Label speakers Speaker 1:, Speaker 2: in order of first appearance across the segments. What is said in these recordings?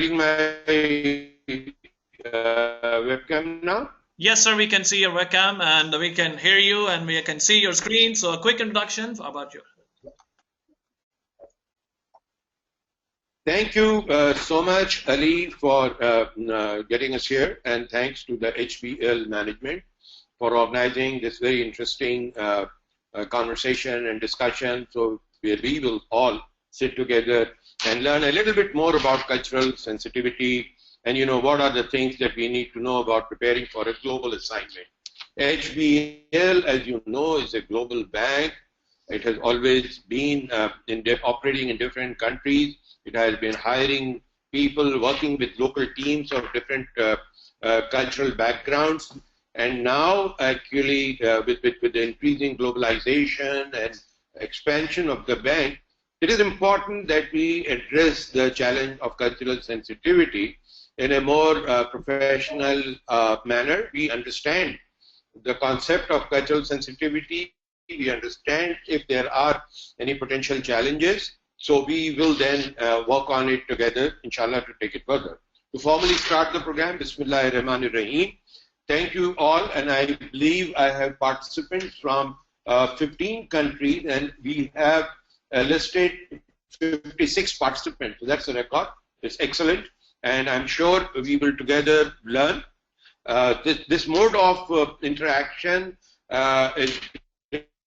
Speaker 1: hearing my webcam now?
Speaker 2: Yes, sir, we can see your webcam and we can hear you and we can see your screen. So a quick introduction about you.
Speaker 1: Thank you so much, Ali, for getting us here, and thanks to the HBL management for organizing this very interesting conversation and discussion. So we will all sit together and learn a little bit more about cultural sensitivity and, you know, what are the things that we need to know about preparing for a global assignment. HBL, as you know, is a global bank. It has always been operating in different countries. It has been hiring people, working with local teams of different cultural backgrounds. And now, actually, with the increasing globalization and expansion of the bank, it is important that we address the challenge of cultural sensitivity in a more professional manner. We understand the concept of cultural sensitivity. We understand if there are any potential challenges. So we will then work on it together, inshallah, to take it further. To formally start the program, Bismillahirrahmanirrahim. Thank you all, and I believe I have participants from 15 countries, and we have listed 56 participants. So that's a record. It's excellent, and I'm sure we will together learn. This mode of interaction is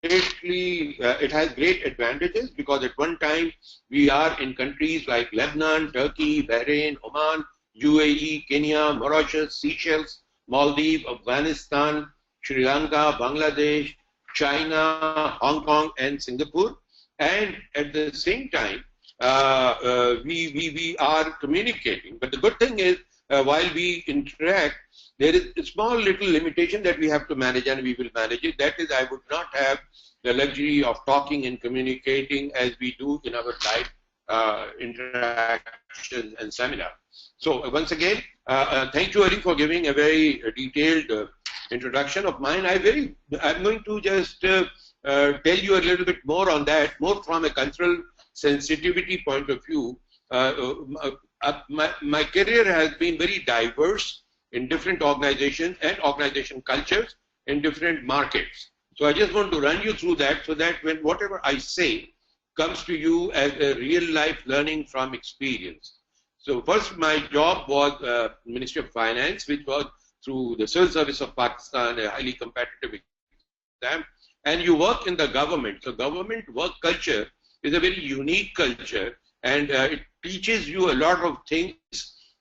Speaker 1: it has great advantages, because at one time we are in countries like Lebanon, Turkey, Bahrain, Oman, UAE, Kenya, Mauritius, Seychelles, Maldives, Afghanistan, Sri Lanka, Bangladesh, China, Hong Kong, and Singapore. And at the same time, we are communicating. But the good thing is, while we interact, there is a small little limitation that we have to manage, and we will manage it. That is, I would not have the luxury of talking and communicating as we do in our live interactions and seminars. So once again, thank you, Ali, for giving a very detailed introduction of mine. I'm going to just tell you a little bit more on that, more from a cultural sensitivity point of view. My career has been very diverse in different organizations and organization cultures in different markets. So I just want to run you through that, so that when whatever I say comes to you as a real life learning from experience. So first, my job was Ministry of Finance, which was through the Civil Service of Pakistan, a highly competitive exam. And you work in the government. So government work culture is a very unique culture, and it teaches you a lot of things,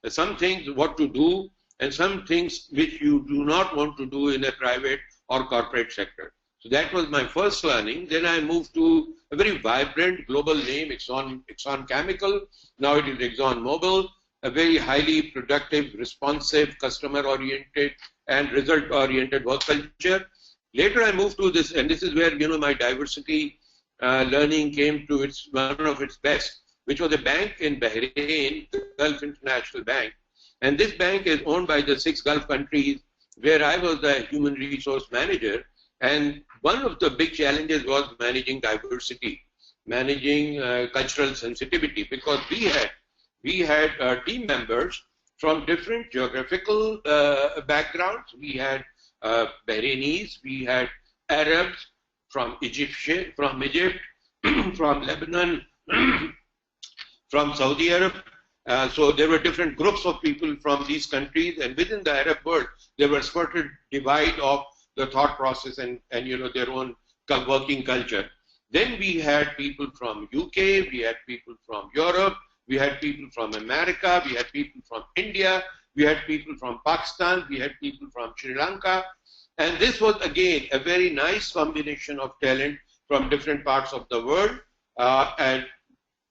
Speaker 1: some things what to do, and some things which you do not want to do in a private or corporate sector. So that was my first learning. Then I moved to a very vibrant global name, Exxon Chemical. Now it is Exxon Mobil, a very highly productive, responsive, customer-oriented, and result-oriented work culture. Later I moved to this, and this is where, you know, my diversity learning came to one of its best, which was a bank in Bahrain, the Gulf International Bank. And this bank is owned by the 6 Gulf countries, where I was the human resource manager. And one of the big challenges was managing diversity, managing cultural sensitivity, because we had team members from different geographical backgrounds. We had Bahrainis, we had Arabs from Egypt, from Lebanon, from Saudi Arab. So there were different groups of people from these countries, and within the Arab world, there was certain divide of the thought process and you know, their own working culture. Then we had people from UK, we had people from Europe, we had people from America, we had people from India, we had people from Pakistan, we had people from Sri Lanka. And this was, again, a very nice combination of talent from different parts of the world, and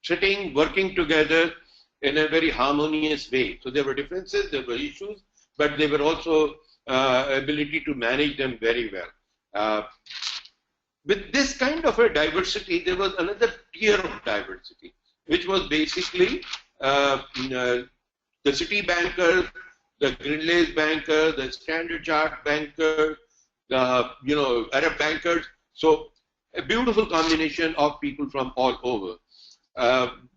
Speaker 1: sitting, working together in a very harmonious way. So there were differences, there were issues, but there were also ability to manage them very well. With this kind of a diversity, there was another tier of diversity, which was basically the city banker, the Grindlays banker, the Standard Chart banker, the Arab bankers. So a beautiful combination of people from all over.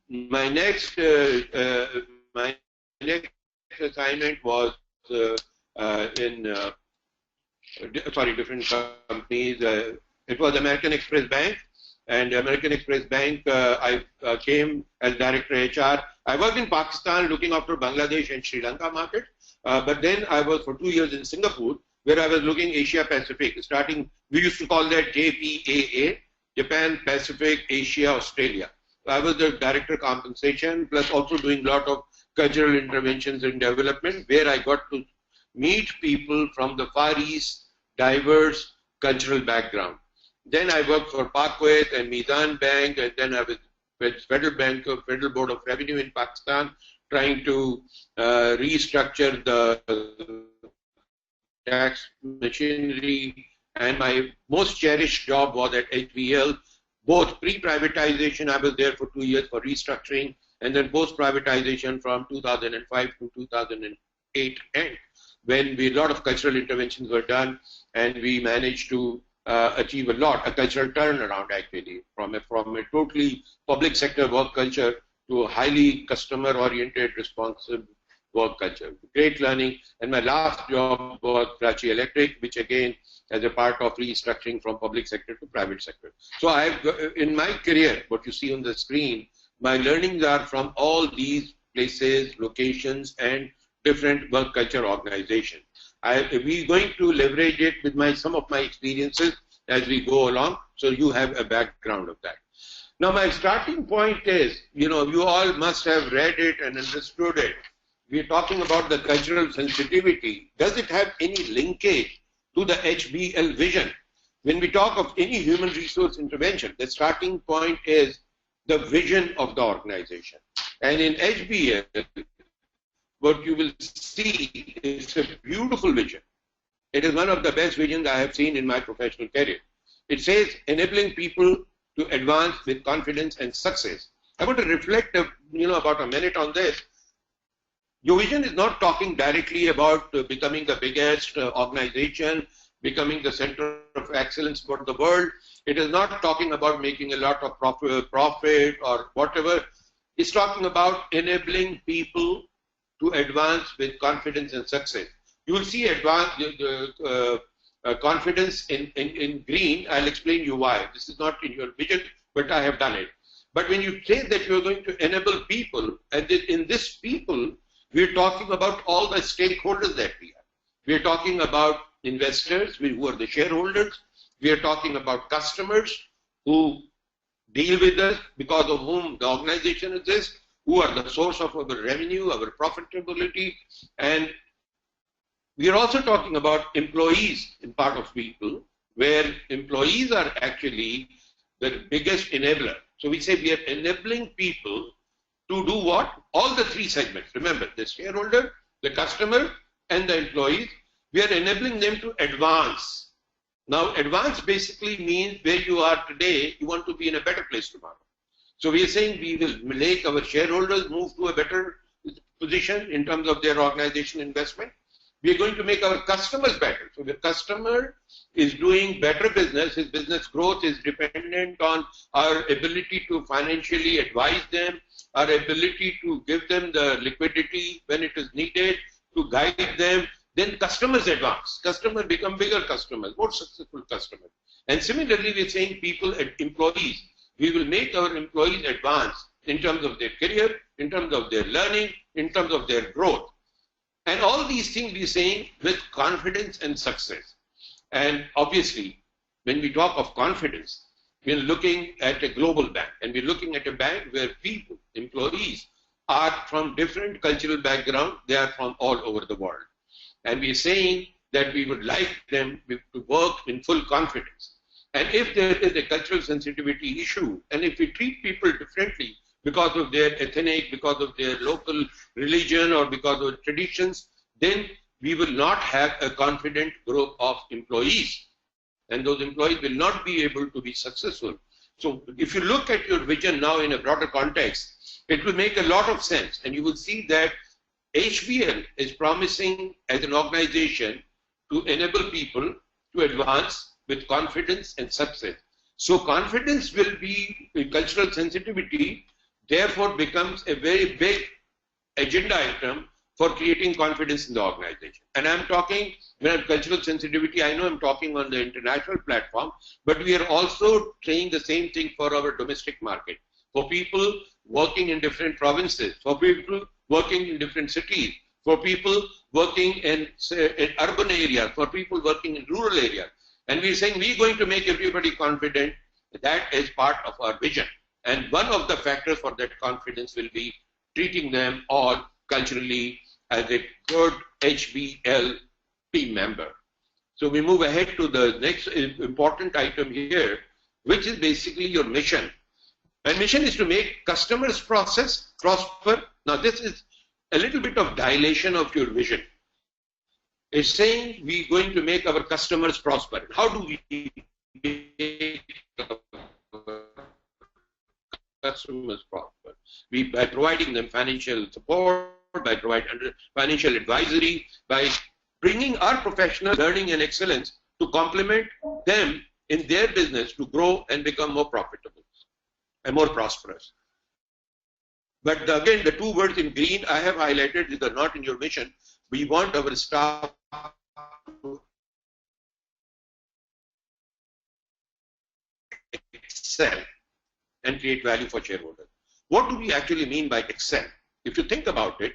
Speaker 1: My next next assignment was different companies. It was American Express Bank, and American Express Bank, I came as director HR. I worked in Pakistan looking after Bangladesh and Sri Lanka market, but then I was for 2 years in Singapore, where I was looking Asia Pacific, starting, we used to call that JPAA, Japan, Pacific, Asia, Australia. I was the director compensation, plus also doing a lot of cultural interventions in development, where I got to meet people from the Far East, diverse cultural background. Then I worked for Parkway and Mizan Bank, and then I was with Federal Bank of Federal Board of Revenue in Pakistan, trying to restructure the tax machinery. And my most cherished job was at HBL, both pre-privatization, I was there for 2 years for restructuring, and then post-privatization from 2005 to 2008 end, when a lot of cultural interventions were done, and we managed to achieve a cultural turnaround actually, from a totally public sector work culture to a highly customer-oriented, responsive work culture. Great learning. And my last job was Karachi Electric, which again, as a part of restructuring from public sector to private sector. So in my career, what you see on the screen, my learnings are from all these places, locations, and different work culture organizations. We're going to leverage it with some of my experiences as we go along, so you have a background of that. Now, my starting point is, you all must have read it and understood it. We're talking about the cultural sensitivity. Does it have any linkage to the HBL vision? When we talk of any human resource intervention, the starting point is the vision of the organization. And in HBL, what you will see is a beautiful vision. It is one of the best visions I have seen in my professional career. It says, enabling people to advance with confidence and success. I want to reflect about a minute on this. Your vision is not talking directly about becoming the biggest organization, becoming the center of excellence for the world. It is not talking about making a lot of profit or whatever. It's talking about enabling people to advance with confidence and success. You will see confidence in green. I'll explain you why. This is not in your vision, but I have done it. But when you say that you're going to enable people, and in this people, we're talking about all the stakeholders that we have. We're talking about investors, who are the shareholders. We are talking about customers who deal with us, because of whom the organization exists, who are the source of our revenue, our profitability. And we are also talking about employees in part of people, where employees are actually the biggest enabler. So we say we are enabling people to do what? All the three segments. Remember, the shareholder, the customer, and the employees. We are enabling them to advance. Now, advance basically means where you are today, you want to be in a better place tomorrow. So we are saying we will make our shareholders move to a better position in terms of their organization investment. We are going to make our customers better. So the customer is doing better business. His business growth is dependent on our ability to financially advise them, our ability to give them the liquidity when it is needed, to guide them. Then customers advance. Customers become bigger customers, more successful customers. And similarly, we are saying people and employees. We will make our employees advance in terms of their career, in terms of their learning, in terms of their growth. And all these things we are saying with confidence and success. And obviously, when we talk of confidence, we are looking at a global bank, and we're looking at a bank where people, employees, are from different cultural backgrounds. They are from all over the world. And we're saying that we would like them to work in full confidence. And if there is a cultural sensitivity issue, and if we treat people differently because of their ethnic, because of their local religion, or because of traditions, then we will not have a confident group of employees. And those employees will not be able to be successful. So if you look at your vision now in a broader context, it will make a lot of sense. And you will see that HBL is promising as an organization to enable people to advance with confidence and success. So confidence will be cultural sensitivity, therefore becomes a very big agenda item for creating confidence in the organization. And I'm talking, when I'm cultural sensitivity, I know I'm talking on the international platform, but we are also saying the same thing for our domestic market. For people working in different provinces, for people working in different cities, for people working in urban areas, for people working in rural areas. And we're saying we're going to make everybody confident. That is part of our vision. And one of the factors for that confidence will be treating them all culturally as a good HBL team member. So we move ahead to the next important item here, which is basically your mission. And mission is to make customers' process prosper. Now this is a little bit of dilation of your vision. It's saying we're going to make our customers prosper. How do we make customers prosper? By providing them financial support, by providing financial advisory, by bringing our professional learning and excellence to complement them in their business to grow and become more profitable and more prosperous. But again, the two words in green I have highlighted, these are not in your mission. We want our staff to excel and create value for shareholders. What do we actually mean by excel? If you think about it,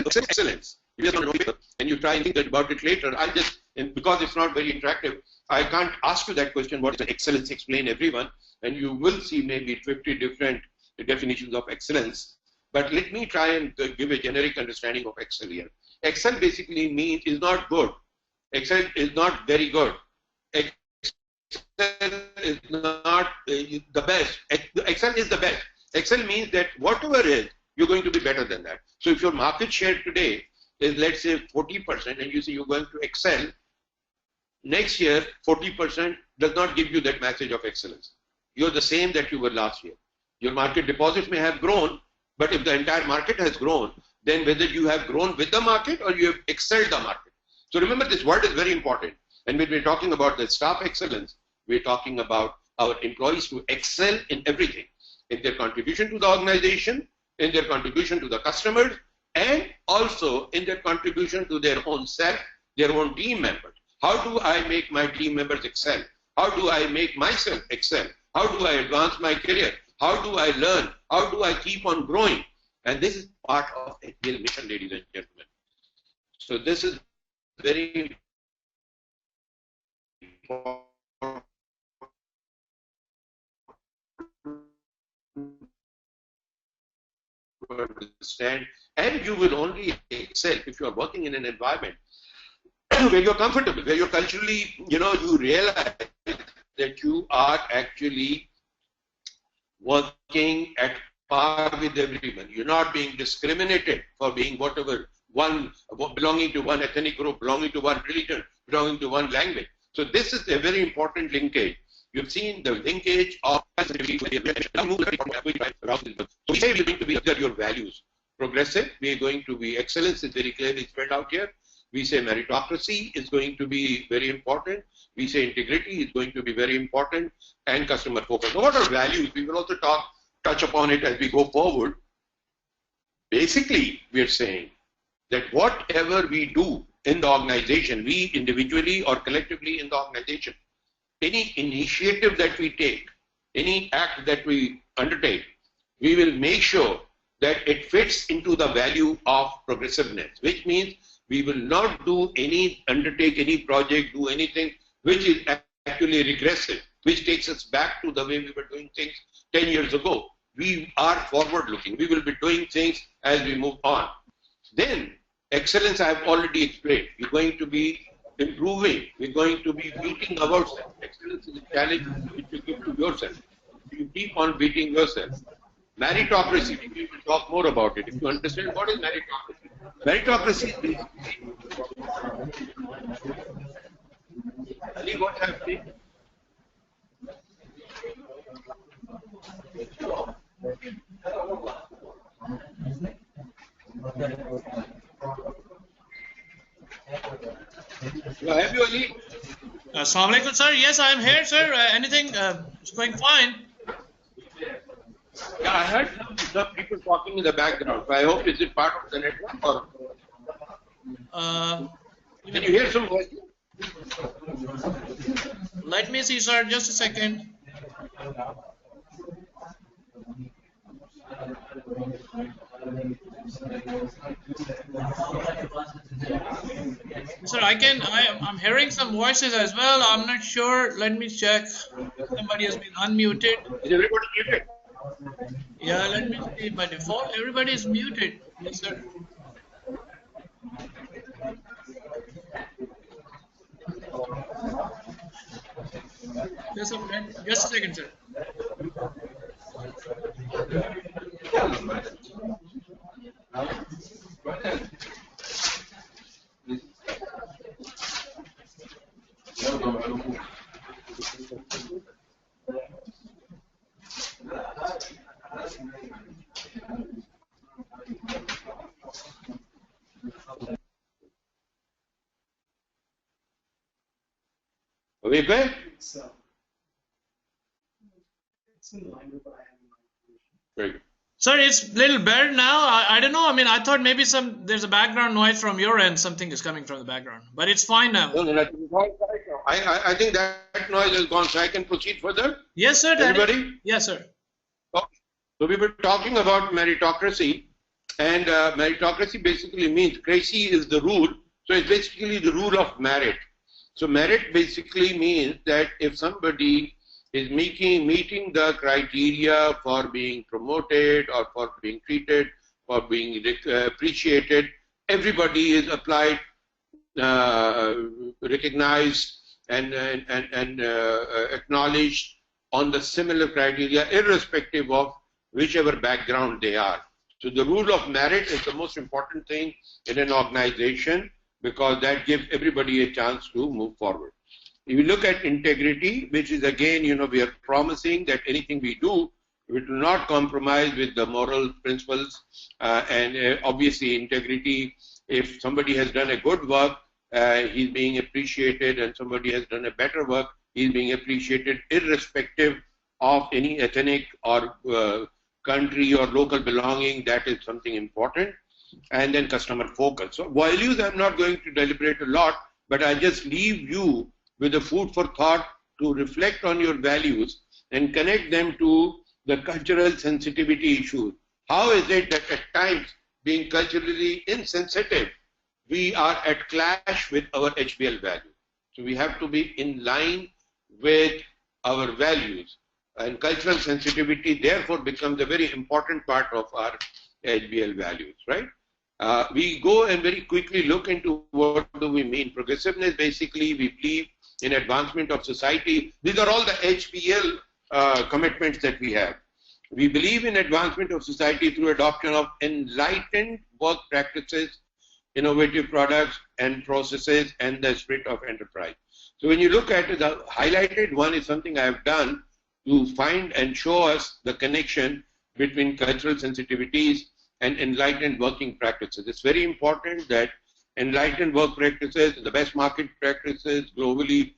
Speaker 1: excellence. If you don't know, and you try and think about it later, I'll just, because it's not very interactive, I can't ask you that question, what is excellence, explain everyone, and you will see maybe 50 different definitions of excellence. But let me try and give a generic understanding of excel here. Excel basically means is not good. Excel is not very good. Excel is not the best. Excel is the best. Excel means that whatever is, you're going to be better than that. So if your market share today is, let's say, 40%, and you say you're going to excel, next year, 40% does not give you that message of excellence. You're the same that you were last year. Your market deposits may have grown, but if the entire market has grown, then whether you have grown with the market or you have excelled the market. So remember, this word is very important. And when we're talking about the staff excellence, we're talking about our employees to excel in everything, in their contribution to the organization, in their contribution to the customers, and also in their contribution to their own self, their own team members. How do I make my team members excel? How do I make myself excel? How do I advance my career? How do I learn? How do I keep on growing? And this is part of HBL mission, ladies and gentlemen. So this is very important to understand. And you will only excel if you are working in an environment where you're comfortable, where you're culturally, you realize that you are actually working at par with everyone. You're not being discriminated for being whatever, belonging to one ethnic group, belonging to one religion, belonging to one language. So this is a very important linkage. You've seen the linkage of so we say we're going to be your values. Progressive, we are going to be excellence is very clearly spelled out here. We say meritocracy is going to be very important. We say integrity is going to be very important, and customer focus. So what are values? We will also touch upon it as we go forward. Basically, we are saying that whatever we do in the organization, we individually or collectively in the organization, any initiative that we take, any act that we undertake, we will make sure that it fits into the value of progressiveness, which means we will not undertake any project, do anything which is actually regressive, which takes us back to the way we were doing things 10 years ago. We are forward looking. We will be doing things as we move on. Then excellence, I have already explained. We're going to be improving. We're going to be beating ourselves. Excellence is a challenge which you give to yourself. You keep on beating yourself. Meritocracy, we will talk more about it. If you understand what is meritocracy. Meritocracy is what's happening. Have you, Ali?
Speaker 2: Assalamu alaikum, sir. Yes, I am here, sir. Anything is going fine.
Speaker 1: Yeah, I heard some people talking in the background. So I hope is it part of the network or? Can you hear some voice?
Speaker 2: Let me see, sir. Just a second. Sir, I'm hearing some voices as well. I'm not sure. Let me check. Somebody has been unmuted.
Speaker 1: Is everybody muted?
Speaker 2: Yeah, let me see. By default, everybody is muted. Yes, sir. Just a second, sir.
Speaker 1: Are we back? Very good.
Speaker 2: Sir, it's a little better now. I don't know. I mean, I thought maybe there's a background noise from your end. Something is coming from the background, but it's fine now.
Speaker 1: No, I think that noise is gone, so I can proceed further.
Speaker 2: Yes, sir.
Speaker 1: Everybody?
Speaker 2: Yes, sir.
Speaker 1: Okay. So we were talking about meritocracy, and meritocracy basically means cracy is the rule. So it's basically the rule of merit. So merit basically means that if somebody is meeting the criteria for being promoted or for being treated, for being appreciated, everybody is applied, recognized, and acknowledged on the similar criteria, irrespective of whichever background they are. So the rule of merit is the most important thing in an organization, because that gives everybody a chance to move forward. If you look at integrity, which is again, we are promising that anything we do, we do not compromise with the moral principles, and obviously integrity, if somebody has done a good work, he's being appreciated, and somebody has done a better work, he's being appreciated irrespective of any ethnic or country or local belonging. That is something important. And then customer focus. So values, I'm not going to deliberate a lot, but I just leave you with a food for thought to reflect on your values and connect them to the cultural sensitivity issues. How is it that at times, being culturally insensitive, we are at clash with our HBL values? So we have to be in line with our values, and cultural sensitivity therefore becomes a very important part of our HBL values, right? We go and very quickly look into what do we mean. Progressiveness, basically, we believe in advancement of society. These are all the HBL commitments that we have. We believe in advancement of society through adoption of enlightened work practices, innovative products and processes, and the spirit of enterprise. So when you look at it, the highlighted one is something I have done to find and show us the connection between cultural sensitivities and enlightened working practices. It's very important that enlightened work practices, the best market practices globally,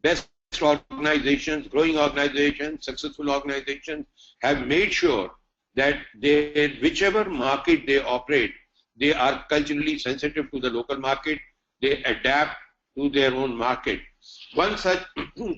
Speaker 1: best organizations, growing organizations, successful organizations have made sure that whichever market they operate, they are culturally sensitive to the local market, they adapt to their own market. One such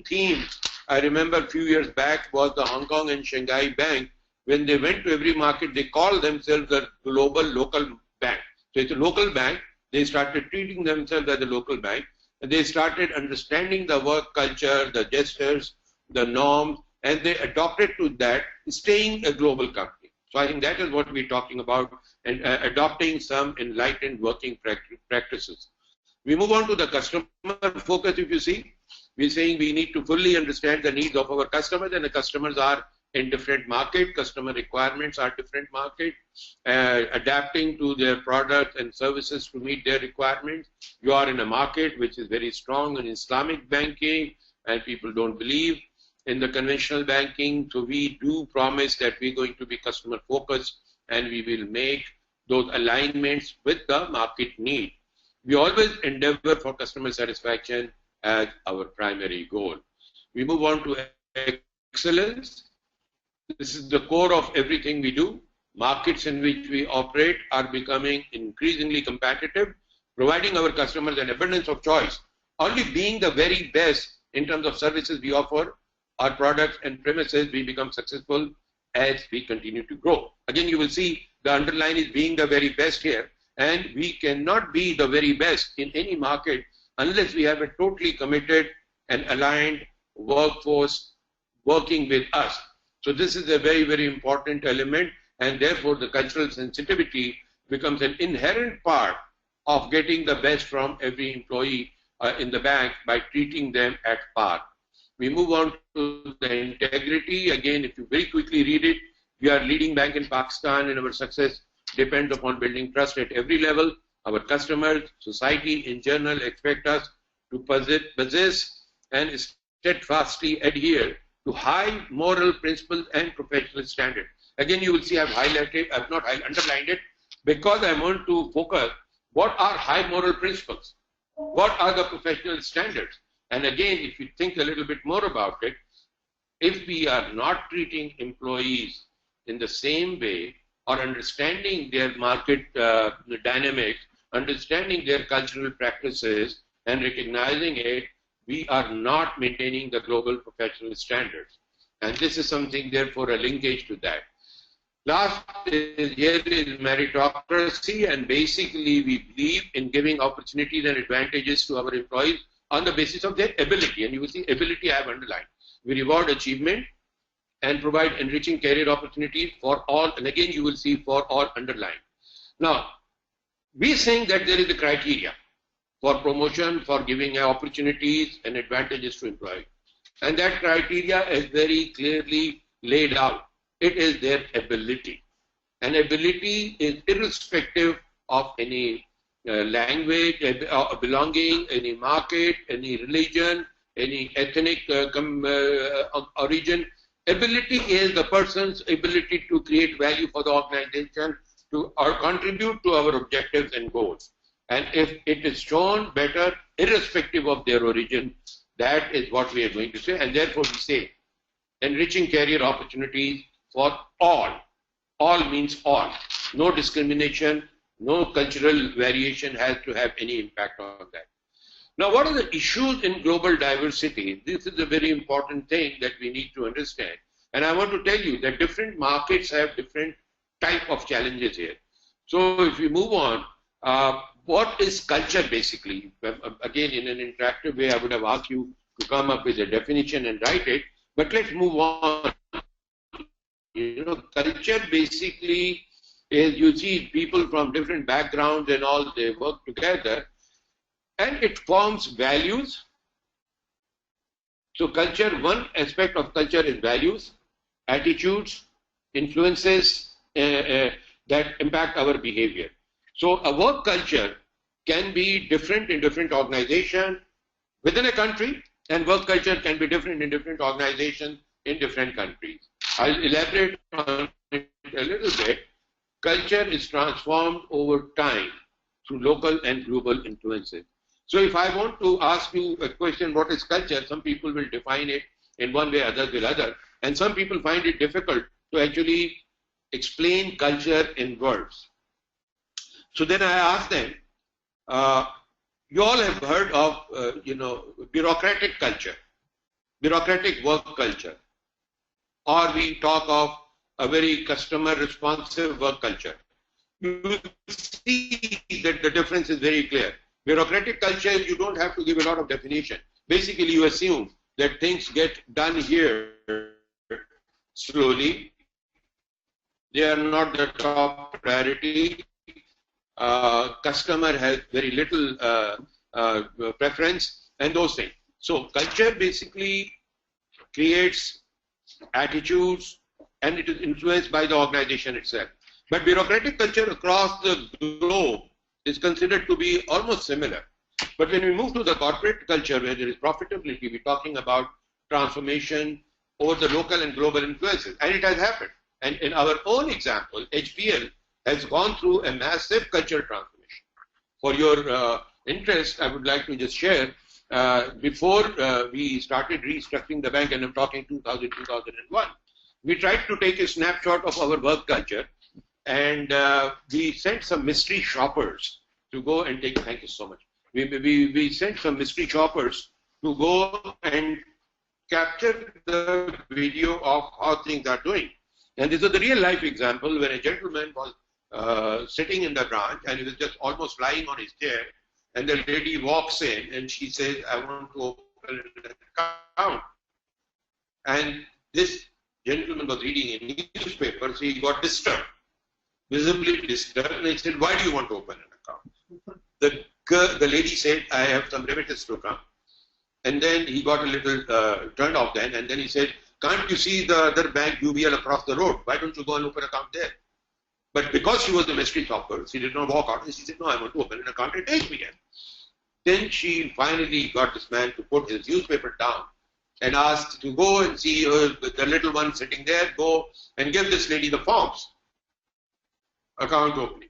Speaker 1: theme I remember a few years back was the Hong Kong and Shanghai Bank. When they went to every market, they called themselves a global local bank. So it's a local bank. They started treating themselves as a local bank. And they started understanding the work culture, the gestures, the norms, and they adopted to that, staying a global company. So I think that is what we're talking about, and adopting some enlightened working practices. We move on to the customer focus. If you see, we're saying we need to fully understand the needs of our customers, and the customers are in different market, customer requirements are different market, adapting to their products and services to meet their requirements. You are in a market which is very strong in Islamic banking, and people don't believe in the conventional banking. So we do promise that we're going to be customer focused, and we will make those alignments with the market need. We always endeavor for customer satisfaction as our primary goal. We move on to excellence. This is the core of everything we do. Markets in which we operate are becoming increasingly competitive, providing our customers an abundance of choice, only being the very best in terms of services we offer, our products and premises, we become successful as we continue to grow. Again, you will see the underline is being the very best here, and we cannot be the very best in any market unless we have a totally committed and aligned workforce working with us. So this is a very, very important element, and therefore the cultural sensitivity becomes an inherent part of getting the best from every employee in the bank by treating them at par. We move on to the integrity. Again, if you very quickly read it, we are leading bank in Pakistan, and our success depends upon building trust at every level. Our customers, society in general expect us to possess and steadfastly adhere to high moral principles and professional standards. Again, you will see I've highlighted, I've not underlined it, because I want to focus what are high moral principles, what are the professional standards. And again, if you think a little bit more about it, if we are not treating employees in the same way or understanding their market dynamics, understanding their cultural practices and recognizing it, we are not maintaining the global professional standards. And this is something, therefore, a linkage to that. Last here is meritocracy, and basically we believe in giving opportunities and advantages to our employees on the basis of their ability. And you will see ability I have underlined. We reward achievement and provide enriching career opportunities for all, and again you will see for all underlined. Now, we are saying that there is a criteria for promotion, for giving opportunities and advantages to employees. And that criteria is very clearly laid out. It is their ability. And ability is irrespective of any language, belonging, any market, any religion, any ethnic origin. Ability is the person's ability to create value for the organization, to or contribute to our objectives and goals. And if it is shown better, irrespective of their origin, that is what we are going to say. And therefore we say, enriching career opportunities for all. All means all. No discrimination, no cultural variation has to have any impact on that. Now, what are the issues in global diversity? This is a very important thing that we need to understand. And I want to tell you that different markets have different type of challenges here. So if we move on, what is culture basically? Again, in an interactive way, I would have asked you to come up with a definition and write it. But let's move on. You know, culture basically is, you see people from different backgrounds and all, they work together, and it forms values. So culture, one aspect of culture is values, attitudes, influences that impact our behavior. So a work culture can be different in different organizations within a country, and work culture can be different in different organizations in different countries. I'll elaborate on it a little bit. Culture is transformed over time through local and global influences. So if I want to ask you a question, what is culture? Some people will define it in one way, others will other. And some people find it difficult to actually explain culture in words. So then I ask them, you all have heard of, bureaucratic culture, bureaucratic work culture, or we talk of a very customer responsive work culture. You see that the difference is very clear. Bureaucratic culture, you don't have to give a lot of definition. Basically, you assume that things get done here slowly. They are not the top priority. Customer has very little preference and those things. So culture basically creates attitudes and it is influenced by the organization itself. But bureaucratic culture across the globe is considered to be almost similar. But when we move to the corporate culture where there is profitability, we're talking about transformation over the local and global influences. And it has happened. And in our own example, HBL has gone through a massive cultural transformation. For your interest, I would like to just share, before we started restructuring the bank, and I'm talking 2000, 2001, we tried to take a snapshot of our work culture, and we sent some mystery shoppers to go and take, thank you so much. We sent some mystery choppers to go and capture the video of how things are doing. And this is the real life example where a gentleman was sitting in the branch and he was just almost lying on his chair, and the lady walks in and she says, I want to open an account. And this gentleman was reading a newspaper, so he got disturbed, visibly disturbed, and he said, why do you want to open an account? The lady said, I have some remittance to come. And then he got a little turned off then, and then he said, can't you see the other bank, HBL, across the road? Why don't you go and open an account there? But because she was the mystery shopper, she did not walk out, and she said, no, I want to open an account at HBL. Then she finally got this man to put his newspaper down and asked to go and see the little one sitting there, go and give this lady the forms. Account opening.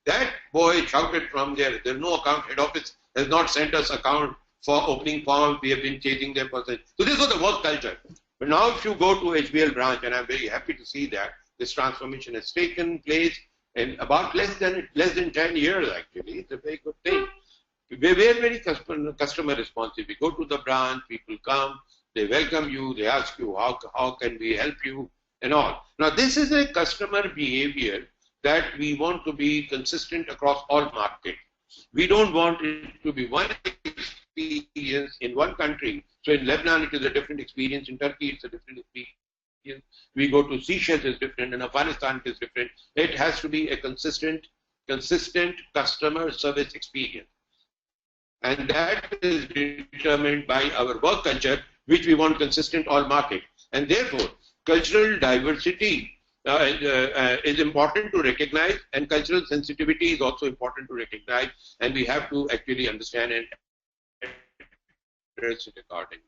Speaker 1: That boy shouted from there, there's no account, head office has not sent us account for opening forms, we have been chasing them for such. So this was the work culture. But now if you go to HBL branch, and I'm very happy to see that this transformation has taken place in about less than 10 years actually. It's a very good thing. We're very customer responsive. We go to the branch, people come, they welcome you, they ask you how can we help you and all. Now this is a customer behavior that we want to be consistent across all markets. We don't want it to be one experience in one country. So in Lebanon it is a different experience, in Turkey it's a different experience. We go to Seychelles is different, in Afghanistan it is different. It has to be a consistent customer service experience. And that is determined by our work culture, which we want consistent all market. And therefore, cultural diversity is important to recognize, and cultural sensitivity is also important to recognize, and we have to actually understand and address it accordingly.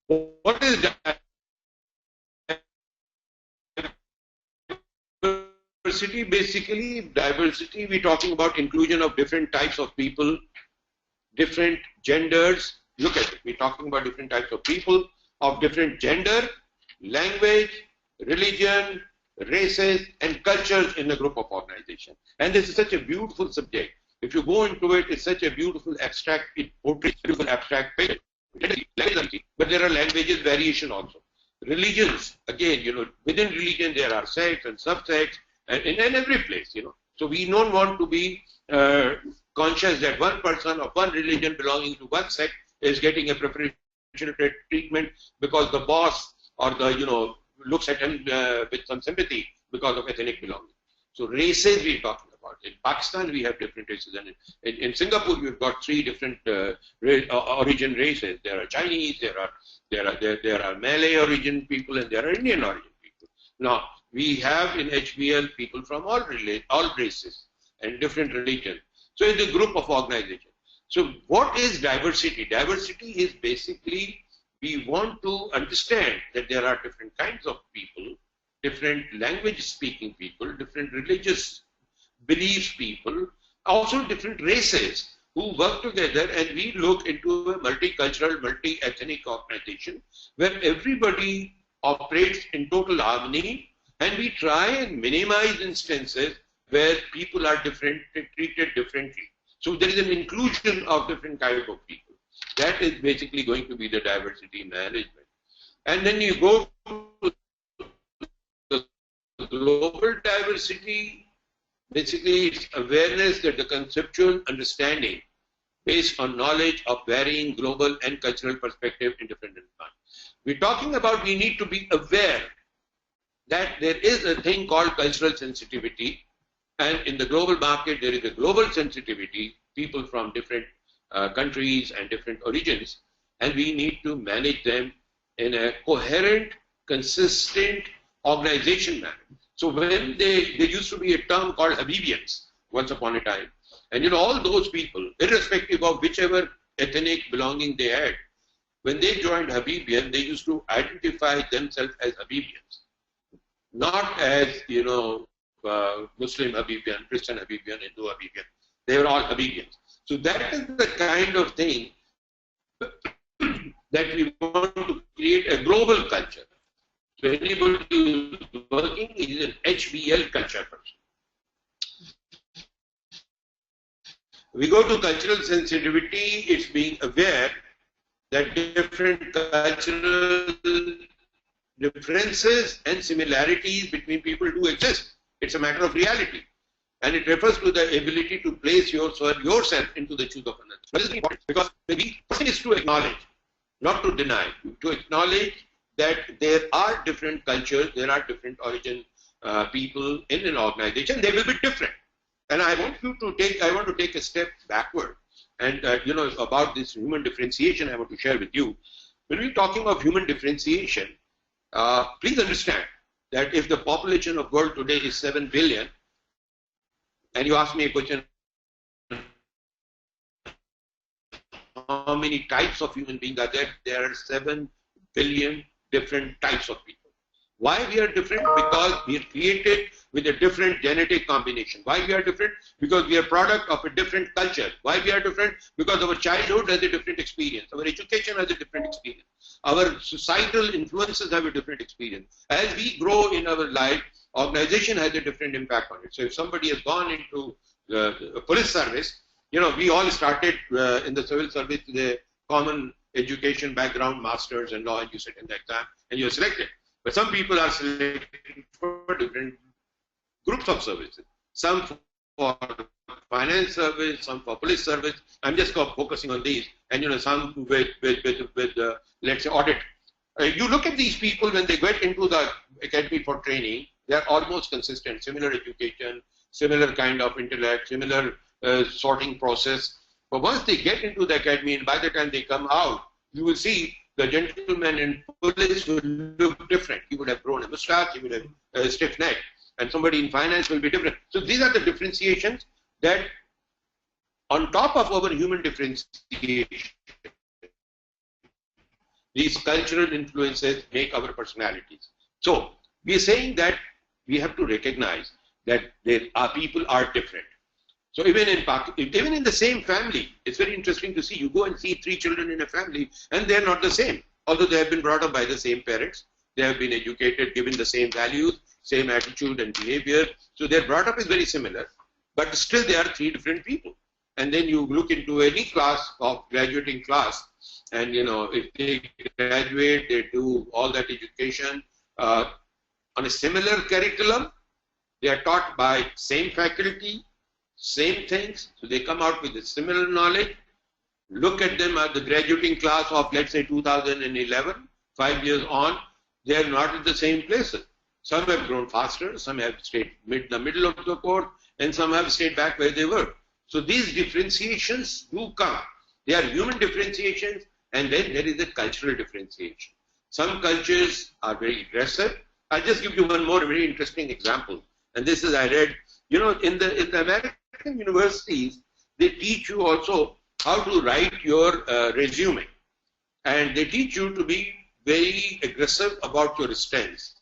Speaker 1: What is diversity? Basically, diversity, we're talking about inclusion of different types of people, different genders. Look at it, we're talking about different types of people of different gender, language, religion, races, and cultures in a group of organization. And this is such a beautiful subject. If you go into it, it's such a beautiful abstract, it portrays beautiful abstract picture. But there are languages variation also. Religions, again, within religion there are sects and subsects, and in every place, So we don't want to be conscious that one person of one religion belonging to one sect is getting a preferential treatment because the boss or the, looks at him with some sympathy because of ethnic belonging. So races we're talking about. In Pakistan we have different races, and in Singapore we've got 3 different origin races. There are Chinese, there are Malay origin people, and there are Indian origin people. Now we have in HBL people from all races and different religions. So it's a group of organizations. So what is diversity? Diversity is basically we want to understand that there are different kinds of people, different language speaking people, different religious beliefs people, also different races who work together, and we look into a multicultural, multi-ethnic organization where everybody operates in total harmony, and we try and minimize instances where people are treated differently. So there is an inclusion of different types of people. That is basically going to be the diversity management. And then you go to the global diversity. Basically, it's awareness that the conceptual understanding based on knowledge of varying global and cultural perspective in different environments. We're talking about we need to be aware that there is a thing called cultural sensitivity, and in the global market there is a global sensitivity, people from different countries and different origins, and we need to manage them in a coherent, consistent organization manner. So when there used to be a term called Habibians once upon a time, and all those people, irrespective of whichever ethnic belonging they had, when they joined Habibian, they used to identify themselves as Habibians, not as Muslim Habibian, Christian Habibian, Hindu Habibian. They were all Habibians. So that is the kind of thing that we want to create a global culture. So anybody who is working is an HBL culture person. We go to cultural sensitivity, it's being aware that different cultural differences and similarities between people do exist. It's a matter of reality. And it refers to the ability to place yourself into the shoes of another. This is important because the first thing is to acknowledge, not to deny, to acknowledge that there are different cultures, there are different origin people in an organization. They will be different. And I want to take a step backward. And about this human differentiation, I want to share with you. When we're talking of human differentiation, please understand that if the population of world today is 7 billion, and you ask me a question, how many types of human beings are there? There are 7 billion different types of people. Why we are different? Because we are created with a different genetic combination. Why we are different? Because we are product of a different culture. Why we are different? Because our childhood has a different experience. Our education has a different experience. Our societal influences have a different experience. As we grow in our life, organization has a different impact on it. So if somebody has gone into the police service, we all started in the civil service with a common education background, masters and law, and you sit in the exam and you're selected. But some people are selected for different groups of services. Some for finance service, some for police service. I'm just focusing on these. And some with let's say audit. You look at these people when they get into the academy for training, they're almost consistent, similar education, similar kind of intellect, similar sorting process. But once they get into the academy and by the time they come out, you will see the gentleman in police will look different. He would have grown a mustache, he would have a stiff neck, and somebody in finance will be different. So these are the differentiations that on top of our human differentiation, these cultural influences make our personalities. So we are saying that we have to recognize that people are different. So even in the same family, it's very interesting to see. You go and see 3 children in a family, and they're not the same. Although they have been brought up by the same parents, they have been educated, given the same values, same attitude and behavior. So their brought up is very similar, but still they are 3 different people. And then you look into any class of graduating class, and if they graduate, they do all that education on a similar curriculum. They are taught by same faculty, same things, so they come out with a similar knowledge. Look at them at the graduating class of, let's say, 2011, 5 years on, they are not at the same places. Some have grown faster, some have stayed the middle of the course, and some have stayed back where they were. So these differentiations do come. They are human differentiations, and then there is a cultural differentiation. Some cultures are very aggressive. I'll just give you one more very interesting example. And this is, I read, in the American universities, they teach you also how to write your resume. And they teach you to be very aggressive about your stance.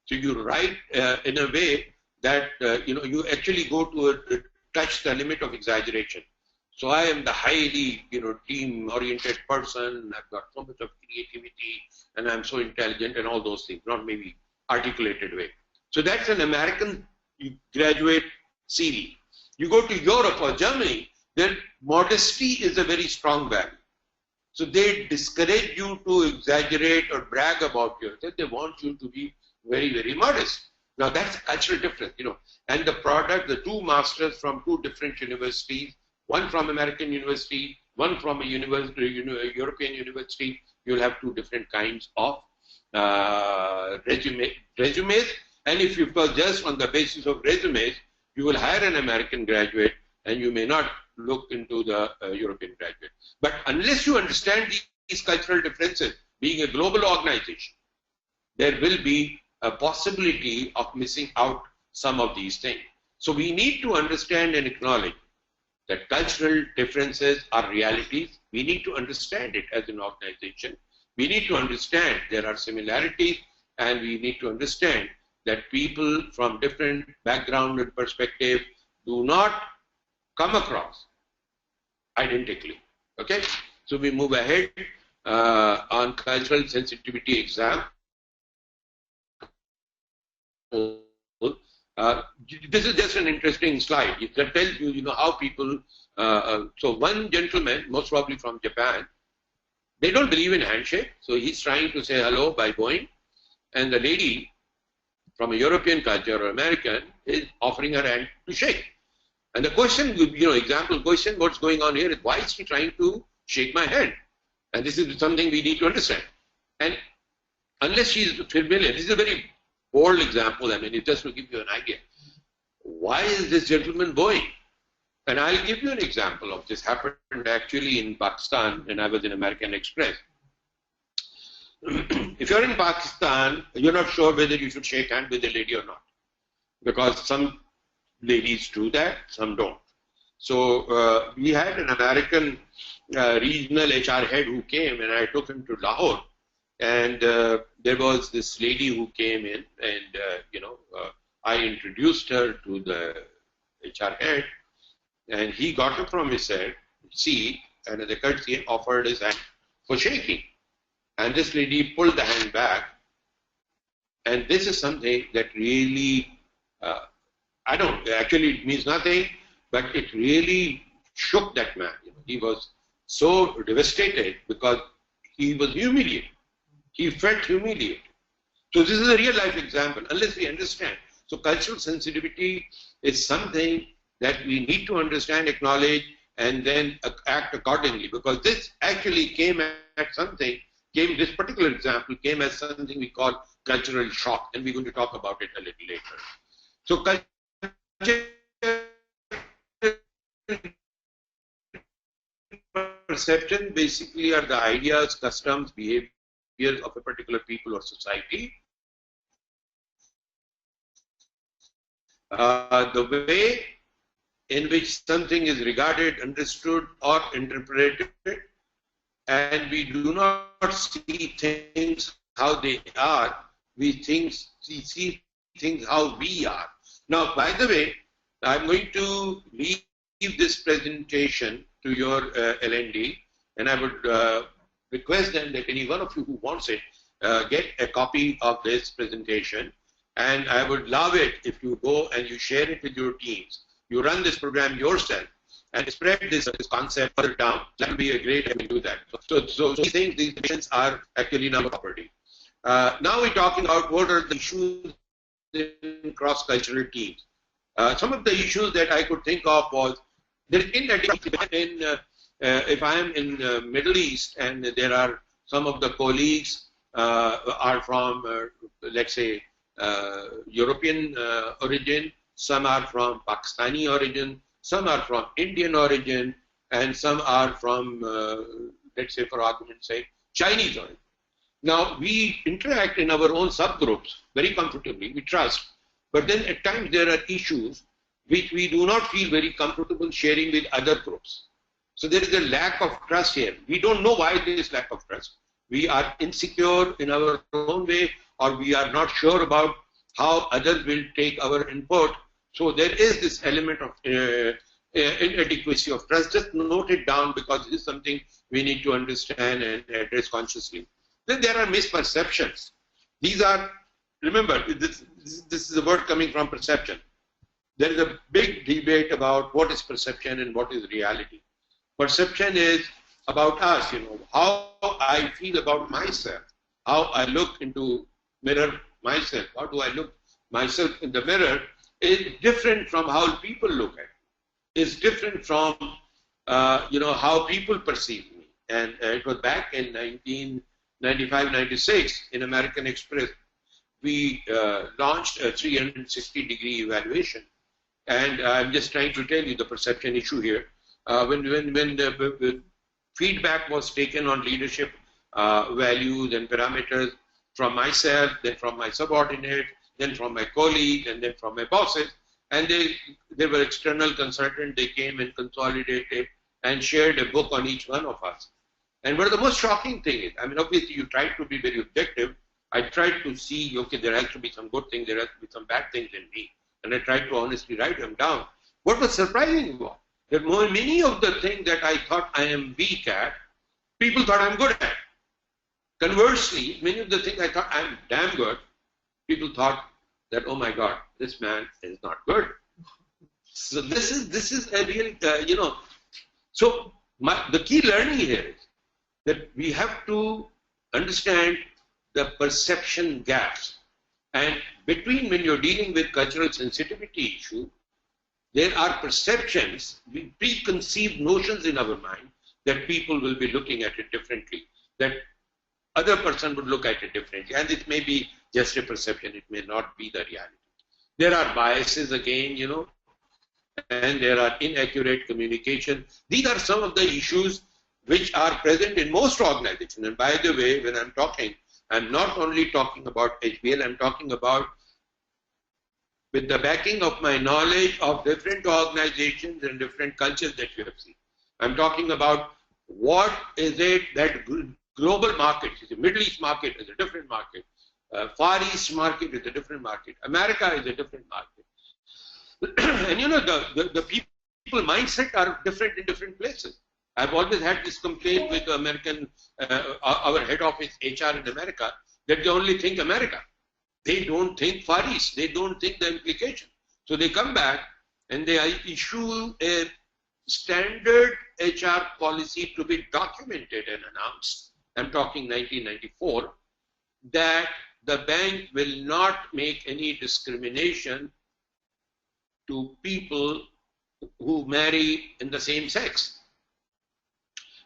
Speaker 1: So you write in a way that, you actually go to touch the limit of exaggeration. So I am the highly, team-oriented person. I've got so much of creativity, and I'm so intelligent, and all those things, not maybe articulated way. So that's an American graduate CV. You go to Europe or Germany, then modesty is a very strong value. So they discourage you to exaggerate or brag about yourself. They want you to be very, very modest. Now that's a cultural difference, And the product, the 2 masters from 2 different universities, one from American university, one from a European university, you'll have 2 different kinds of resumes. And if you go just on the basis of resumes, you will hire an American graduate and you may not look into the European graduate. But unless you understand these cultural differences, being a global organization, there will be a possibility of missing out some of these things. So we need to understand and acknowledge that cultural differences are realities. We need to understand it as an organization. We need to understand there are similarities, and we need to understand that people from different background and perspective do not come across identically. Okay? So we move ahead on cultural sensitivity exam. This is just an interesting slide. That tells you, how people. So one gentleman, most probably from Japan, they don't believe in handshake. So he's trying to say hello by bowing, and the lady from a European culture or American is offering her hand to shake. And the question, example question, what's going on here is why is she trying to shake my hand? And this is something we need to understand. And unless she's familiar, this is a very bold example. I mean, it's just to give you an idea. Why is this gentleman bowing? And I'll give you an example of this. Happened actually in Pakistan when I was in American Express. If you're in Pakistan, you're not sure whether you should shake hands with a lady or not. Because some ladies do that, some don't. So we had an American regional HR head who came, and I took him to Lahore. And there was this lady who came in, and I introduced her to the HR head, and he got up from his seat, and as a courtesy offered his hand for shaking. And this lady pulled the hand back, and this is something that really, actually it means nothing, but it really shook that man. He was so devastated because he was humiliated. He felt humiliated. So this is a real life example, unless we understand. So cultural sensitivity is something that we need to understand, acknowledge, and then act accordingly. Because this actually came at something, this particular example came as something we call cultural shock, and we're going to talk about it a little later. So perception basically are the ideas, customs, behaviors of a particular people or society. The way in which something is regarded, understood, or interpreted, and we do not see things how they are, we see things how we are. Now, by the way, I'm going to leave this presentation to your LND, and I would request them that any one of you who wants it, get a copy of this presentation. And I would love it if you go and you share it with your teams. You run this program yourself and spread this concept further down. That would be a great way to do that. So these things, these patients are actually now property. Now we're talking about what are the issues in cross-cultural teams. Some of the issues that I could think of was, if I am in the Middle East and there are some of the colleagues are from, let's say, European origin, some are from Pakistani origin, some are from Indian origin, and some are from, let's say for argument's sake, Chinese origin. Now, we interact in our own subgroups very comfortably, we trust, but then at times there are issues which we do not feel very comfortable sharing with other groups. So there is a lack of trust here. We don't know why there is lack of trust. We are insecure in our own way, or we are not sure about how others will take our input. So there is this element of inadequacy of trust. Just note it down because this is something we need to understand and address consciously. Then there are misperceptions. These are, remember, this is a word coming from perception. There is a big debate about what is perception and what is reality. Perception is about us, how I feel about myself, how I look into mirror myself, how do I look myself in the mirror is different from how people look at it. It's different from, how people perceive me. And it was back in 1995-96 in American Express, we launched a 360-degree evaluation. And I'm just trying to tell you the perception issue here. When the feedback was taken on leadership values and parameters from myself, then from my subordinate, then from my colleague, and then from my bosses, and they were external consultants, they came and consolidated and shared a book on each one of us. And what the most shocking thing is, I mean, obviously you try to be very objective. I tried to see, okay, there has to be some good things, there has to be some bad things in me. And I tried to honestly write them down. What was surprising was that many of the things that I thought I am weak at, people thought I'm good at. Conversely, many of the things I thought I'm damn good, people thought that, oh my God, this man is not good. So this is a real, so the key learning here is that we have to understand the perception gaps. And between when you're dealing with cultural sensitivity issue, there are perceptions, preconceived notions in our mind that people will be looking at it differently, that other person would look at it differently. And it may be just a perception, it may not be the reality. There are biases again, and there are inaccurate communication. These are some of the issues which are present in most organizations. And by the way, when I'm talking, I'm not only talking about HBL, I'm talking about with the backing of my knowledge of different organizations and different cultures that you have seen. I'm talking about what is it that global markets, the Middle East market is a different market, Far East market is a different market, America is a different market. And the people mindset are different in different places. I've always had this complaint with the American, our head office HR in America, that they only think America. They don't think Far East. They don't think the implication. So they come back and they issue a standard HR policy to be documented and announced. I'm talking 1994, that the bank will not make any discrimination to people who marry in the same sex.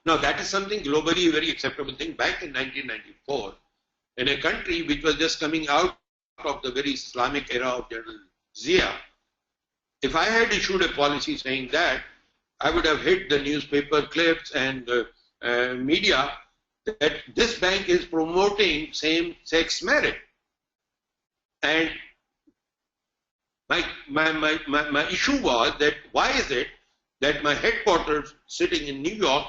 Speaker 1: Now that is something globally very acceptable thing. Back in 1994, in a country which was just coming out of the very Islamic era of General Zia, if I had issued a policy saying that, I would have hit the newspaper clips and the media that this bank is promoting same-sex marriage. And my issue was that why is it that my headquarters sitting in New York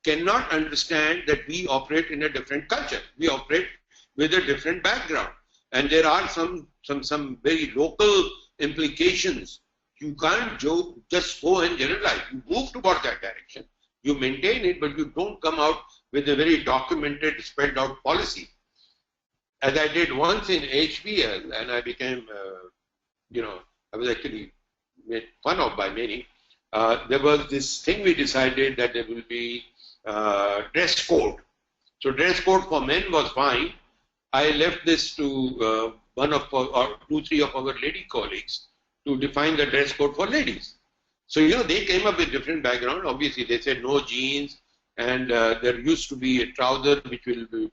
Speaker 1: cannot understand that we operate in a different culture. We operate with a different background. And there are some very local implications. You can't just go and generalize. You move toward that direction. You maintain it, but you don't come out with a very documented, spread out policy. As I did once in HBL, and I became, I was actually made fun of by many. There was this thing we decided that there will be dress code. So dress code for men was fine. I left this to one of or 2-3 of our lady colleagues to define the dress code for ladies. So they came up with different background. Obviously, they said no jeans, and there used to be a trouser which will be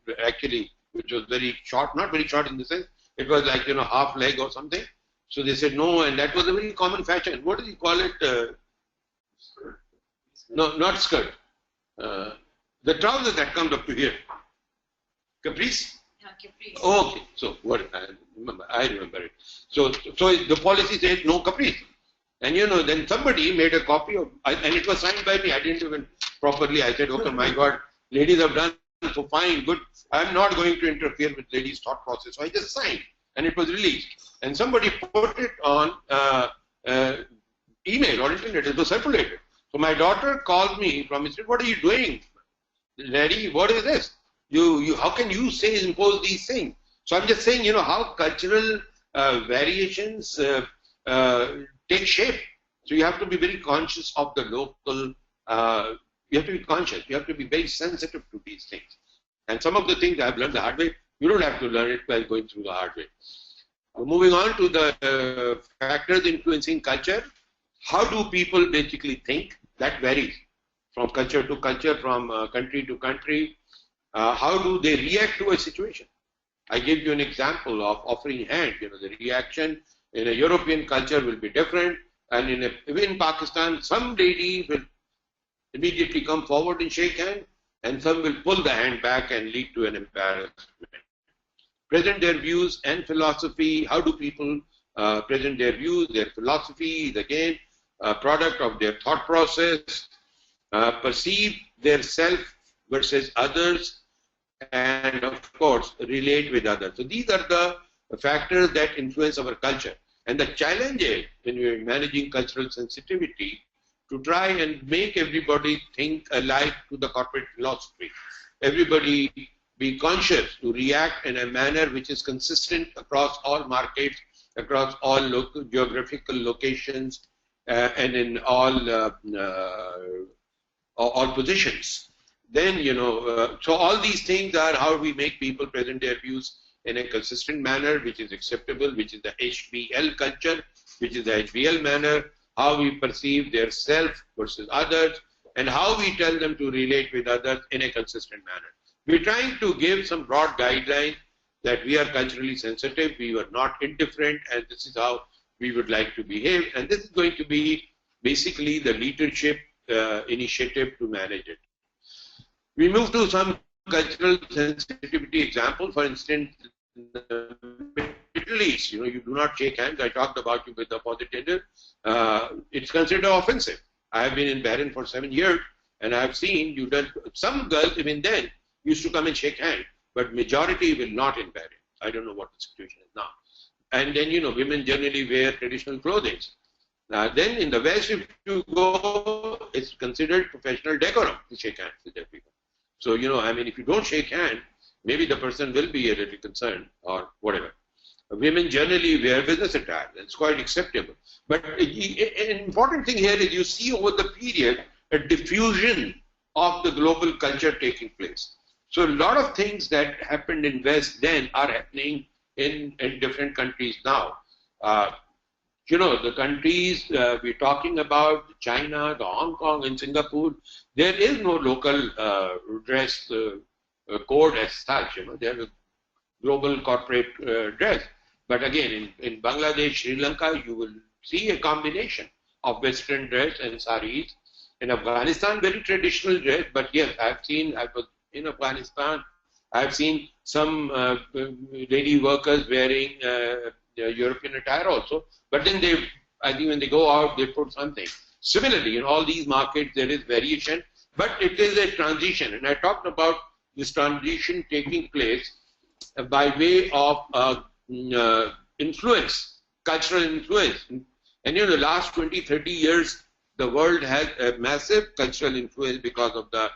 Speaker 1: which was very short, not very short in the sense it was like half leg or something. So they said no, and that was a very common fashion. What do you call it? No, not skirt. The trouser that comes up to here. Caprice?
Speaker 3: Yeah, caprice.
Speaker 1: Oh, okay. So what I remember it. So the policy said no caprice. And then somebody made a copy of, and it was signed by me. I didn't even properly. I said, okay, my God, ladies have done so fine, good. I'm not going to interfere with ladies' thought process. So I just signed, and it was released. And somebody put it on email or internet. It was circulated. So my daughter called me from Israel. What are you doing, Daddy? What is this? How can you impose these things? So I'm just saying, how cultural variations take shape. So you have to be very conscious of the local. You have to be conscious. You have to be very sensitive to these things. And some of the things I've learned the hard way, you don't have to learn it by going through the hard way. Moving on to the factors influencing culture. How do people basically think? That varies from culture to culture, from country to country. How do they react to a situation? I give you an example of offering hand. The reaction in a European culture will be different, and in Pakistan, some lady will immediately come forward and shake hand, and some will pull the hand back and lead to an embarrassment. Present their views and philosophy. How do people present their views, their philosophy is again a product of their thought process, perceive their self versus others, and of course relate with others. So these are the factors that influence our culture. And the challenge is, when we're managing cultural sensitivity, to try and make everybody think alike to the corporate philosophy. Everybody be conscious to react in a manner which is consistent across all markets, across all local geographical locations and in all positions. Then, so all these things are how we make people present their views in a consistent manner, which is acceptable, which is the HBL culture, which is the HBL manner, how we perceive their self versus others, and how we tell them to relate with others in a consistent manner. We're trying to give some broad guidelines that we are culturally sensitive, we were not indifferent, and this is how we would like to behave. And this is going to be basically the leadership initiative to manage it. We move to some cultural sensitivity example. For instance, in the Middle East, you do not shake hands. I talked about you with the opposite gender. It's considered offensive. I have been in Bahrain for 7 years, and I have seen some girls even then used to come and shake hands, but majority will not in Bahrain. I don't know what the situation is now. And then, women generally wear traditional clothing. Then in the West, if you go, it's considered professional decorum to shake hands with their people. So, if you don't shake hands, maybe the person will be a little concerned or whatever. Women generally wear business attire. It's quite acceptable. But an important thing here is you see over the period a diffusion of the global culture taking place. So a lot of things that happened in West then are happening in different countries now. The countries we're talking about, China, the Hong Kong and Singapore, there is no local dress code as such. There's a global corporate dress. But again, in Bangladesh, Sri Lanka, you will see a combination of Western dress and saris. In Afghanistan, very traditional dress, but yes, I was in Afghanistan, I've seen some lady workers wearing European attire also, but then I think when they go out, they put something. Similarly, in all these markets, there is variation, but it is a transition. And I talked about this transition taking place by way of influence, cultural influence. And the last 20, 30 years, the world has a massive cultural influence because of the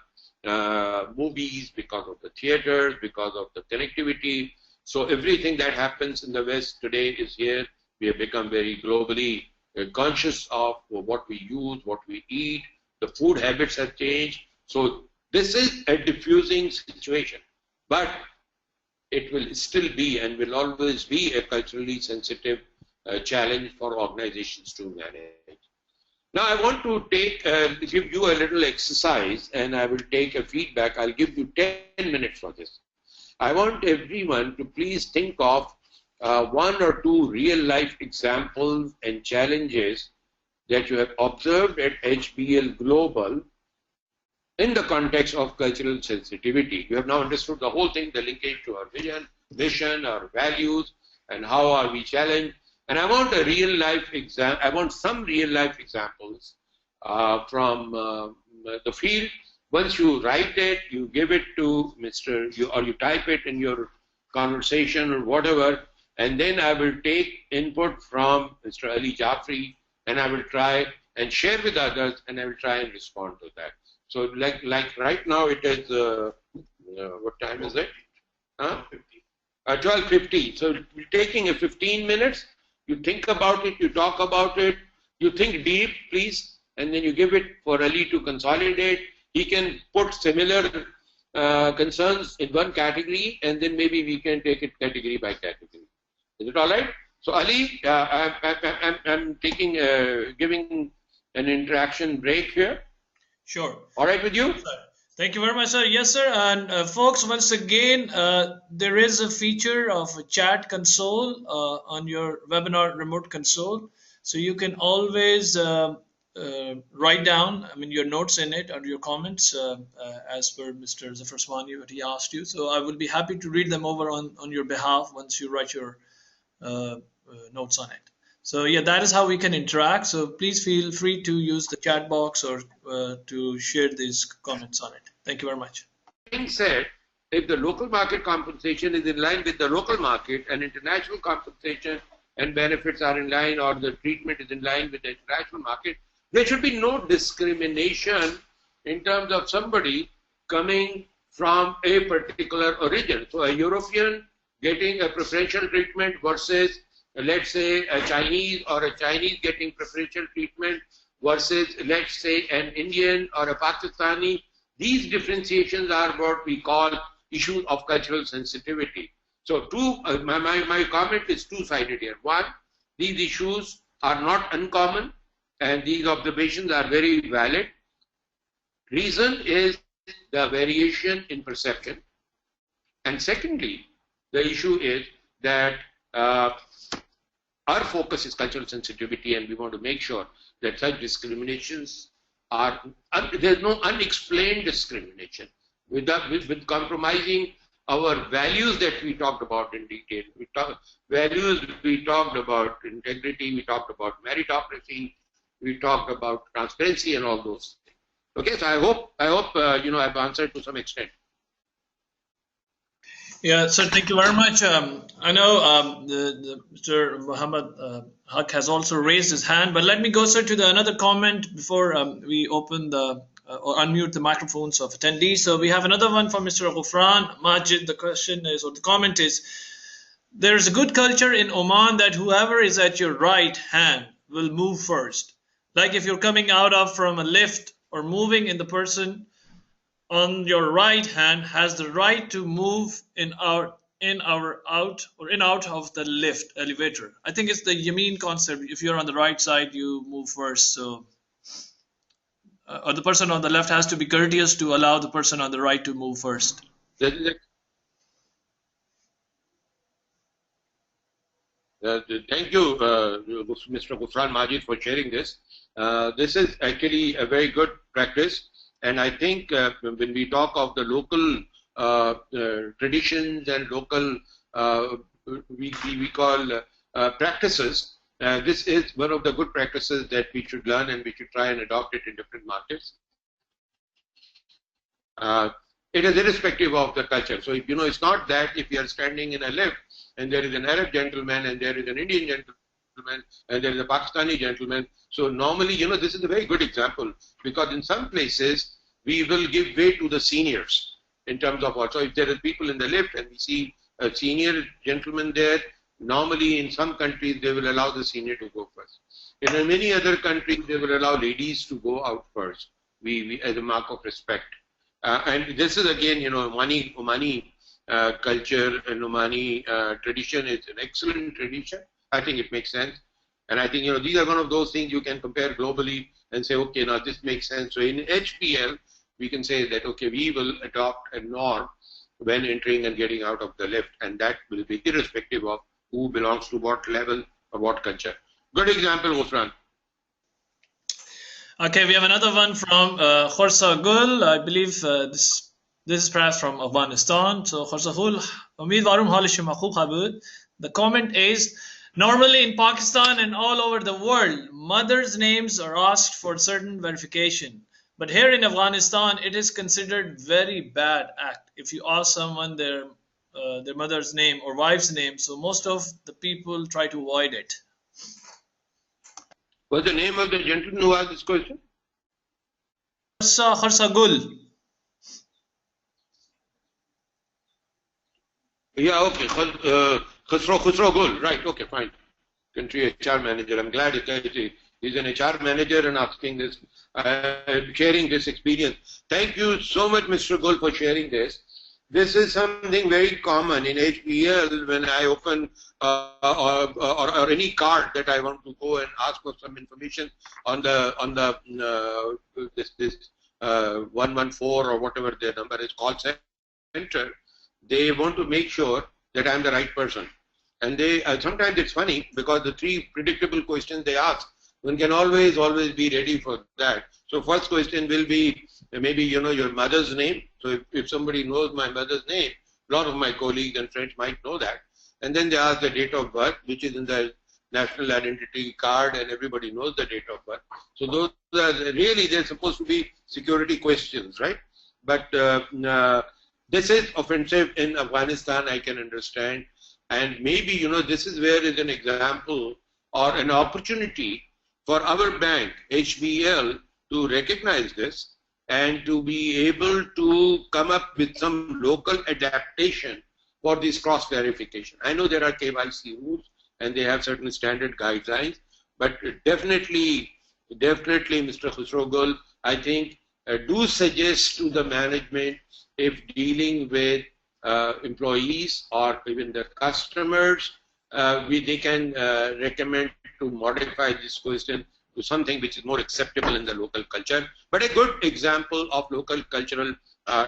Speaker 1: movies, because of the theaters, because of the connectivity. So everything that happens in the West today is here. We have become very globally conscious of what we use, what we eat. The food habits have changed. So this is a diffusing situation. But it will still be and will always be a culturally sensitive challenge for organizations to manage. Now I want to give you a little exercise, and I will take a feedback. I'll give you 10 minutes for this. I want everyone to please think of 1 or 2 real-life examples and challenges that you have observed at HBL Global in the context of cultural sensitivity. You have now understood the whole thing, the linkage to our vision, our values, and how are we challenged. And I want a real-life I want some real-life examples from the field. Once you write it, you give it to or you type it in your conversation or whatever, and then I will take input from Mr. Ali Jafri, and I will try and share with others, and I will try and respond to that. So like right now it is, what time is it? 12:50. So we're taking a 15 minutes. You think about it, you talk about it, you think deep, please, and then you give it for Ali to consolidate. He can put similar concerns in one category, and then maybe we can take it category by category. Is it all right? So Ali, I'm giving an interaction break here.
Speaker 2: Sure.
Speaker 1: All right with you?
Speaker 2: Thank you very much, sir. Yes, sir. And folks, once again, there is a feature of a chat console on your webinar remote console. So you can always write down, your notes in it or your comments as per Mr. Zafar Osmani, what he asked you. So I will be happy to read them over on your behalf once you write your notes on it. So yeah, that is how we can interact. So please feel free to use the chat box or to share these comments on it. Thank you very much.
Speaker 1: Being said, if the local market compensation is in line with the local market and international compensation and benefits are in line, or the treatment is in line with the international market, there should be no discrimination in terms of somebody coming from a particular origin. So a European getting a preferential treatment versus let's say a Chinese or a Chinese getting preferential treatment versus, let's say, an Indian or a Pakistani. These differentiations are what we call issues of cultural sensitivity. So my comment is two-sided here. One, these issues are not uncommon and these observations are very valid. Reason is the variation in perception. And secondly, the issue is that our focus is cultural sensitivity, and we want to make sure that such discriminations are, there's no unexplained discrimination with compromising our values that we talked about in detail. Values, we talked about integrity, we talked about meritocracy, we talked about transparency and all those things. Okay, so I hope I've answered to some extent.
Speaker 2: Yeah, sir, thank you very much. I know Mr. Muhammad Haq has also raised his hand, but let me go, sir, to another comment before we open or unmute the microphones of attendees. So we have another one from Mr. Ghufran Majid. The question is, or the comment is, there's a good culture in Oman that whoever is at your right hand will move first. Like if you're coming out from a lift or moving in, the person on your right hand has the right to move in out of the lift elevator. I think it's the Yameen concept. If you're on the right side, you move first. So, or the person on the left has to be courteous to allow the person on the right to move first.
Speaker 1: Thank you, Mr. Ghufran Majid, for sharing this. This is actually a very good practice. And I think when we talk of the local traditions and local, we call practices, this is one of the good practices that we should learn, and we should try and adopt it in different markets. It is irrespective of the culture. So, it's not that if you are standing in a lift and there is an Arab gentleman and there is an Indian gentleman and there is a Pakistani gentleman. So normally, this is a very good example, because in some places we will give way to the seniors in terms of what. So if there are people in the lift and we see a senior gentleman there, normally in some countries they will allow the senior to go first. In many other countries they will allow ladies to go out first, we as a mark of respect. And this is again, Omani culture and Omani tradition is an excellent tradition. I think it makes sense. And I think, these are one of those things you can compare globally and say, okay, now this makes sense. So in HBL, we can say that, okay, we will adopt a norm when entering and getting out of the lift, and that will be irrespective of who belongs to what level or what culture. Good example, Ghufran.
Speaker 2: Okay, we have another one from Khorsa Gul. I believe this is perhaps from Afghanistan. So Khorsa Gul, Umeedwarum halishma khub khabud. The comment is, normally in Pakistan and all over the world, mothers' names are asked for certain verification. But here in Afghanistan, it is considered very bad act if you ask someone their mother's name or wife's name. So most of the people try to avoid it.
Speaker 1: What's the name of the gentleman who asked this question?
Speaker 2: Khorsa Gul.
Speaker 1: Yeah, okay. Khusro Gul, right, okay, fine. Country HR manager. I'm glad he's an HR manager and asking this, sharing this experience. Thank you so much, Mr. Gul, for sharing this. This is something very common in HBL when I open or any card that I want to go and ask for some information on this 114 or whatever their number is, call center. They want to make sure that I'm the right person. And they sometimes it's funny because the three predictable questions they ask, one can always be ready for that. So first question will be maybe your mother's name. So if somebody knows my mother's name, a lot of my colleagues and friends might know that. And then they ask the date of birth, which is in the national identity card, and everybody knows the date of birth. So those are really, they're supposed to be security questions, right? But this is offensive in Afghanistan, I can understand. And maybe, this is where is an example or an opportunity for our bank, HBL, to recognize this and to be able to come up with some local adaptation for this cross verification. I know there are KYC rules, and they have certain standard guidelines. But definitely, Mr. Khusrogul, I think do suggest to the management, if dealing with employees or even the customers, they can recommend to modify this question to something which is more acceptable in the local culture, but a good example of local cultural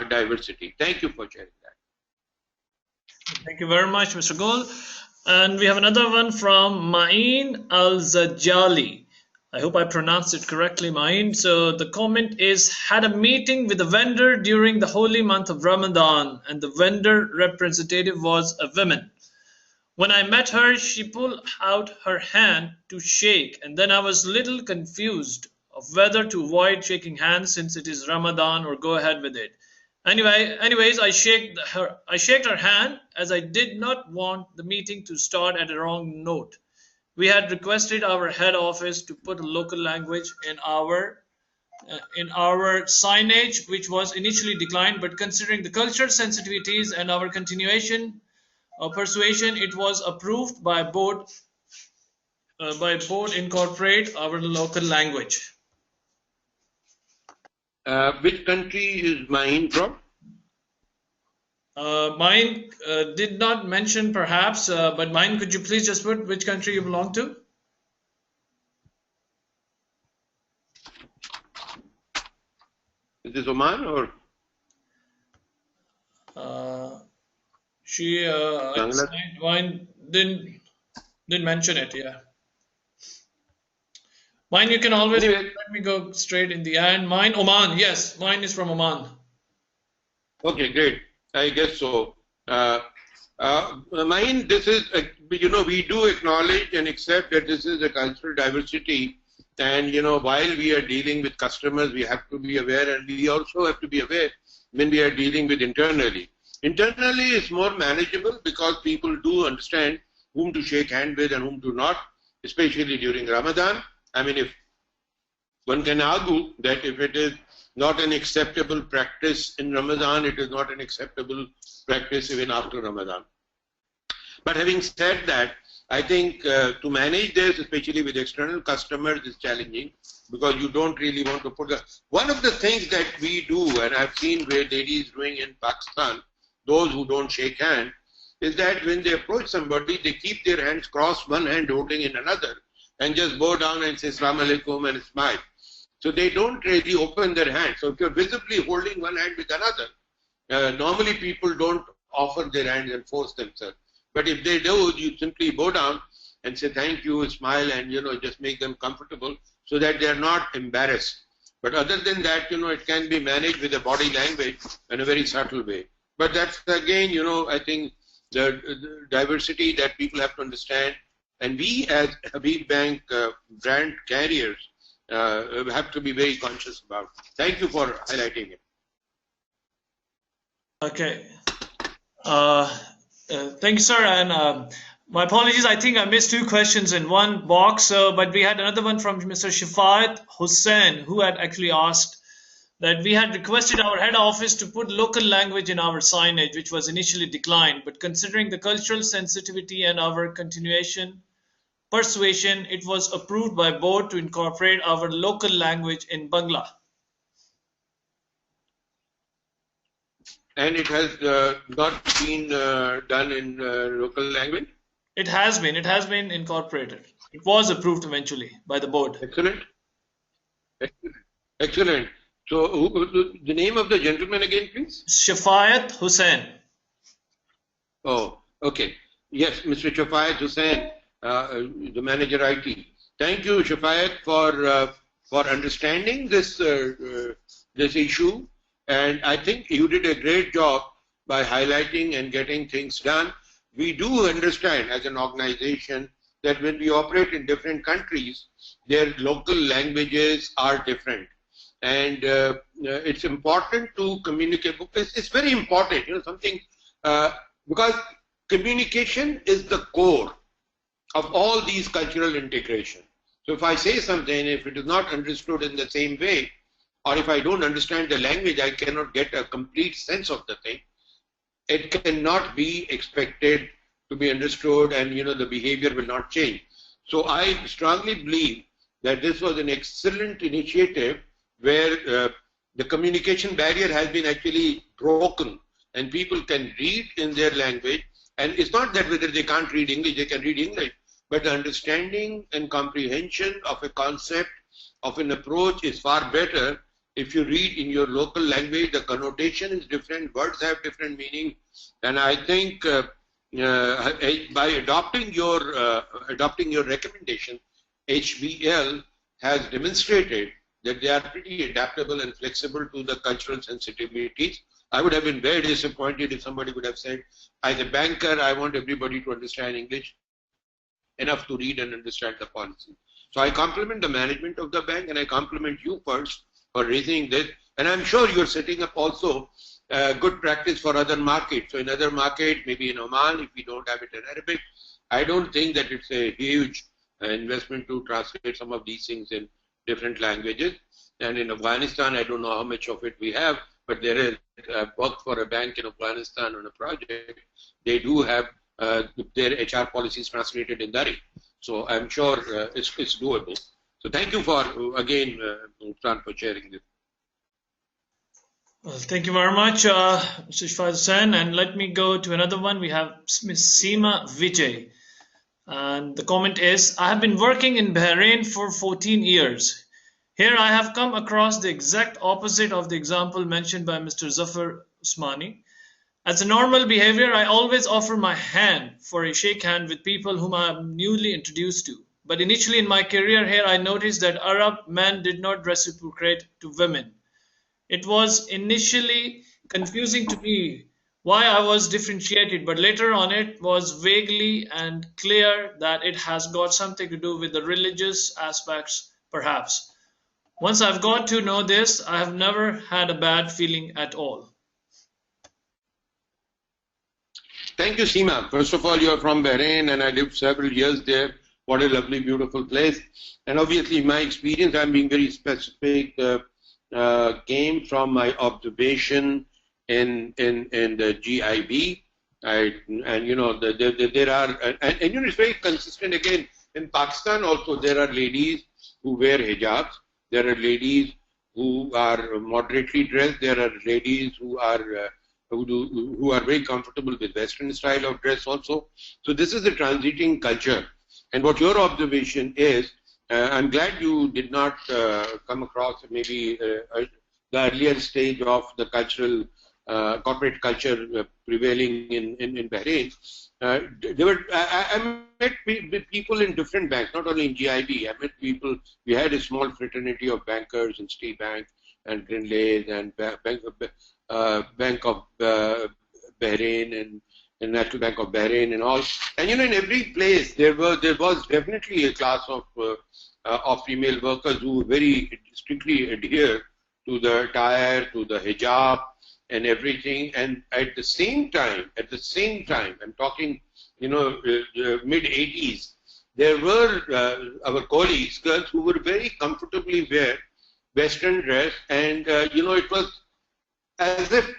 Speaker 1: diversity. Thank you for sharing that.
Speaker 2: Thank you very much, Mr. Gul. And we have another one from Ma'in Al-Zajali. I hope I pronounced it correctly, Ma'in. So the comment is, had a meeting with a vendor during the holy month of Ramadan, and the vendor representative was a woman. When I met her, she pulled out her hand to shake, and then I was a little confused of whether to avoid shaking hands since it is Ramadan or go ahead with it. Anyways, I shaked her hand as I did not want the meeting to start at a wrong note. We had requested our head office to put a local language in our signage, which was initially declined, but considering the cultural sensitivities and our continuation persuasion, it was approved by board incorporate our local language.
Speaker 1: Which country is mine from?
Speaker 2: Mine did not mention perhaps, but mine, could you please just put which country you belong to?
Speaker 1: Is this Oman or?
Speaker 2: Mine didn't mention it. Yeah. Mine, you can always let me go straight in the end. Mine, Oman. Yes, mine is from Oman.
Speaker 1: Okay, great. I guess so. Mine, this is, we do acknowledge and accept that this is a cultural diversity. And, while we are dealing with customers, we have to be aware, and we also have to be aware when we are dealing with internally. Internally, it's more manageable because people do understand whom to shake hand with and whom to not, especially during Ramadan. I mean, if one can argue that if it is not an acceptable practice in Ramadan, it is not an acceptable practice even after Ramadan. But having said that, I think to manage this, especially with external customers, is challenging because you don't really want to put one of the things that we do, and I've seen where ladies doing in Pakistan, those who don't shake hands, is that when they approach somebody, they keep their hands crossed, one hand holding in another, and just bow down and say Assalamu alaikum and smile. So they don't really open their hands. So if you're visibly holding one hand with another, normally people don't offer their hands and force themselves. But if they do, you simply bow down and say thank you, smile, and just make them comfortable so that they are not embarrassed. But other than that, it can be managed with a body language in a very subtle way. But that's again, I think the diversity that people have to understand. And we as Habib Bank brand carriers have to be very conscious about. Thank you for highlighting it.
Speaker 2: Okay. Thank you, sir. And my apologies, I think I missed two questions in one box. But we had another one from Mr. Shafat Hussain, who had actually asked that we had requested our head office to put local language in our signage, which was initially declined. But considering the cultural sensitivity and our continuation persuasion, it was approved by board to incorporate our local language in Bangla.
Speaker 1: And it has not been done in local language?
Speaker 2: It has been incorporated. It was approved eventually by the board.
Speaker 1: Excellent. Excellent. So the name of the gentleman again, please?
Speaker 2: Shafayat Hussain.
Speaker 1: Oh, okay. Yes, Mr. Shafayat Hussain, the manager IT. Thank you, Shafayat, for understanding this issue. And I think you did a great job by highlighting and getting things done. We do understand as an organization that when we operate in different countries, their local languages are different. And it's important to communicate. It's very important, because communication is the core of all these cultural integration. So if I say something, if it is not understood in the same way, or if I don't understand the language, I cannot get a complete sense of the thing. It cannot be expected to be understood, and the behavior will not change. So I strongly believe that this was an excellent initiative where the communication barrier has been actually broken and people can read in their language. And it's not that whether they can't read English, they can read English, but the understanding and comprehension of a concept, of an approach is far better if you read in your local language. The connotation is different, words have different meaning, and I think by adopting your recommendation, HBL has demonstrated that they are pretty adaptable and flexible to the cultural sensitivities. I would have been very disappointed if somebody would have said, as a banker, I want everybody to understand English enough to read and understand the policy. So I compliment the management of the bank, and I compliment you first for raising this. And I'm sure you're setting up also good practice for other markets. So in other markets, maybe in Oman, if we don't have it in Arabic, I don't think that it's a huge investment to translate some of these things in different languages. And in Afghanistan, I don't know how much of it we have, but there is work for a bank in Afghanistan on a project. They do have their HR policies translated in Dari. So I'm sure it's doable. So thank you for, again, Ustan, for sharing this.
Speaker 2: Well, thank you very much, Mr. Shafaz. And let me go to another one. We have Ms. Seema Vijay. And the comment is, I have been working in Bahrain for 14 years. Here I have come across the exact opposite of the example mentioned by Mr. Zafar Osmani. As a normal behavior, I always offer my hand for a shake hand with people whom I am newly introduced to. But initially in my career here, I noticed that Arab men did not reciprocate to women. It was initially confusing to me why I was differentiated, but later on it was vaguely and clear that it has got something to do with the religious aspects, perhaps. Once I've got to know this, I have never had a bad feeling at all.
Speaker 1: Thank you, Seema. First of all, you're from Bahrain, and I lived several years there. What a lovely, beautiful place. And obviously, my experience, I'm being very specific, came from my observation in the GIB. There are, and it's very consistent again. In Pakistan also, there are ladies who wear hijabs. There are ladies who are moderately dressed. There are ladies who are very comfortable with Western style of dress also. So this is the transiting culture. And what your observation is, I'm glad you did not come across maybe the earlier stage of the cultural, corporate culture prevailing in Bahrain. I met people in different banks, not only in GIB. I met people, we had a small fraternity of bankers in State Bank and Grindlays and Bank of Bahrain and National Bank of Bahrain and all. And in every place there was definitely a class of female workers who very strictly adhere to the attire, to the hijab and everything. And at the same time, I'm talking, mid-80s, there were our colleagues, girls who were very comfortably wear Western dress, and it was as if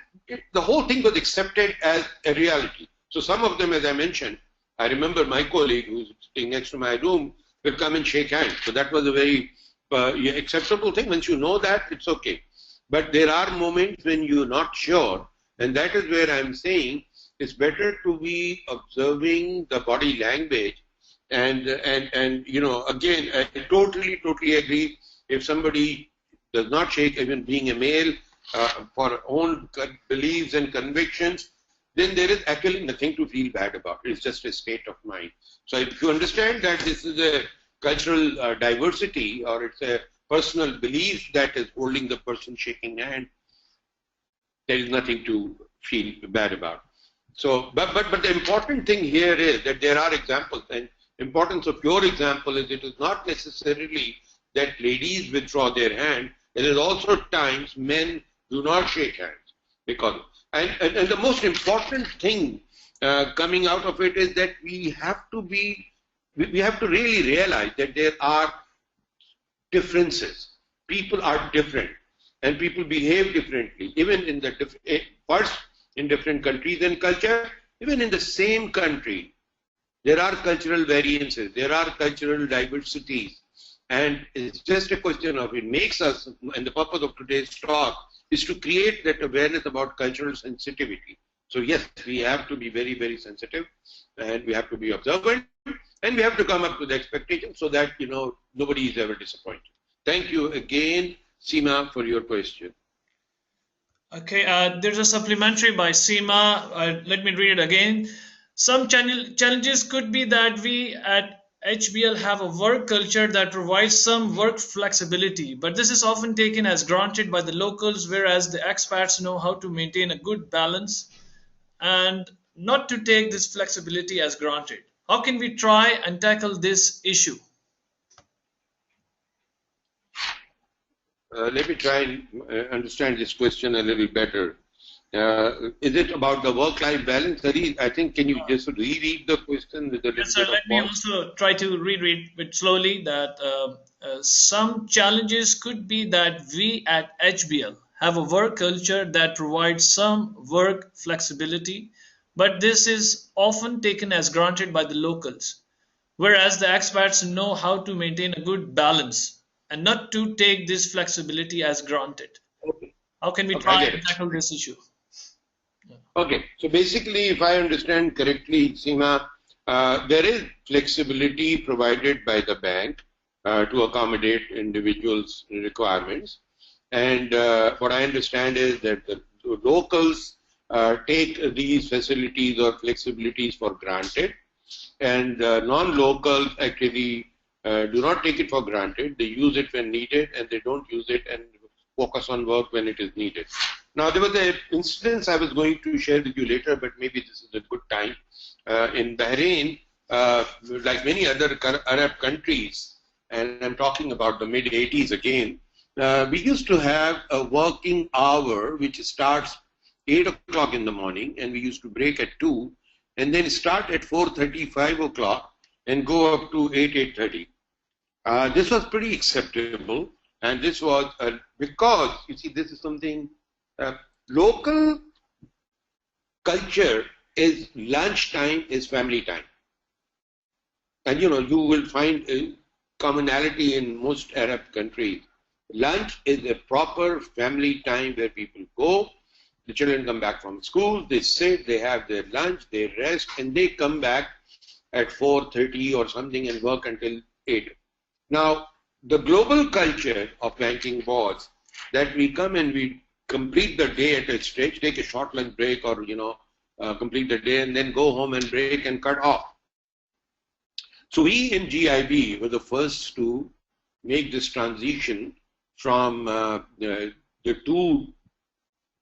Speaker 1: the whole thing was accepted as a reality. So some of them, as I mentioned, I remember my colleague who's sitting next to my room will come and shake hands. So that was a very acceptable thing. Once you know that, it's okay. But there are moments when you're not sure, and that is where I'm saying it's better to be observing the body language. And again, I totally agree. If somebody does not shake, even being a male, for own beliefs and convictions, then there is actually nothing to feel bad about. It's just a state of mind. So if you understand that this is a cultural diversity, or it's a personal belief that is holding the person shaking hand, there is nothing to feel bad about. So, but the important thing here is that there are examples, and importance of your example is it is not necessarily that ladies withdraw their hand. There is also times men do not shake hands because, and the most important thing coming out of it is that we have to really realize that there are differences. People are different, and people behave differently, even in the first in different countries and culture, even in the same country. There are cultural variances, there are cultural diversities, and it's just a question of it makes us, and the purpose of today's talk is to create that awareness about cultural sensitivity. So yes, we have to be very, very sensitive, and we have to be observant, and we have to come up with expectations so that, nobody is ever disappointed. Thank you again, Seema, for your question.
Speaker 2: Okay, there's a supplementary by Seema. Let me read it again. Some challenges could be that we at HBL have a work culture that provides some work flexibility, but this is often taken as granted by the locals, whereas the expats know how to maintain a good balance and not to take this flexibility as granted. How can we try and tackle this issue?
Speaker 1: Let me try and understand this question a little better. Is it about the work-life balance? Aziz, I think, can you just reread the question with a little
Speaker 2: Yes, sir.
Speaker 1: bit of
Speaker 2: Let me
Speaker 1: pause?
Speaker 2: also try to reread it slowly that some challenges could be that we at HBL have a work culture that provides some work flexibility, but this is often taken as granted by the locals, whereas the expats know how to maintain a good balance and not to take this flexibility as granted.
Speaker 1: Okay,
Speaker 2: How can we
Speaker 1: okay, I
Speaker 2: try
Speaker 1: get
Speaker 2: and
Speaker 1: it.
Speaker 2: tackle this issue?
Speaker 1: Okay, so basically, if I understand correctly, Seema, there is flexibility provided by the bank to accommodate individuals' requirements. And what I understand is that the locals take these facilities or flexibilities for granted, and non-locals actually do not take it for granted. They use it when needed, and they don't use it and focus on work when it is needed. Now, there was an instance I was going to share with you later, but maybe this is a good time. In Bahrain, like many other Arab countries, and I'm talking about the mid-80s again, we used to have a working hour which starts 8 o'clock in the morning, and we used to break at 2, and then start at 4:30, 5 o'clock, and go up to 8, 8:30. This was pretty acceptable, and this was because, you see, this is something, local culture is lunchtime is family time. And you will find a commonality in most Arab countries. Lunch is a proper family time where people go, the children come back from school, they sit, they have their lunch, they rest, and they come back at 4:30 or something and work until 8. Now, the global culture of banking was that we come and we complete the day at a stretch, take a short lunch break or, complete the day and then go home and break and cut off. So we in GIB were the first to make this transition from the two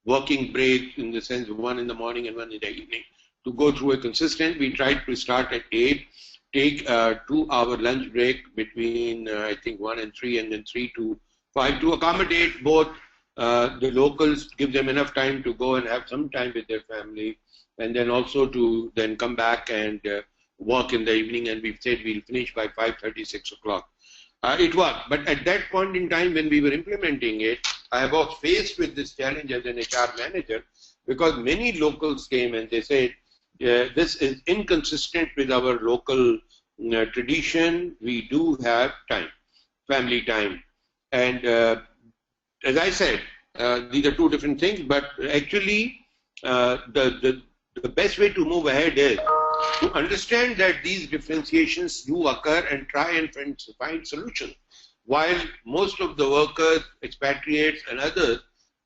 Speaker 1: working breaks, in the sense of one in the morning and one in the evening, to go through a consistent. We tried to start at 8, take a 2-hour lunch break between, I think, 1 and 3, and then 3 to 5, to accommodate both the locals, give them enough time to go and have some time with their family, and then also to then come back and work in the evening. And we've said we'll finish by 5:30, 6 o'clock. It worked. But at that point in time when we were implementing it, I was faced with this challenge as an HR manager, because many locals came and they said, this is inconsistent with our local tradition. We do have time, family time. And as I said, these are two different things, but actually the best way to move ahead is to understand that these differentiations do occur and try and find solutions. While most of the workers, expatriates and others,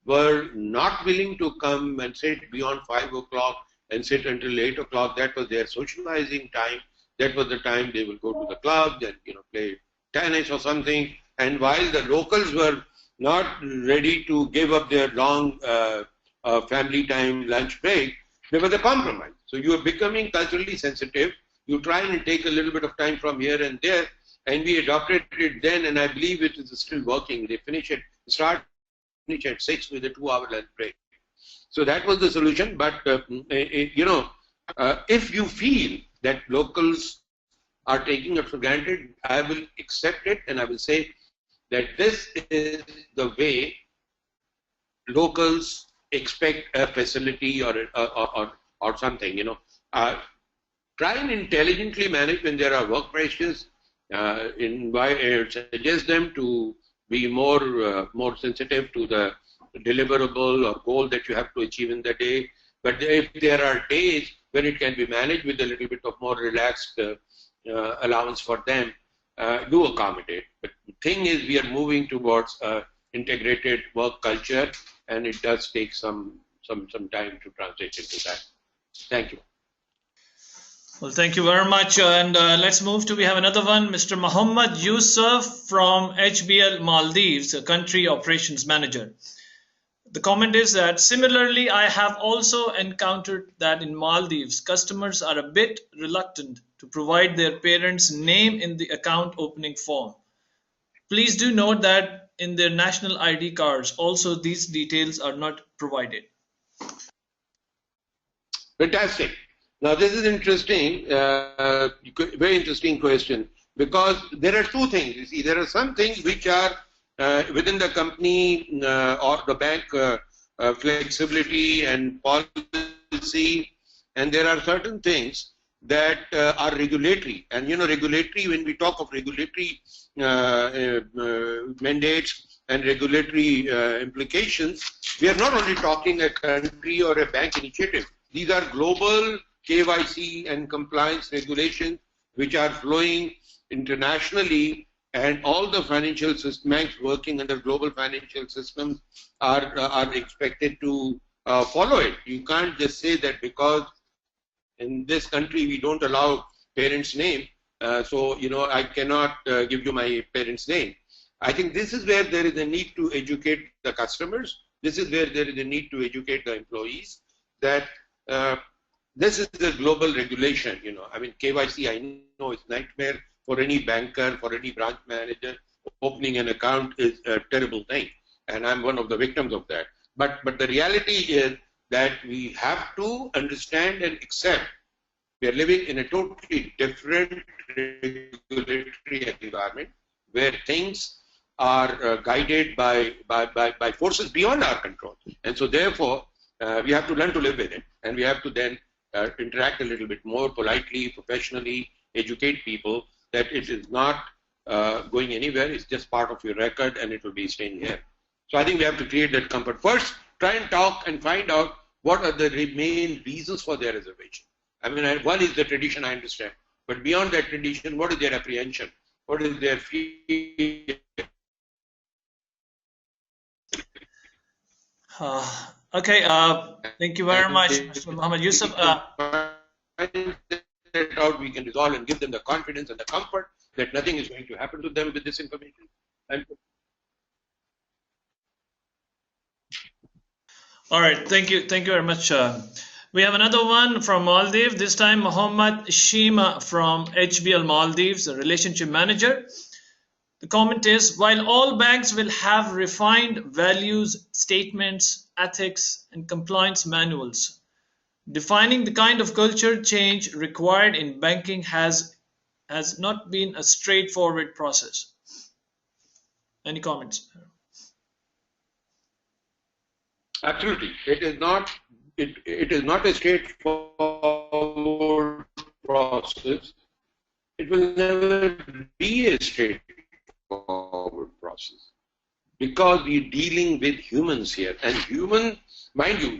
Speaker 1: were not willing to come and sit beyond 5 o'clock and sit until 8 o'clock, that was their socializing time. That was the time they will go to the clubs and play tennis or something. And while the locals were not ready to give up their long family time lunch break, there was a compromise. So you are becoming culturally sensitive. You try and take a little bit of time from here and there, and we adopted it then, and I believe it is still working. They finish at 6 with a 2-hour lunch break. So that was the solution. But if you feel that locals are taking it for granted, I will accept it, and I will say that this is the way locals expect a facility or something. try and intelligently manage when there are work pressures. Suggest them to be more sensitive to the deliverable or goal that you have to achieve in the day. But if there are days when it can be managed with a little bit of more relaxed allowance for them, do accommodate. But the thing is, we are moving towards integrated work culture, and it does take some time to translate into that. Thank you.
Speaker 2: Well, thank you very much. And let's move to, we have another one, Mr. Muhammad Yusuf from HBL Maldives, a country operations manager. The comment is that similarly, I have also encountered that in Maldives, customers are a bit reluctant to provide their parents' name in the account opening form. Please do note that in their national ID cards, also these details are not provided.
Speaker 1: Fantastic. Now, this is interesting, very interesting question, because there are two things. You see, there are some things which are within the company or the bank flexibility and policy, and there are certain things that are regulatory. And regulatory, when we talk of regulatory mandates and regulatory implications, we are not only talking a country or a bank initiative. These are global KYC and compliance regulations which are flowing internationally, and all the financial banks working under global financial systems are expected to follow it. You can't just say that because in this country we don't allow parents' name, so I cannot give you my parents' name. I think this is where there is a need to educate the customers. This is where there is a need to educate the employees that this is a global regulation. I mean, KYC, I know it's nightmare for any banker, for any branch manager. Opening an account is a terrible thing, and I'm one of the victims of that. But the reality is that we have to understand and accept we are living in a totally different regulatory environment where things are guided by forces beyond our control, and so therefore we have to learn to live with it, and we have to then interact a little bit more politely, professionally, educate people that it is not going anywhere. It's just part of your record, and it will be staying here. So I think we have to create that comfort. First, try and talk and find out what are the main reasons for their reservation. I mean, one is the tradition, I understand. But beyond that tradition, what is their apprehension? What is their fear?
Speaker 2: Okay, thank you very much, Mr. Muhammad Yusuf.
Speaker 1: Out, we can resolve and give them the confidence and the comfort that nothing is going to happen to them with this information.
Speaker 2: All right, thank you very much. We have another one from Maldives, this time Muhammad Shima from HBL Maldives, a relationship manager. The comment is, while all banks will have refined values, statements, ethics, and compliance manuals, defining the kind of culture change required in banking has not been a straightforward process. Any comments?
Speaker 1: Absolutely. It is not a straightforward process. It will never be a straightforward process because we're dealing with humans here, and mind you,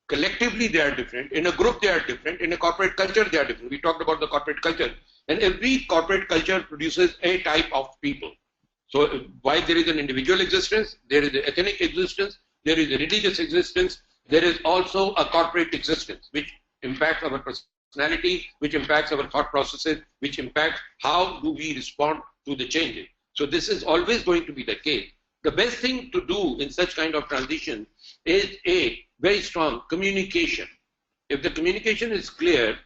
Speaker 1: collectively they are different, in a group they are different, in a corporate culture they are different. We talked about the corporate culture, and every corporate culture produces a type of people. So while there is an individual existence, there is an ethnic existence, there is a religious existence, there is also a corporate existence which impacts our personality, which impacts our thought processes, which impacts how do we respond to the changes. So this is always going to be the case. The best thing to do in such kind of transition is a very strong communication. If the communication is clear,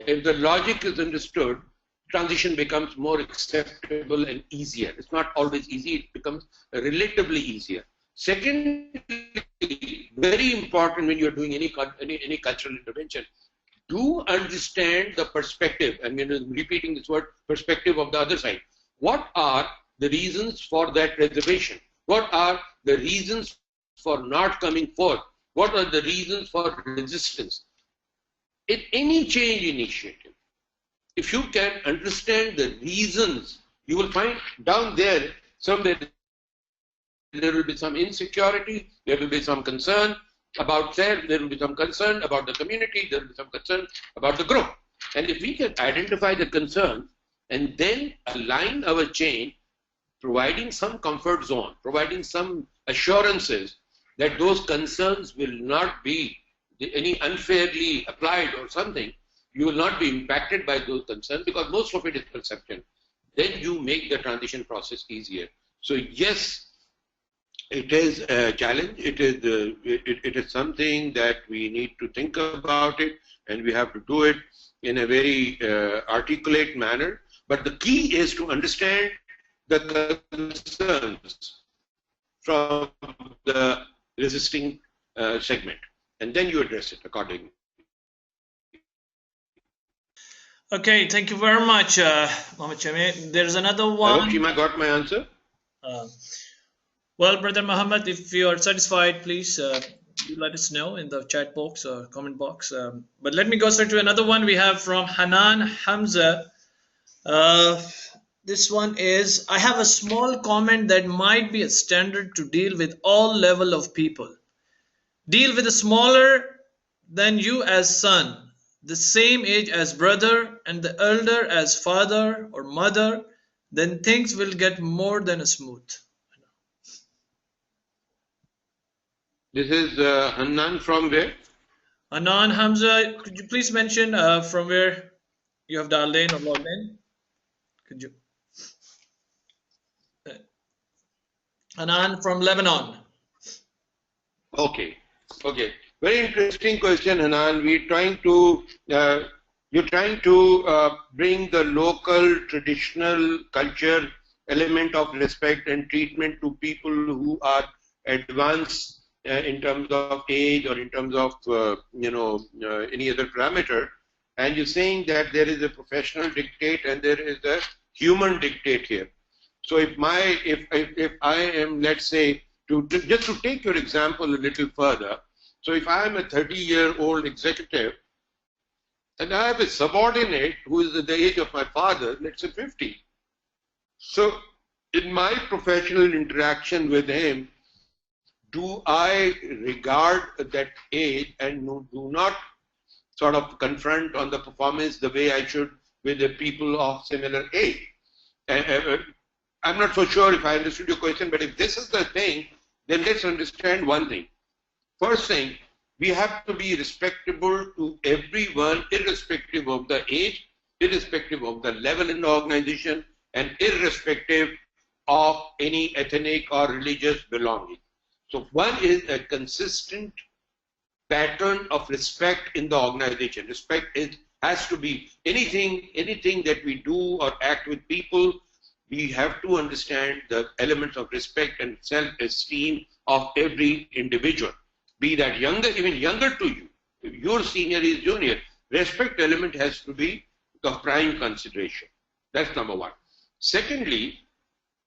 Speaker 1: if the logic is understood, transition becomes more acceptable and easier. It's not always easy, it becomes relatively easier. Secondly, very important when you're doing any cultural intervention, do understand the perspective, and repeating this word, perspective of the other side. What are the reasons for that reservation? What are the reasons for not coming forth? What are the reasons for resistance? in any change initiative, if you can understand the reasons, you will find down there somewhere there will be some insecurity, there will be some concern about self, there will be some concern about the community, there will be some concern about the group. And if we can identify the concerns and then align our chain, providing some comfort zone, providing some assurances that those concerns will not be any unfairly applied or something, you will not be impacted by those concerns because most of it is perception. Then you make the transition process easier. So yes, it is a challenge. It is something that we need to think about it, and we have to do it in a very articulate manner. But the key is to understand the concerns from the resisting segment, and then you address it accordingly.
Speaker 2: Okay, thank you very much, Mohammed Shami. There's another
Speaker 1: I
Speaker 2: one.
Speaker 1: hope Shima got my answer.
Speaker 2: Well, Brother Muhammad, if you are satisfied, please do let us know in the chat box or comment box. But let me go straight to another one we have from Hanan Hamza. This one is, I have a small comment that might be a standard to deal with all level of people. Deal with a smaller than you as son, the same age as brother, and the elder as father or mother, then things will get more than smooth.
Speaker 1: This is Hanan from where?
Speaker 2: Hanan Hamza, could you please mention from where you have dialed in or logged in? Could you? Hanan from Lebanon.
Speaker 1: Okay. Okay. Very interesting question, Hanan. We're trying to, you're trying to bring the local traditional culture element of respect and treatment to people who are advanced in terms of age or in terms of, any other parameter. And you're saying that there is a professional dictate and there is a human dictate here. So if I am, let's say, just to take your example a little further, so if I am a 30-year-old executive and I have a subordinate who is at the age of my father, let's say 50. So in my professional interaction with him, do I regard that age and do not sort of confront on the performance the way I should with the people of similar age? I'm not so sure if I understood your question, but if this is the thing, then let's understand one thing. First thing, we have to be respectable to everyone, irrespective of the age, irrespective of the level in the organization, and irrespective of any ethnic or religious belonging. So one is a consistent pattern of respect in the organization. Respect has to be anything that we do or act with people, we have to understand the elements of respect and self-esteem of every individual. Be that younger, even younger to you. If your senior is junior, respect element has to be the prime consideration. That's number one. Secondly,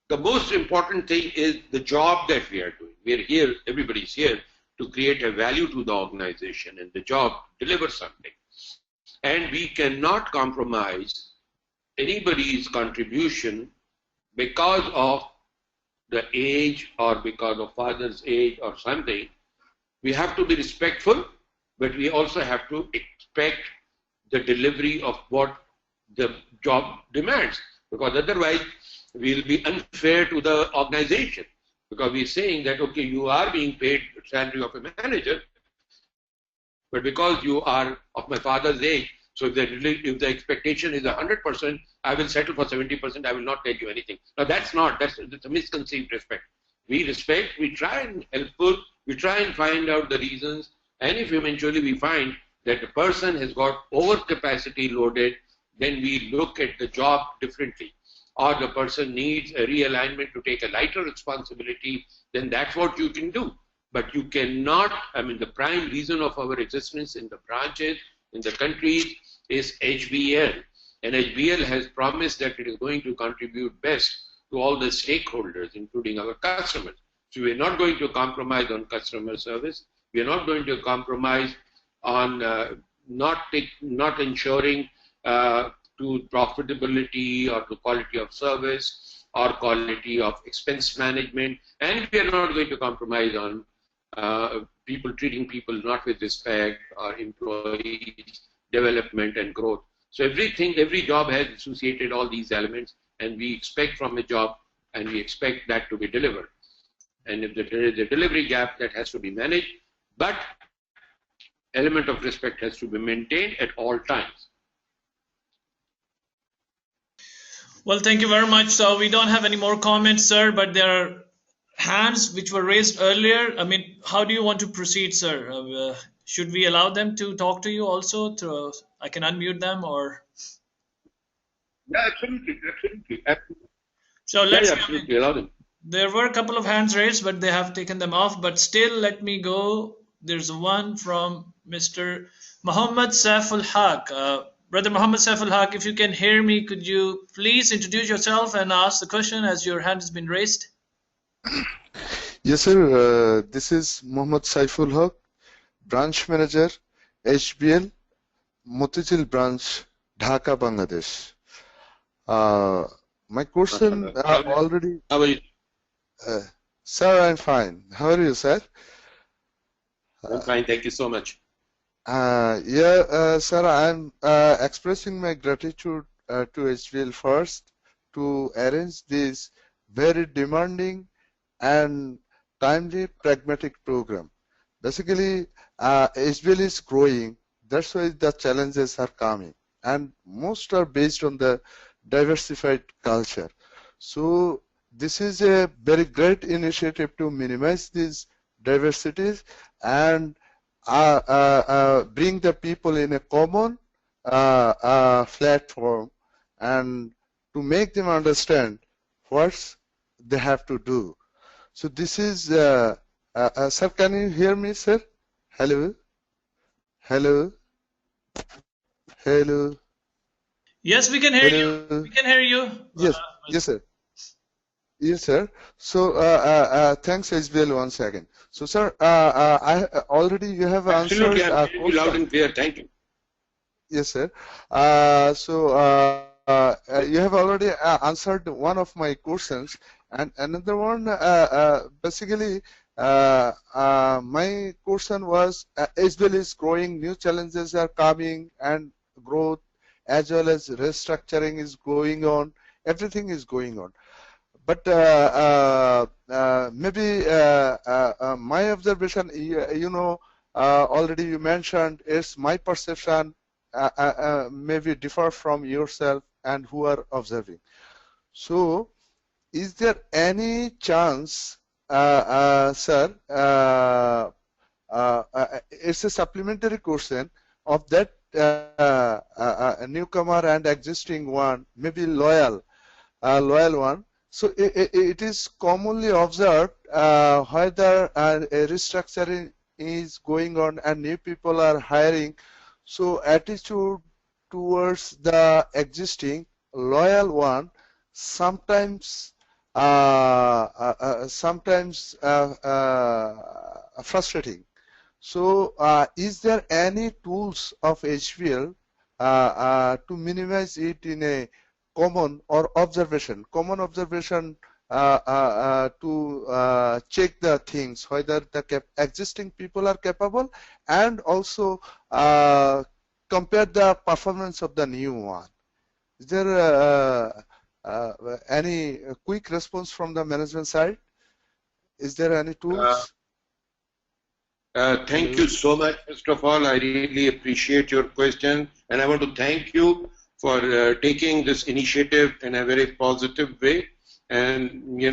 Speaker 1: the most important thing is the job that we are doing. We are here, everybody's here to create a value to the organization, and the job delivers something. And we cannot compromise anybody's contribution because of the age or because of father's age or something. We have to be respectful, but we also have to expect the delivery of what the job demands, because otherwise we'll be unfair to the organization, because we're saying that, okay, you are being paid the salary of a manager, but because you are of my father's age, so if the expectation is 100%, I will settle for 70%, I will not tell you anything. Now that's a misconceived respect. We respect, we try and helpful, we try and find out the reasons, and if eventually we find that the person has got overcapacity loaded, then we look at the job differently. Or the person needs a realignment to take a lighter responsibility, then that's what you can do. But you cannot, the prime reason of our existence in the branches, in the countries, is HBL. And HBL has promised that it is going to contribute best to all the stakeholders, including our customers. So we are not going to compromise on customer service. We are not going to compromise on not ensuring to profitability or to quality of service or quality of expense management, and we are not going to compromise on people treating people not with respect or employees development and growth. So every job has associated all these elements, and we expect from a job, and we expect that to be delivered. And if there is a delivery gap, that has to be managed, but element of respect has to be maintained at all times.
Speaker 2: Well, thank you very much. So we don't have any more comments, sir, but there are hands which were raised earlier. I mean, how do you want to proceed, sir? Should we allow them to talk to you also? I can unmute them, or?
Speaker 1: Yeah, absolutely.
Speaker 2: So let's.
Speaker 1: Yeah, absolutely. Allow them.
Speaker 2: There were a couple of hands raised, but they have taken them off. But still, let me go. There's one from Mr. Muhammad Saiful Haq. Brother Muhammad Saiful Haq, if you can hear me, could you please introduce yourself and ask the question as your hand has been raised?
Speaker 3: Yes, sir. This is Muhammad Saiful Haq, Branch Manager, HBL, Motichil Branch, Dhaka, Bangladesh. My question already...
Speaker 1: How are you?
Speaker 3: Sir, I'm fine. How are you, sir?
Speaker 1: I'm fine. Thank you so much.
Speaker 3: Sir, I'm expressing my gratitude to HBL first to arrange this very demanding and timely pragmatic program. Basically, HBL is growing. That's why the challenges are coming, and most are based on the diversified culture. So this is a very great initiative to minimize these diversities and bring the people in a common platform, and to make them understand what they have to do. So this is, sir, can you hear me, sir? Hello? Hello? Hello?
Speaker 2: Yes, we can hear you. We can hear you.
Speaker 3: Yes, yes, sir. Yes, sir. So, thanks, HBL, once again. So, sir, I already you have
Speaker 1: Absolutely,
Speaker 3: answered.
Speaker 1: Absolutely, loud and clear. Thank you.
Speaker 3: Yes, sir. You have already answered one of my questions, and another one, basically, my question was, HBL is growing, new challenges are coming, and growth as well as restructuring is going on. Everything is going on. But maybe my observation, already you mentioned, is my perception maybe differ from yourself and who are observing. So, is there any chance, sir, it's a supplementary question of that newcomer and existing one, maybe loyal one. So it is commonly observed whether a restructuring is going on and new people are hiring. So attitude towards the existing loyal one sometimes frustrating. So is there any tools of HBL to minimize it in a common observation to check the things whether the existing people are capable, and also compare the performance of the new one? Is there any quick response from the management side? Is there any tools?
Speaker 1: Thank you so much. First of all, I really appreciate your question, and I want to thank you for taking this initiative in a very positive way. And you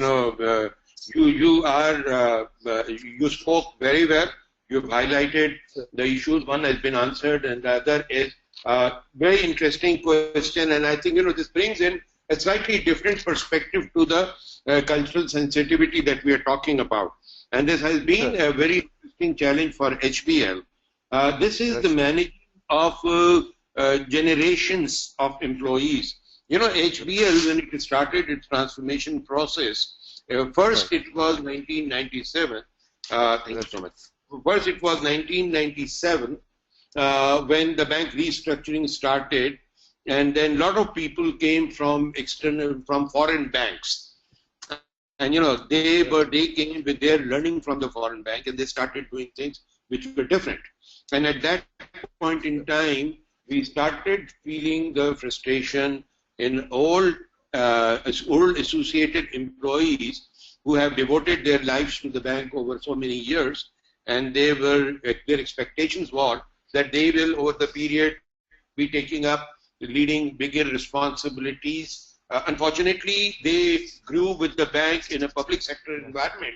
Speaker 1: spoke very well. You've highlighted the issues. One has been answered, and the other is a very interesting question. And I think this brings in a slightly different perspective to the cultural sensitivity that we are talking about. And this has been a very interesting challenge for HBL. This is the managing of generations of employees. HBL, when it started its transformation process, first it was 1997. Thank you so much. First it was 1997, when the bank restructuring started, and then a lot of people came from foreign banks, and they came with their learning from the foreign bank, and they started doing things which were different. And at that point in time, we started feeling the frustration in old associated employees who have devoted their lives to the bank over so many years, and their expectations were that they will, over the period, be taking up leading bigger responsibilities. Unfortunately, they grew with the bank in a public sector environment,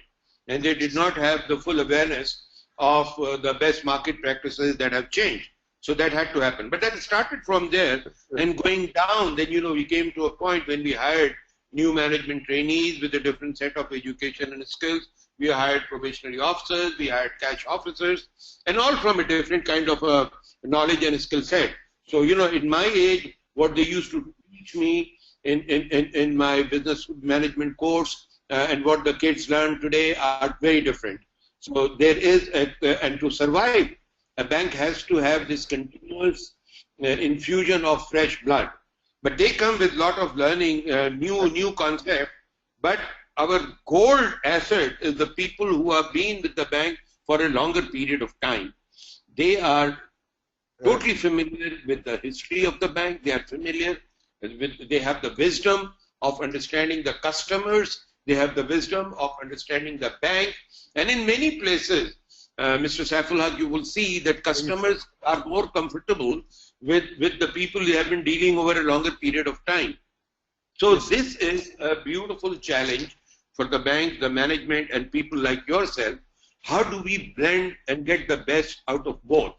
Speaker 1: and they did not have the full awareness of the best market practices that have changed. So that had to happen. But that started from there, and going down, then we came to a point when we hired new management trainees with a different set of education and skills. We hired probationary officers, we hired cash officers, and all from a different kind of knowledge and skill set. So, in my age, what they used to teach me in my business management course and what the kids learn today are very different. So there is, and to survive, a bank has to have this continuous infusion of fresh blood. But they come with a lot of learning, new concept. But our gold asset is the people who have been with the bank for a longer period of time. They are totally familiar with the history of the bank. They are familiar with, they have the wisdom of understanding the customers. They have the wisdom of understanding the bank. And in many places, Mr. Saiful, you will see that customers are more comfortable with the people they have been dealing over a longer period of time. So this is a beautiful challenge for the bank, the management, and people like yourself. How do we blend and get the best out of both?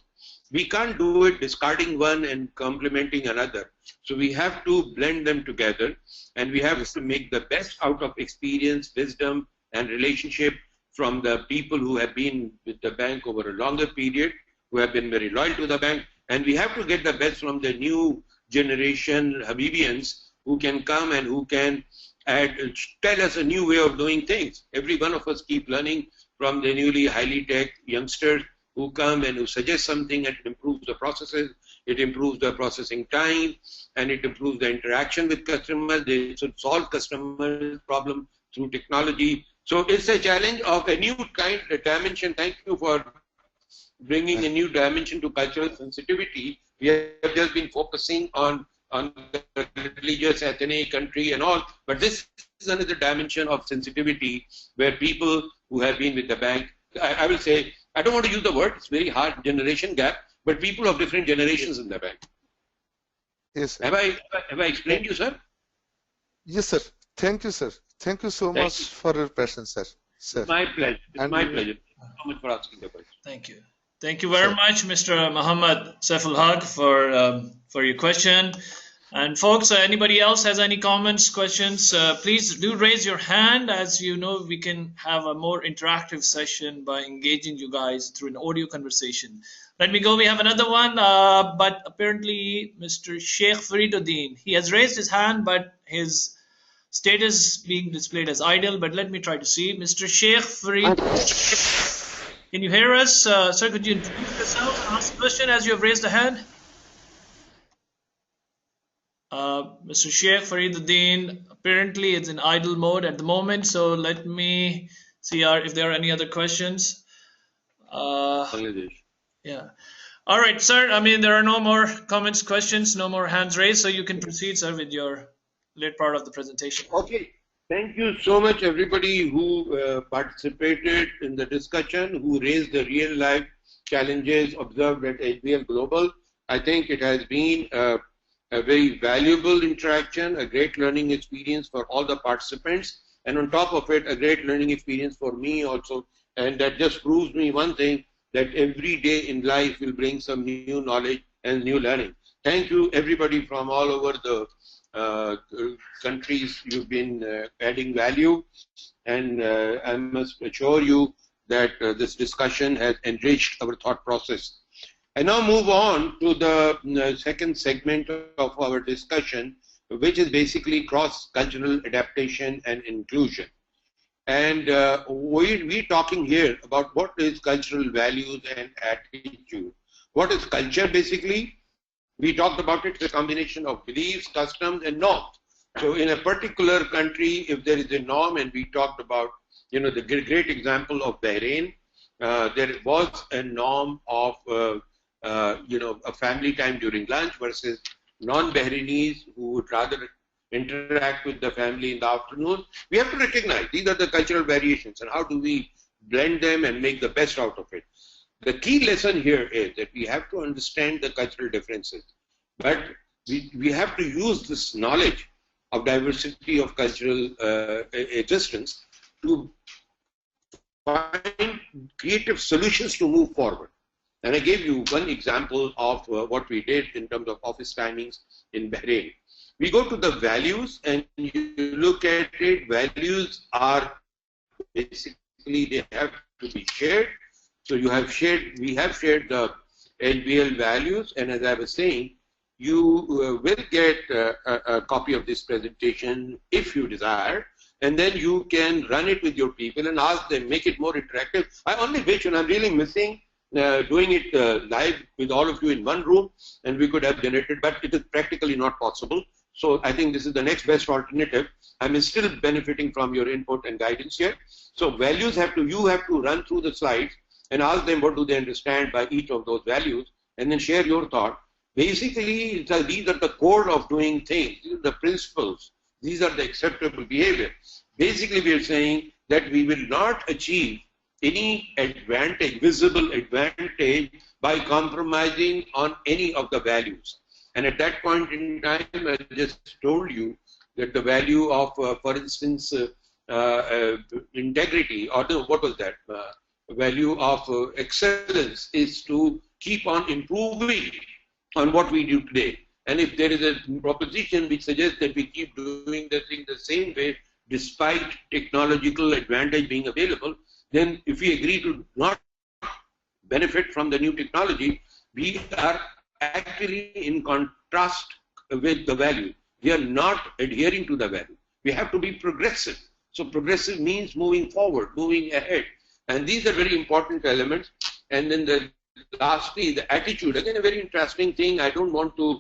Speaker 1: We can't do it discarding one and complementing another. So we have to blend them together, and we have to make the best out of experience, wisdom, and relationship from the people who have been with the bank over a longer period, who have been very loyal to the bank. And we have to get the best from the new generation Habibians who can come and who can tell us a new way of doing things. Every one of us keep learning from the newly highly tech youngsters who come and who suggest something, and it improves the processes, it improves the processing time, and it improves the interaction with customers. They should solve customer problem through technology. So it's a challenge of a new kind of dimension. Thank you for bringing a new dimension to cultural sensitivity. We have just been focusing on the religious, ethnic, country and all, but this is another dimension of sensitivity where people who have been with the bank, I will say, I don't want to use the word, it's very hard, generation gap, but people of different generations in the bank.
Speaker 3: Yes.
Speaker 1: Have I explained you, sir?
Speaker 3: Yes, sir. Thank you, sir. Thank you so much for your patience, sir.
Speaker 1: My pleasure. It's my pleasure. Thank you so much for asking the question.
Speaker 2: Thank you. Thank you very much, Mr. Muhammad Saiful Haq, for your question. And folks, anybody else has any comments, questions, please do raise your hand. As you know, we can have a more interactive session by engaging you guys through an audio conversation. Let me go. We have another one, but apparently Mr. Sheikh Fariduddin, he has raised his hand, but his status being displayed as idle. But let me try to see. Mr. Sheikh Farid, can you hear us? Sir, could you introduce yourself and ask a question as you have raised a hand? Mr. Sheikh Fariduddin apparently is in idle mode at the moment, so let me see if there are any other questions. Yeah. All right, sir. I mean, there are no more comments, questions, no more hands raised, so you can proceed, sir, with your late part of the presentation.
Speaker 1: Okay. Thank you so much, everybody who participated in the discussion, who raised the real-life challenges observed at HBL Global. I think it has been a very valuable interaction, a great learning experience for all the participants, and on top of it, a great learning experience for me also. And that just proves me one thing, that every day in life will bring some new knowledge and new learning. Thank you, everybody from all over the countries. You've been adding value, and I must assure you that this discussion has enriched our thought process. I now move on to the second segment of our discussion, which is basically cross-cultural adaptation and inclusion. And we're talking here about what is cultural values and attitude. What is culture basically? We talked about it, it's a combination of beliefs, customs, and norms. So in a particular country, if there is a norm, and we talked about, the great example of Bahrain, there was a norm of, a family time during lunch versus non-Bahrainis who would rather interact with the family in the afternoon. We have to recognize these are the cultural variations, and how do we blend them and make the best out of it. The key lesson here is that we have to understand the cultural differences, but we have to use this knowledge of diversity of cultural existence to find creative solutions to move forward. And I gave you one example of what we did in terms of office timings in Bahrain. We go to the values and you look at it, values are basically, they have to be shared. So we have shared the HBL values, and as I was saying, you will get a copy of this presentation if you desire, and then you can run it with your people and ask them, make it more interactive. I only wish, and I'm really missing doing it live with all of you in one room, and we could have generated, but it is practically not possible. So I think this is the next best alternative. I'm still benefiting from your input and guidance here. So values you have to run through the slides and ask them what do they understand by each of those values, and then share your thought. Basically, these are the core of doing things. These are the principles. These are the acceptable behavior. Basically, we are saying that we will not achieve any advantage, visible advantage, by compromising on any of the values. And at that point in time, I just told you that the value of, for instance, integrity, or what was that? Value of excellence is to keep on improving on what we do today. And if there is a proposition which suggests that we keep doing the thing the same way, despite technological advantage being available, then if we agree to not benefit from the new technology, we are actually in contrast with the value. We are not adhering to the value. We have to be progressive. So progressive means moving forward, moving ahead. And these are very important elements. And then lastly, the attitude. Again, a very interesting thing. I don't want to,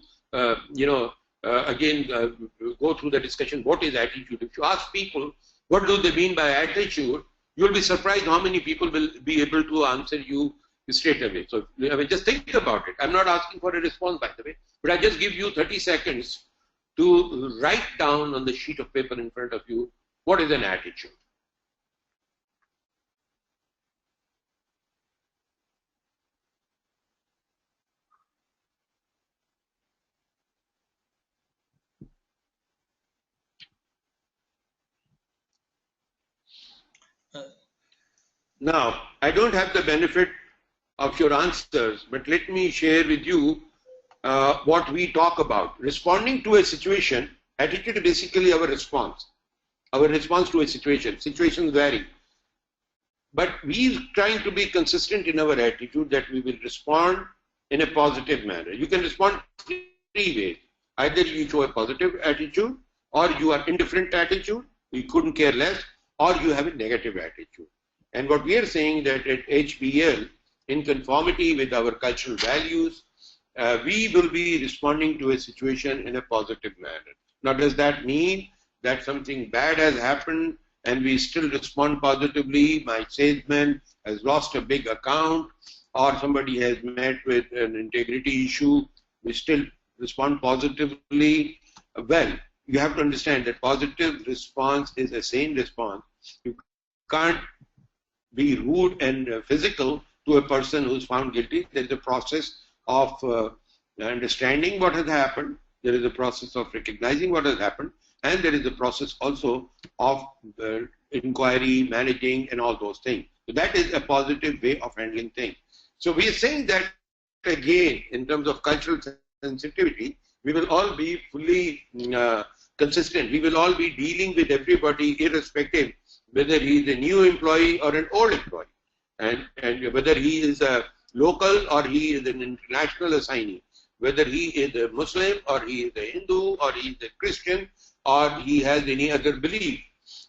Speaker 1: go through the discussion. What is attitude? If you ask people, what do they mean by attitude? You'll be surprised how many people will be able to answer you straight away. So just think about it. I'm not asking for a response, by the way, but I just give you 30 seconds to write down on the sheet of paper in front of you, what is an attitude? Now, I don't have the benefit of your answers, but let me share with you what we talk about. Responding to a situation, attitude is basically our response to a situation. Situations vary. But we are trying to be consistent in our attitude that we will respond in a positive manner. You can respond three ways. Either you show a positive attitude, or you are indifferent attitude, you couldn't care less, or you have a negative attitude. And what we are saying that at HBL, in conformity with our cultural values, we will be responding to a situation in a positive manner. Now, does that mean that something bad has happened and we still respond positively? My salesman has lost a big account, or somebody has met with an integrity issue, we still respond positively? Well, you have to understand that positive response is a sane response. You can't be rude and physical to a person who's found guilty. There is a process of understanding what has happened. There is a process of recognizing what has happened. And there is a process also of inquiry, managing, and all those things. So that is a positive way of handling things. So we are saying that, again, in terms of cultural sensitivity, we will all be fully consistent. We will all be dealing with everybody irrespective whether he is a new employee or an old employee, and whether he is a local or he is an international assignee, whether he is a Muslim or he is a Hindu or he is a Christian or he has any other belief,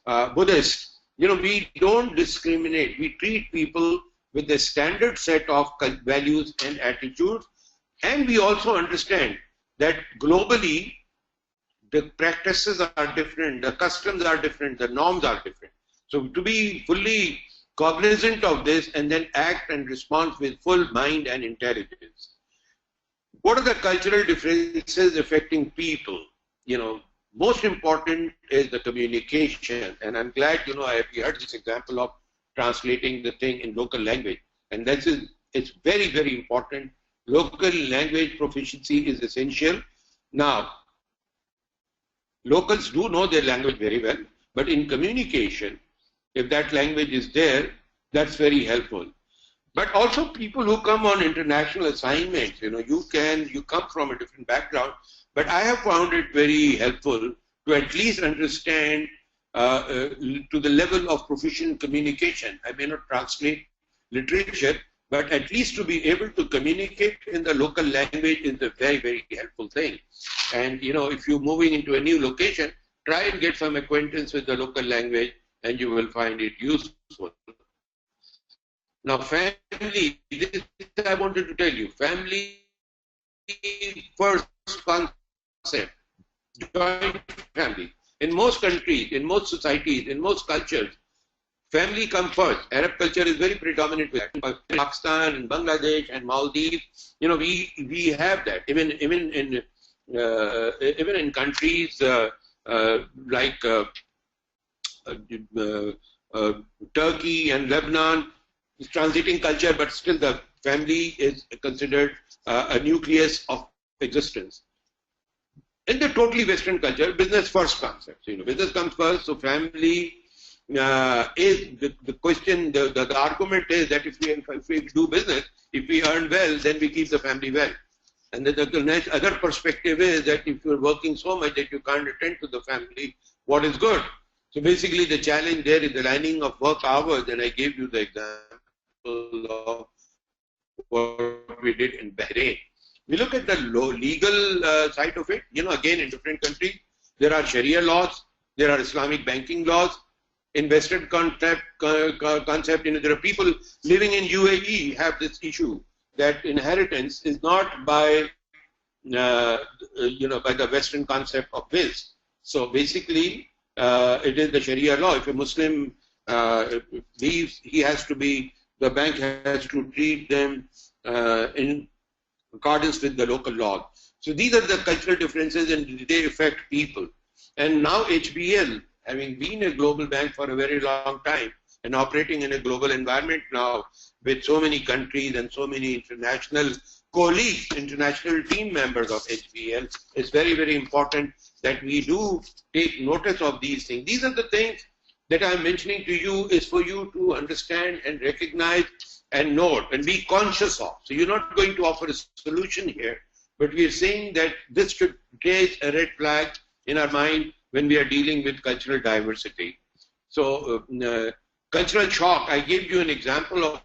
Speaker 1: Buddhist. We don't discriminate. We treat people with a standard set of values and attitudes. And we also understand that globally, the practices are different, the customs are different, the norms are different. So to be fully cognizant of this and then act and respond with full mind and intelligence. What are the cultural differences affecting people? Most important is the communication. And I'm glad, I heard this example of translating the thing in local language. And it's very, very important. Local language proficiency is essential. Now, locals do know their language very well, but in communication, if that language is there, that's very helpful. But also people who come on international assignments, you come from a different background, but I have found it very helpful to at least understand to the level of proficient communication. I may not translate literature, but at least to be able to communicate in the local language is a very, very helpful thing. And, if you're moving into a new location, try and get some acquaintance with the local language and you will find it useful. Now, family, this I wanted to tell you, family first concept, joint family. In most countries, in most societies, in most cultures, family comes first. Arab culture is very predominant with that. Pakistan and Bangladesh and Maldives, we have that. Even in countries like Turkey and Lebanon, it's transiting culture, but still the family is considered a nucleus of existence. In the totally Western culture, business first concept. Business comes first, so family is the question, the argument is that if we do business, if we earn well, then we keep the family well. And the other perspective is that if you're working so much that you can't attend to the family, what is good? So basically the challenge there is the lining of work hours, and I gave you the example of what we did in Bahrain. We look at the legal side of it. Again, in different countries, there are Sharia laws, there are Islamic banking laws. In Western concept, there are people living in UAE have this issue that inheritance is not by, by the Western concept of wills. So basically, it is the Sharia law. If a Muslim leaves, the bank has to treat them in accordance with the local law. So these are the cultural differences and they affect people. And now HBL, having been a global bank for a very long time and operating in a global environment now with so many countries and so many international colleagues, international team members of HBL, it's very, very important that we do take notice of these things. These are the things that I'm mentioning to you is for you to understand and recognize and note and be conscious of. So you're not going to offer a solution here, but we are saying that this should raise a red flag in our mind when we are dealing with cultural diversity. So cultural shock, I gave you an example of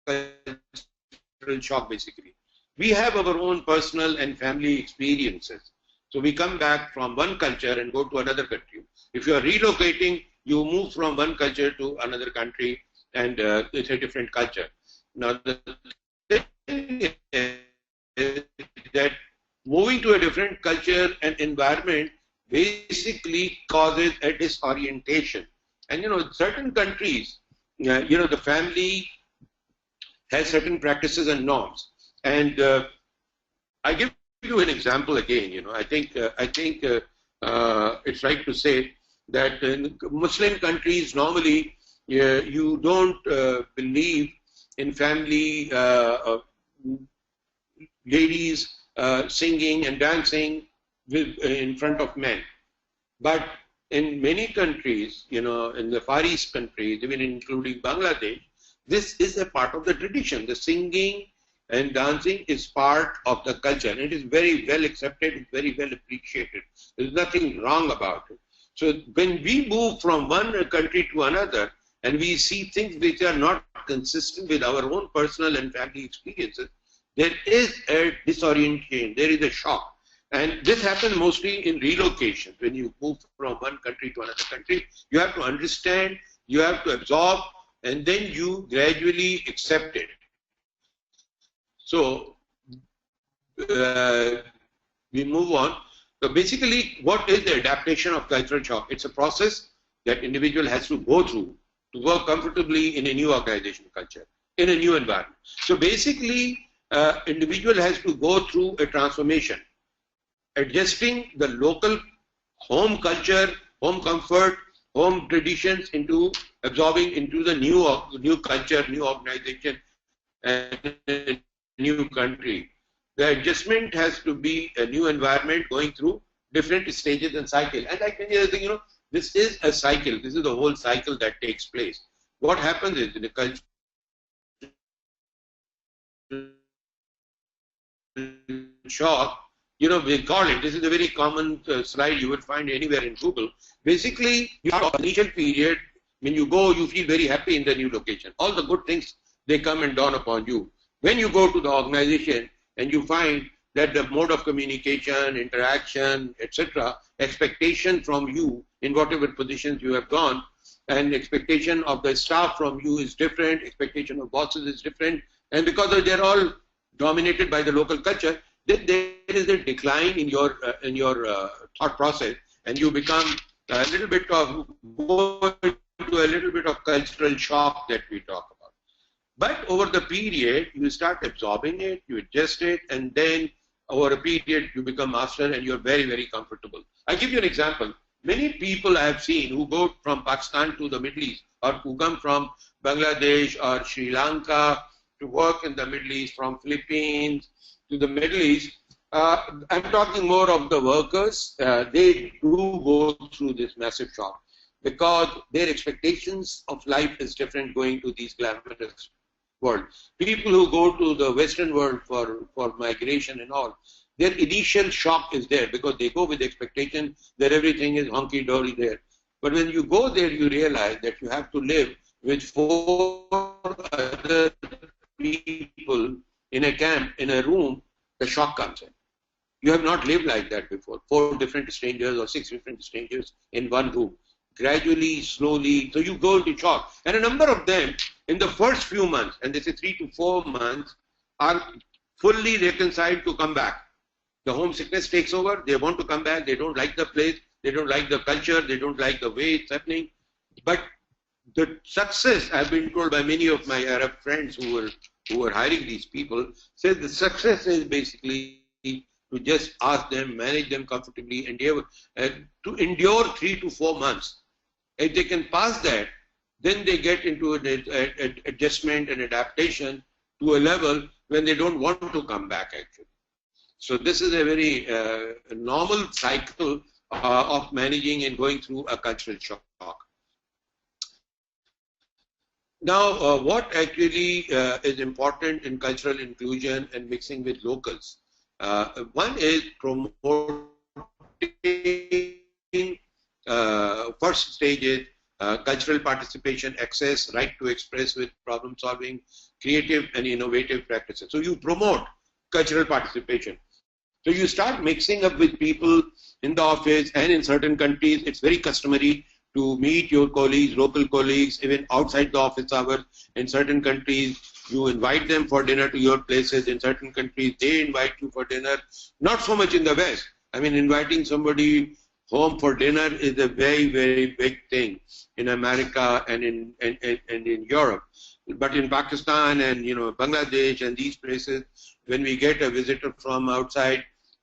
Speaker 1: cultural shock basically. We have our own personal and family experiences. So we come back from one culture and go to another country. If you are relocating, you move from one culture to another country and it's a different culture. Now the thing is that moving to a different culture and environment basically causes a disorientation. And certain countries, the family has certain practices and norms. And I give you an example again. I think it's right to say that in Muslim countries normally you don't believe in family ladies singing and dancing in front of men. But in many countries, in the Far East countries, even including Bangladesh, this is a part of the tradition. The singing and dancing is part of the culture. And it is very well accepted, it's very well appreciated. There's nothing wrong about it. So when we move from one country to another and we see things which are not consistent with our own personal and family experiences, there is a disorientation, there is a shock. And this happens mostly in relocation. When you move from one country to another country, you have to understand, you have to absorb and then you gradually accept it. So we move on. So basically, what is the adaptation of cultural shock? It's a process that individual has to go through to work comfortably in a new organizational culture, in a new environment. So basically, individual has to go through a transformation, adjusting the local home culture, home comfort, home traditions into absorbing into the new culture, new organization, and a new country. The adjustment has to be a new environment going through different stages and cycle. And I can hear the, this is a cycle. This is the whole cycle that takes place. What happens is in the culture shock, we call it, this is a very common slide you will find anywhere in Google. Basically, you have an initial period, when you go, you feel very happy in the new location. All the good things, they come and dawn upon you. When you go to the organization and you find that the mode of communication, interaction, etc., expectation from you in whatever positions you have gone, and expectation of the staff from you is different, expectation of bosses is different, and because they're all dominated by the local culture, then there is a decline in your thought process, and you become a little bit of cultural shock that we talk about. But over the period, you start absorbing it, you adjust it, and then over a period, you become master and you're very, very comfortable. I'll give you an example. Many people I have seen who go from Pakistan to the Middle East, or who come from Bangladesh or Sri Lanka to work in the Middle East, from Philippines to the Middle East. I'm talking more of the workers. They do go through this massive shock because their expectations of life is different going to these glamorous world. People who go to the Western world for migration and all, their initial shock is there because they go with the expectation that everything is honky-dory there. But when you go there, you realize that you have to live with 4 other people in a camp, in a room. The shock comes in. You have not lived like that before. 4 different strangers or 6 different strangers in one room. Gradually, slowly, so you go into shock. And a number of them, in the first few months, and this is 3 to 4 months, are fully reconciled to come back. The homesickness takes over, they want to come back, they don't like the place, they don't like the culture, they don't like the way it's happening. But the success, I've been told by many of my Arab friends who were hiring these people, said the success is basically to just ask them, manage them comfortably, and to endure 3 to 4 months. If they can pass that, then they get into an adjustment and adaptation to a level when they don't want to come back actually. So this is a very normal cycle of managing and going through a cultural shock. Now, what actually is important in cultural inclusion and mixing with locals? One is promoting first stage is cultural participation, access, right to express with problem solving, creative and innovative practices. So you promote cultural participation. So you start mixing up with people in the office, and in certain countries it's very customary to meet your colleagues, local colleagues, even outside the office hours. In certain countries, you invite them for dinner to your places. In certain countries, they invite you for dinner. Not so much in the West. I mean, inviting somebody home for dinner is a very, very big thing in America and in Europe. But in Pakistan and Bangladesh and these places, when we get a visitor from outside,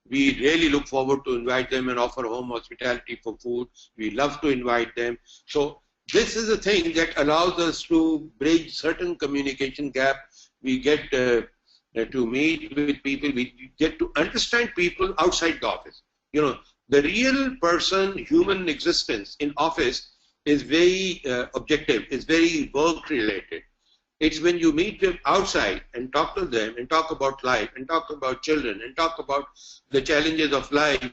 Speaker 1: we really look forward to invite them and offer home hospitality for food. We love to invite them. So this is a thing that allows us to bridge certain communication gap. We get to meet with people. We get to understand people outside the office. The real person, human existence in office is very objective, is very work related. It's when you meet them outside and talk to them and talk about life and talk about children and talk about the challenges of life,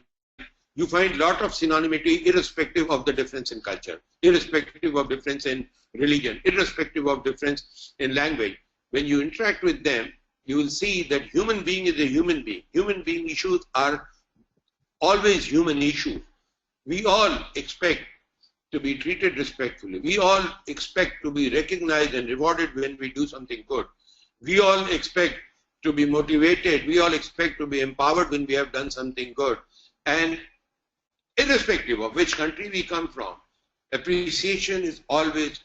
Speaker 1: you find a lot of synonymity irrespective of the difference in culture, irrespective of difference in religion, irrespective of difference in language. When you interact with them, you will see that human being is a human being. Human being issues are always human issues. We all expect to be treated respectfully. We all expect to be recognized and rewarded when we do something good. We all expect to be motivated. We all expect to be empowered when we have done something good. And irrespective of which country we come from, appreciation is always,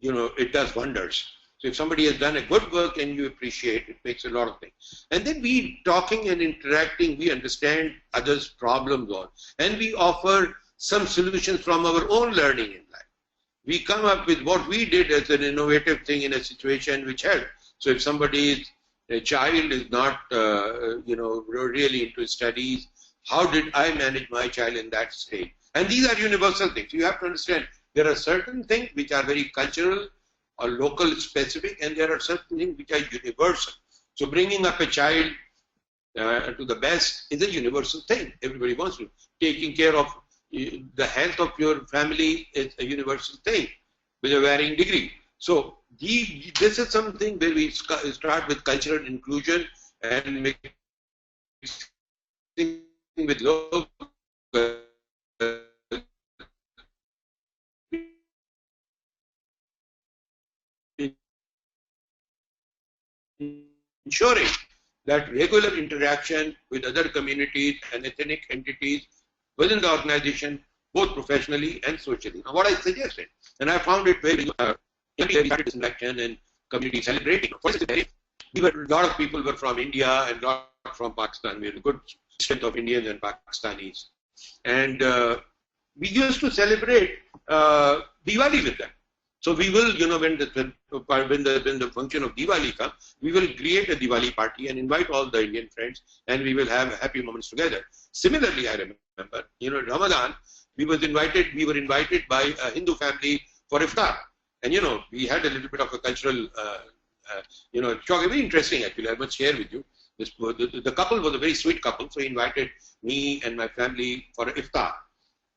Speaker 1: it does wonders. So if somebody has done a good work and you appreciate, it makes a lot of things. And then we talking and interacting, we understand others' problems on, and we offer some solutions from our own learning in life. We come up with what we did as an innovative thing in a situation which helped. So if a child is not, really into studies, how did I manage my child in that state? And these are universal things. You have to understand there are certain things which are very cultural or local specific, and there are certain things which are universal. So bringing up a child to the best is a universal thing. Everybody wants to. Taking care of the health of your family is a universal thing with a varying degree. So this is something where we start with cultural inclusion and mixing with local, ensuring that regular interaction with other communities and ethnic entities within the organization, both professionally and socially. Now, what I suggested, and I found it very started this election and community celebrating. For instance, a lot of people were from India and a lot from Pakistan. We had a good strength of Indians and Pakistanis. And we used to celebrate Diwali with them. So we will, when the function of Diwali comes, we will create a Diwali party and invite all the Indian friends, and we will have happy moments together. Similarly, I remember, Ramadan, we were invited by a Hindu family for iftar, and we had a little bit of a cultural, shock. Very interesting actually. I must share with you. The couple was a very sweet couple, so he invited me and my family for iftar.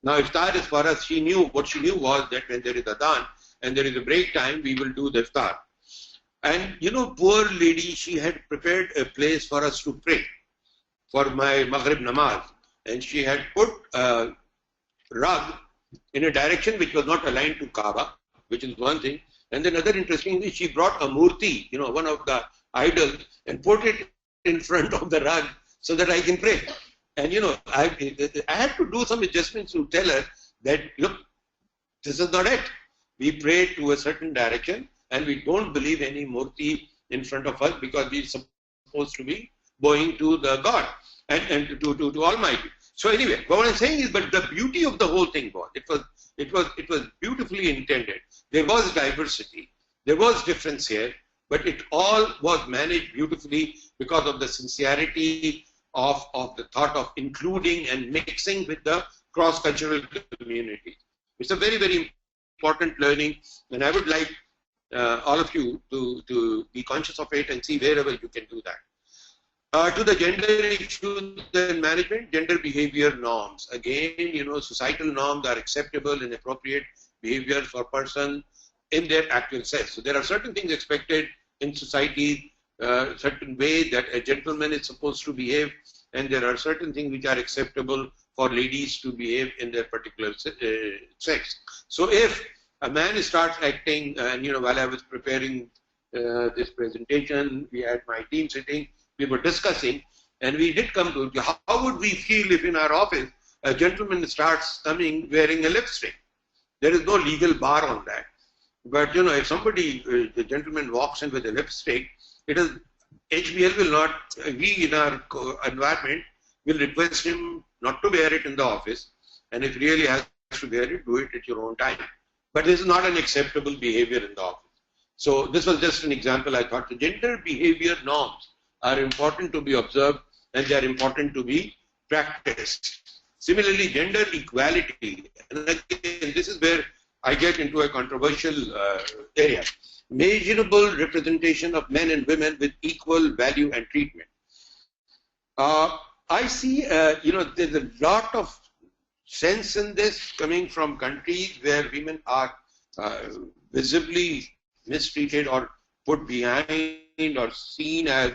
Speaker 1: Now, iftar is for us. What she knew was that when there is adhan and there is a break time, we will do the iftar. And poor lady, she had prepared a place for us to pray for my Maghrib namaz, and she had put a rug in a direction which was not aligned to Kaaba, which is one thing. And then another interesting thing, she brought a murti, one of the idols, and put it in front of the rug so that I can pray. And I had to do some adjustments to tell her that, look, this is not it. We pray to a certain direction, and we don't believe any murti in front of us because we're supposed to be bowing to the God and to Almighty. So anyway, what I'm saying is, but the beauty of the whole thing was, it was beautifully intended. There was diversity, there was difference here, but it all was managed beautifully because of the sincerity of the thought of including and mixing with the cross-cultural community. It's a very, very important learning, and I would like all of you to be conscious of it and see wherever you can do that. To the gender issues and management, gender behavior norms. Again, societal norms are acceptable and appropriate behavior for person in their actual sex. So there are certain things expected in society, certain way that a gentleman is supposed to behave, and there are certain things which are acceptable for ladies to behave in their particular sex. So if a man starts acting, and while I was preparing this presentation, we had my team sitting, we were discussing, and we did come to how would we feel if in our office a gentleman starts coming wearing a lipstick. There is no legal bar on that. But if somebody, the gentleman walks in with a lipstick, it is HBL will not, we in our environment will request him not to wear it in the office, and if really has to wear it, do it at your own time. But this is not an acceptable behavior in the office. So this was just an example. I thought the gender behavior norms are important to be observed, and they are important to be practiced. Similarly, gender equality, and again, this is where I get into a controversial area. Measurable representation of men and women with equal value and treatment. I see, there's a lot of sense in this coming from countries where women are visibly mistreated or put behind or seen as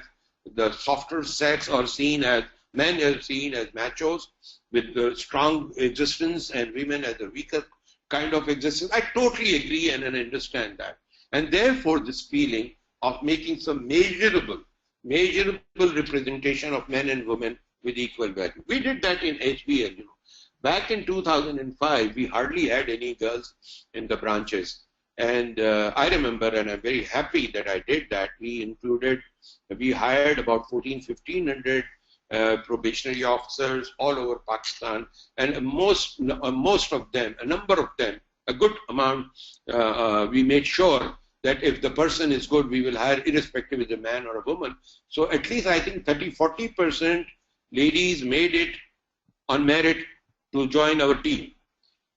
Speaker 1: the softer sex or seen as Men are seen as machos with the strong existence and women as a weaker kind of existence. I totally agree and understand that. And therefore, this feeling of making some measurable representation of men and women with equal value. We did that in HBL. Back in 2005, we hardly had any girls in the branches. And I remember, and I'm very happy that I did that, we hired about 1500 probationary officers all over Pakistan, and most of them, a number of them, a good amount, we made sure that if the person is good, we will hire irrespective of a man or a woman. So at least I think 30-40% ladies made it on merit to join our team.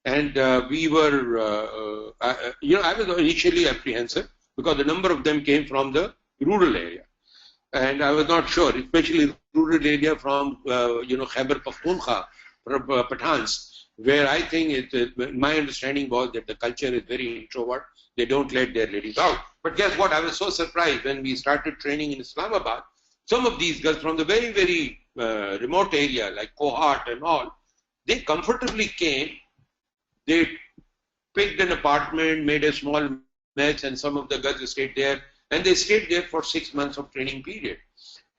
Speaker 1: And we were, I was initially apprehensive because a number of them came from the rural area. And I was not sure, especially rural area from, Khyber Pakhtunkhwa, Pathans, where I think my understanding was that the culture is very introvert. They don't let their ladies out. But guess what? I was so surprised when we started training in Islamabad. Some of these girls from the very, very remote area, like Kohat and all, they comfortably came. They picked an apartment, made a small mess, and some of the girls stayed there. And they stayed there for 6 months of training period.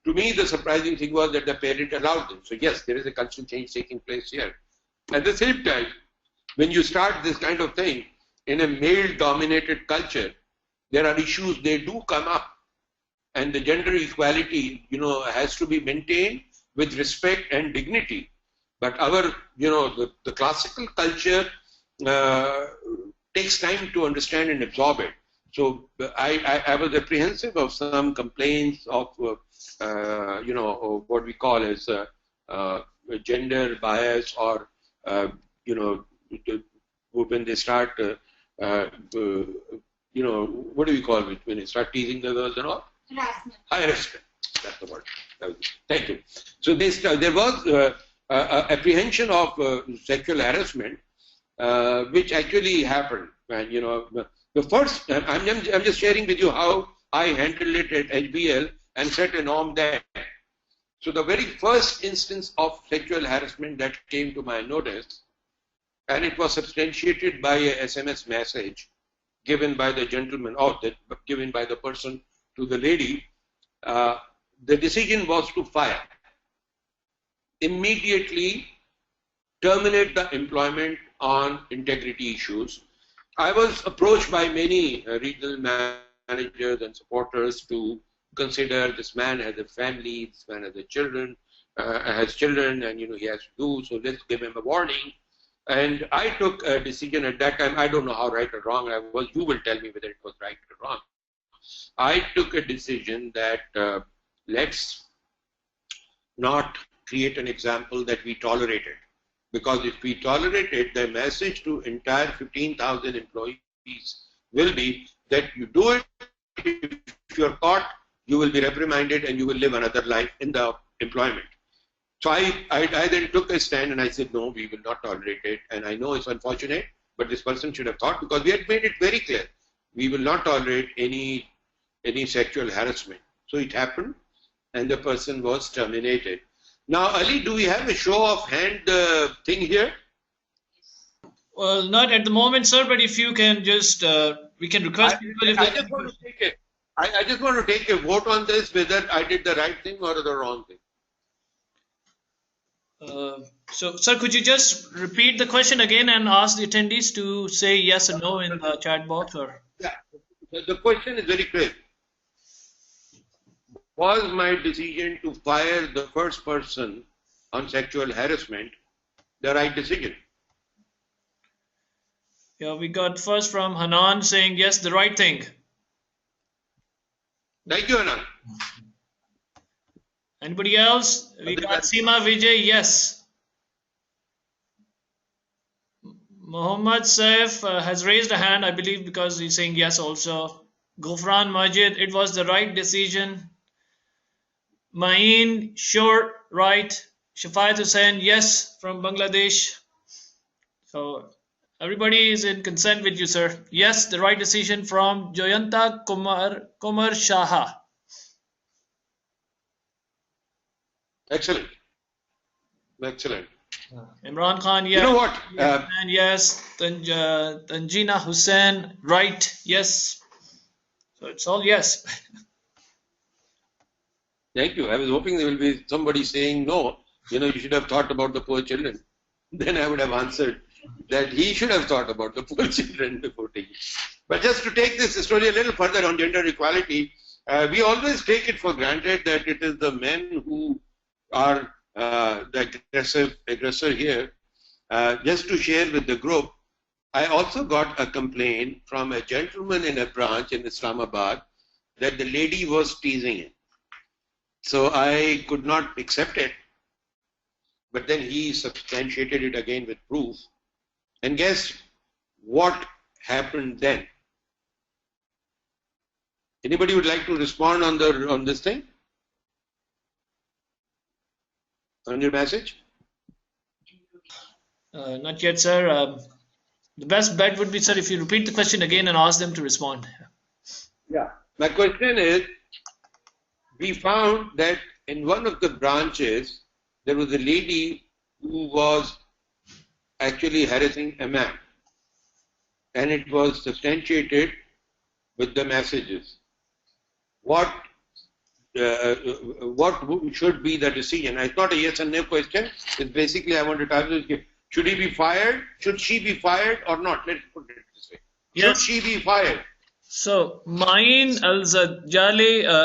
Speaker 1: To me, the surprising thing was that the parent allowed them. So yes, there is a cultural change taking place here. At the same time, when you start this kind of thing in a male-dominated culture, there are issues, they do come up. And the gender equality, has to be maintained with respect and dignity. But our, the classical culture takes time to understand and absorb it. So I was apprehensive of some complaints of, what we call as gender bias or, when they start, what do we call it, when they start teasing the girls and all? Harassment. That's the word. Thank you. So there was apprehension of sexual harassment, which actually happened. And, the first, I'm just sharing with you how I handled it at HBL and set a norm there. So the very first instance of sexual harassment that came to my notice, and it was substantiated by a SMS message given by the gentleman, or given by the person to the lady, the decision was to fire. Immediately terminate the employment on integrity issues. I was approached by many regional managers and supporters to consider this man has a family, this man has children, and he has to do, so let's give him a warning. And I took a decision at that time. I don't know how right or wrong I was. You will tell me whether it was right or wrong. I took a decision that let's not create an example that we tolerated. Because if we tolerate it, the message to entire 15,000 employees will be that you do it, if you're caught, you will be reprimanded and you will live another life in the employment. So I then took a stand and I said, no, we will not tolerate it. And I know it's unfortunate, but this person should have thought, because we had made it very clear, we will not tolerate any sexual harassment. So it happened and the person was terminated. Now, Ali, do we have a show of hand thing here?
Speaker 2: Well, not at the moment, sir, but if you can just, we can request people if
Speaker 1: I just want to take it. I just want to take a vote on this, whether I did the right thing or the wrong thing.
Speaker 2: So, sir, could you just repeat the question again and ask the attendees to say yes or no in the chat box? Or
Speaker 1: yeah, the question is very clear. Was my decision to fire the first person on sexual harassment the right decision?
Speaker 2: Yeah, we got first from Hanan saying yes, the right thing.
Speaker 1: Thank you, Hanan.
Speaker 2: Anybody else? We got Seema Vijay, yes. Muhammad Saif has raised a hand, I believe, because he's saying yes also. Gufran Majid, it was the right decision. Maeen, sure, right. Shafayat Hussain, yes, from Bangladesh. So everybody is in consent with you, sir. Yes, the right decision from Joyanta Kumar Shaha.
Speaker 1: Excellent. Excellent.
Speaker 2: Imran Khan, yes.
Speaker 1: You know what?
Speaker 2: And yes. Tanjina Hussain, right? Yes. So it's all yes.
Speaker 1: Thank you. I was hoping there will be somebody saying no. You should have thought about the poor children. Then I would have answered that he should have thought about the poor children before taking. But just to take this story a little further on gender equality, we always take it for granted that it is the men who are the aggressor here. Just to share with the group, I also got a complaint from a gentleman in a branch in Islamabad that the lady was teasing him. So I could not accept it, but then he substantiated it again with proof. And guess what happened then? Anybody would like to respond on this thing? On your message?
Speaker 2: Not yet, sir. The best bet would be, sir, if you repeat the question again and ask them to respond.
Speaker 1: Yeah. My question is, we found that in one of the branches, there was a lady who was actually harassing a man. And it was substantiated with the messages. What should be the decision? It's not a yes and no question. It's basically I want to tell you, should he be fired? Should she be fired or not? Let's put it this way. Should she be fired?
Speaker 2: So, Ma'in Al-Zajjali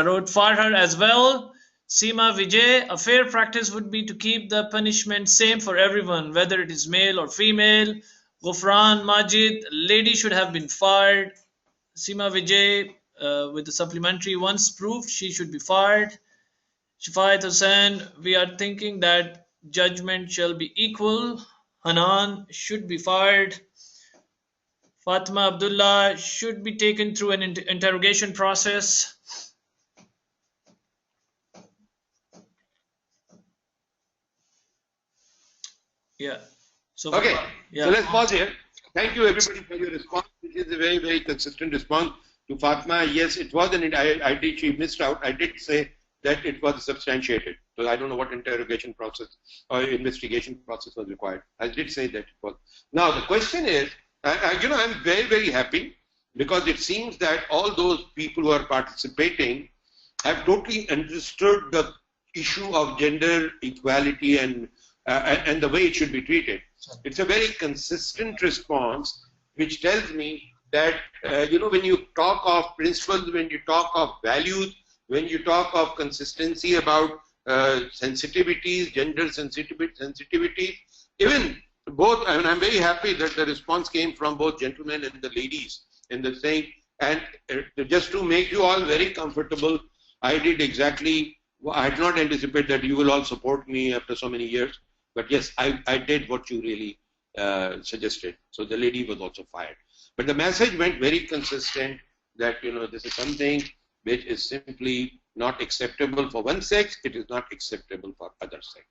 Speaker 2: wrote for her as well. Seema Vijay, a fair practice would be to keep the punishment same for everyone, whether it is male or female. Ghufran Majid, lady should have been fired. Seema Vijay, with the supplementary, once proved she should be fired. Shafayat Hussain, we are thinking that judgment shall be equal. Hanan should be fired. Fatima Abdullah should be taken through an interrogation process. Yeah. So
Speaker 1: okay. Yeah. So let's pause here. Thank you everybody for your response. It is a very, very consistent response to Fatima. Yes, it was she missed out. I did say that it was substantiated. So I don't know what interrogation process or investigation process was required. I did say that it was. Now the question is, I'm very, very happy because it seems that all those people who are participating have totally understood the issue of gender equality and the way it should be treated. It's a very consistent response, which tells me that, when you talk of principles, when you talk of values, when you talk of consistency about sensitivities, gender sensitivity, even both, I mean, I'm very happy that the response came from both gentlemen and the ladies in the thing. And just to make you all very comfortable, I did exactly, I had not anticipated that you will all support me after so many years. But yes, I did what you really suggested. So the lady was also fired. But the message went very consistent that, this is something which is simply not acceptable for one sex. It is not acceptable for other sex.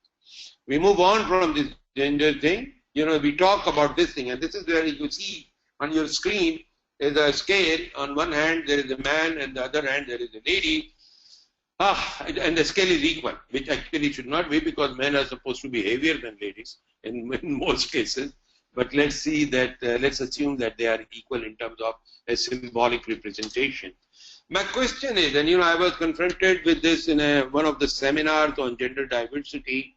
Speaker 1: We move on from this gender thing. We talk about this thing. And this is where you see on your screen is a scale. On one hand, there is a man, and the other hand, there is a lady. And the scale is equal, which actually should not be because men are supposed to be heavier than ladies in most cases. But let's see that, let's assume that they are equal in terms of a symbolic representation. My question is, and I was confronted with this in one of the seminars on gender diversity,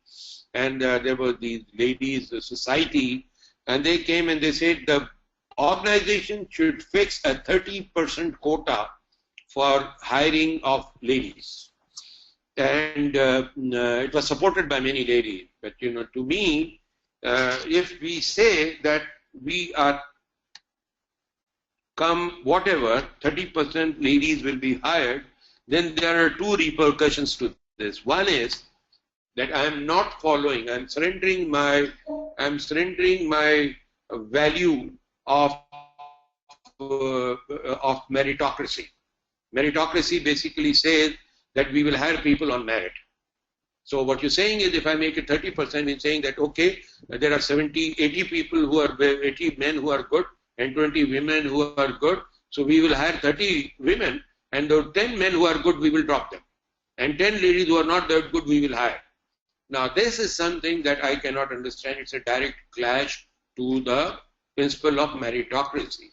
Speaker 1: and there were these ladies, the society, and they came and they said the organization should fix a 30% quota for hiring of ladies. And it was supported by many ladies. But, to me, if we say that we are come whatever, 30% ladies will be hired, then there are two repercussions to this. One is that I am not following, I'm surrendering my value of meritocracy. Meritocracy basically says that we will hire people on merit. So what you're saying is, if I make it 30%, in saying that, okay, there are 80 people who are, 80 men who are good and 20 women who are good. So we will hire 30 women, and the 10 men who are good, we will drop them. And 10 ladies who are not that good, we will hire. Now, this is something that I cannot understand. It's a direct clash to the principle of meritocracy.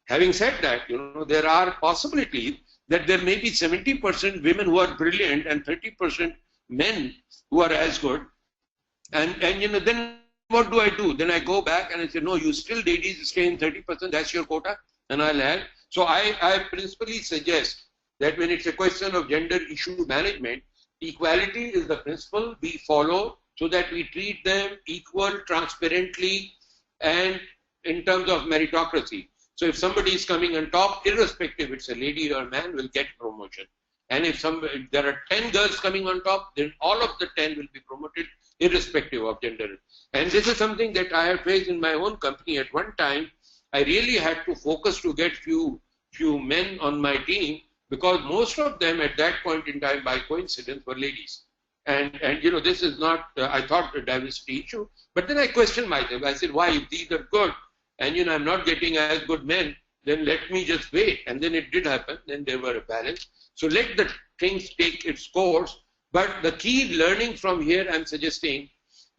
Speaker 1: Having said that, there are possibilities that there may be 70% women who are brilliant and 30% men who are as good. And then what do? Then I go back and I say, no, you still ladies stay in 30%, that's your quota, and I'll have. So I principally suggest that when it's a question of gender issue management, equality is the principle we follow so that we treat them equal, transparently, and in terms of meritocracy. So if somebody is coming on top, irrespective it's a lady or a man, will get promotion. And if there are 10 girls coming on top, then all of the 10 will be promoted irrespective of gender. And this is something that I have faced in my own company. At one time, I really had to focus to get few men on my team, because most of them at that point in time, by coincidence, were ladies. And this is not, I thought, a diversity issue. But then I questioned myself. I said, why? If these are good, and I'm not getting as good men, then let me just wait. And then it did happen. Then there were a balance. So let the things take its course. But the key learning from here, I'm suggesting,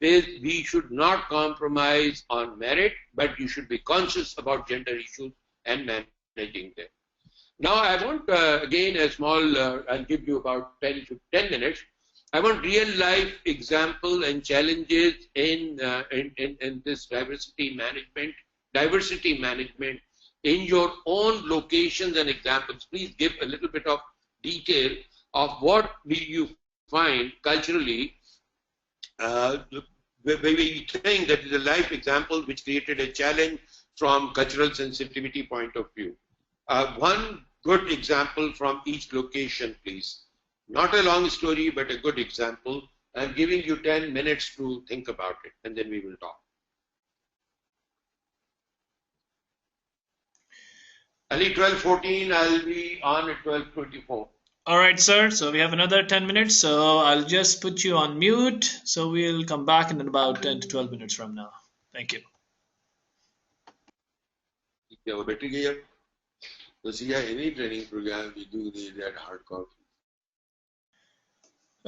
Speaker 1: is we should not compromise on merit, but you should be conscious about gender issues and managing them. Now, I want, again, a small, I'll give you about 10 minutes. I want real life example and challenges in this diversity management in your own locations and examples. Please give a little bit of detail of what do you find culturally, where we think that is a life example which created a challenge from cultural sensitivity point of view. One good example from each location, please. Not a long story, but a good example. I'm giving you 10 minutes to think about it, and then we will talk. Ali, 12:14, I'll be on at 12:24.
Speaker 2: All right, sir. So we have another 10 minutes. So I'll just put you on mute. So we'll come back in about 10 to 12 minutes from now. Thank you.
Speaker 1: So see, any training program we do need that hard copy.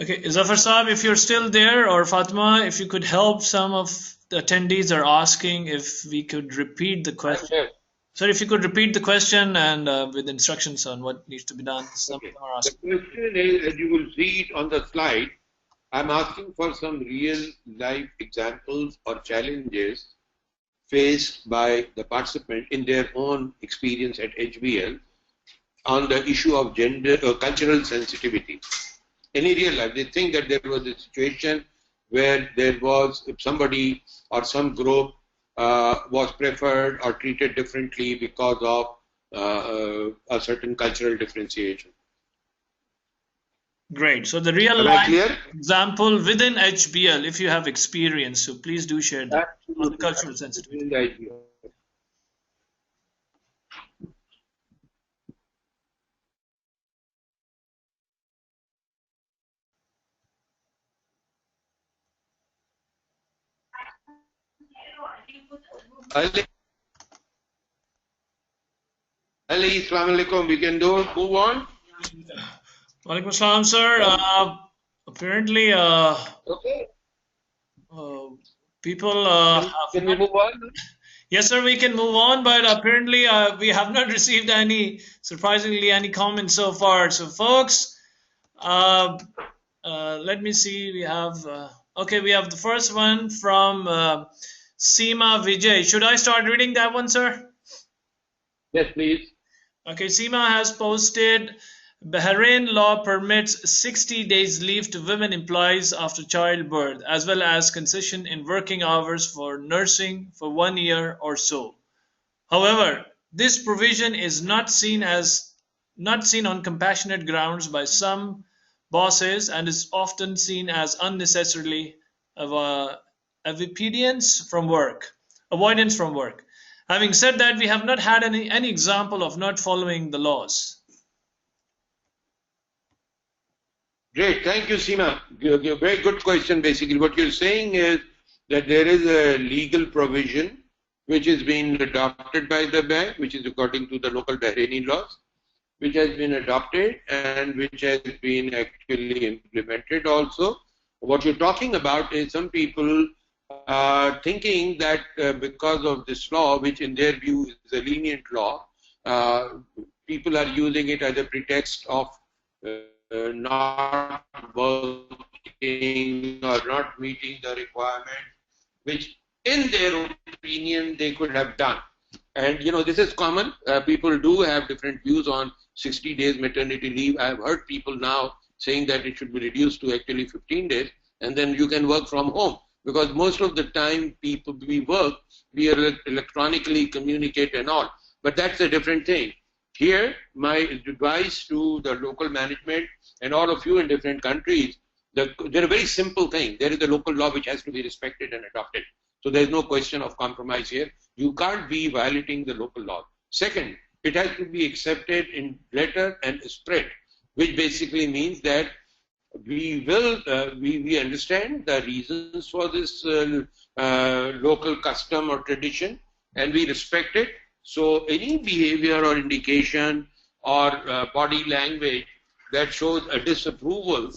Speaker 2: Okay, Zafar Saab, if you're still there, or Fatima, if you could help, some of the attendees are asking if we could repeat the question. Sir, if you could repeat the question and with instructions on what needs to be done. Some of them are asking.
Speaker 1: The question is, as you will see it on the slide, I'm asking for some real life examples or challenges faced by the participant in their own experience at HBL on the issue of gender or cultural sensitivity. Any real life, they think that there was a situation where there was, if somebody or some group was preferred or treated differently because of a certain cultural differentiation.
Speaker 2: Great. So the real life example within HBL, if you have experience, so please do share that on the cultural sensitivity.
Speaker 1: Ali, Assalamu alaikum. We can move on.
Speaker 2: Walaikum assalam, sir. Apparently,
Speaker 1: okay.
Speaker 2: People
Speaker 1: can we move on?
Speaker 2: Yes, sir, we can move on, but apparently we have not received surprisingly, any comments so far. So, folks, let me see. We have, okay, we have the first one from Seema Vijay. Should I start reading that one, sir?
Speaker 1: Yes, please.
Speaker 2: Okay, Seema has posted, Bahrain law permits 60 days leave to women employees after childbirth, as well as concession in working hours for nursing for 1 year or so. However, this provision is not seen on compassionate grounds by some bosses and is often seen as unnecessarily avoidance from work. Having said that, we have not had any example of not following the laws.
Speaker 1: Great, thank you, Seema. Very good question. Basically, what you're saying is that there is a legal provision which is being adopted by the bank, which is according to the local Bahraini laws, which has been adopted and which has been actually implemented also. What you're talking about is some people thinking that because of this law, which in their view is a lenient law, people are using it as a pretext of not working or not meeting the requirement, which in their opinion they could have done. And this is common. People do have different views on 60 days maternity leave. I've heard people now saying that it should be reduced to actually 15 days, and then you can work from home. Because most of the time we work, we electronically communicate and all. But that's a different thing. Here, my advice to the local management and all of you in different countries, they're a very simple thing. There is a local law which has to be respected and adopted. So there's no question of compromise here. You can't be violating the local law. Second, it has to be accepted in letter and spirit, which basically means that we understand the reasons for this local custom or tradition, and we respect it. So any behavior or indication or body language that shows a disapproval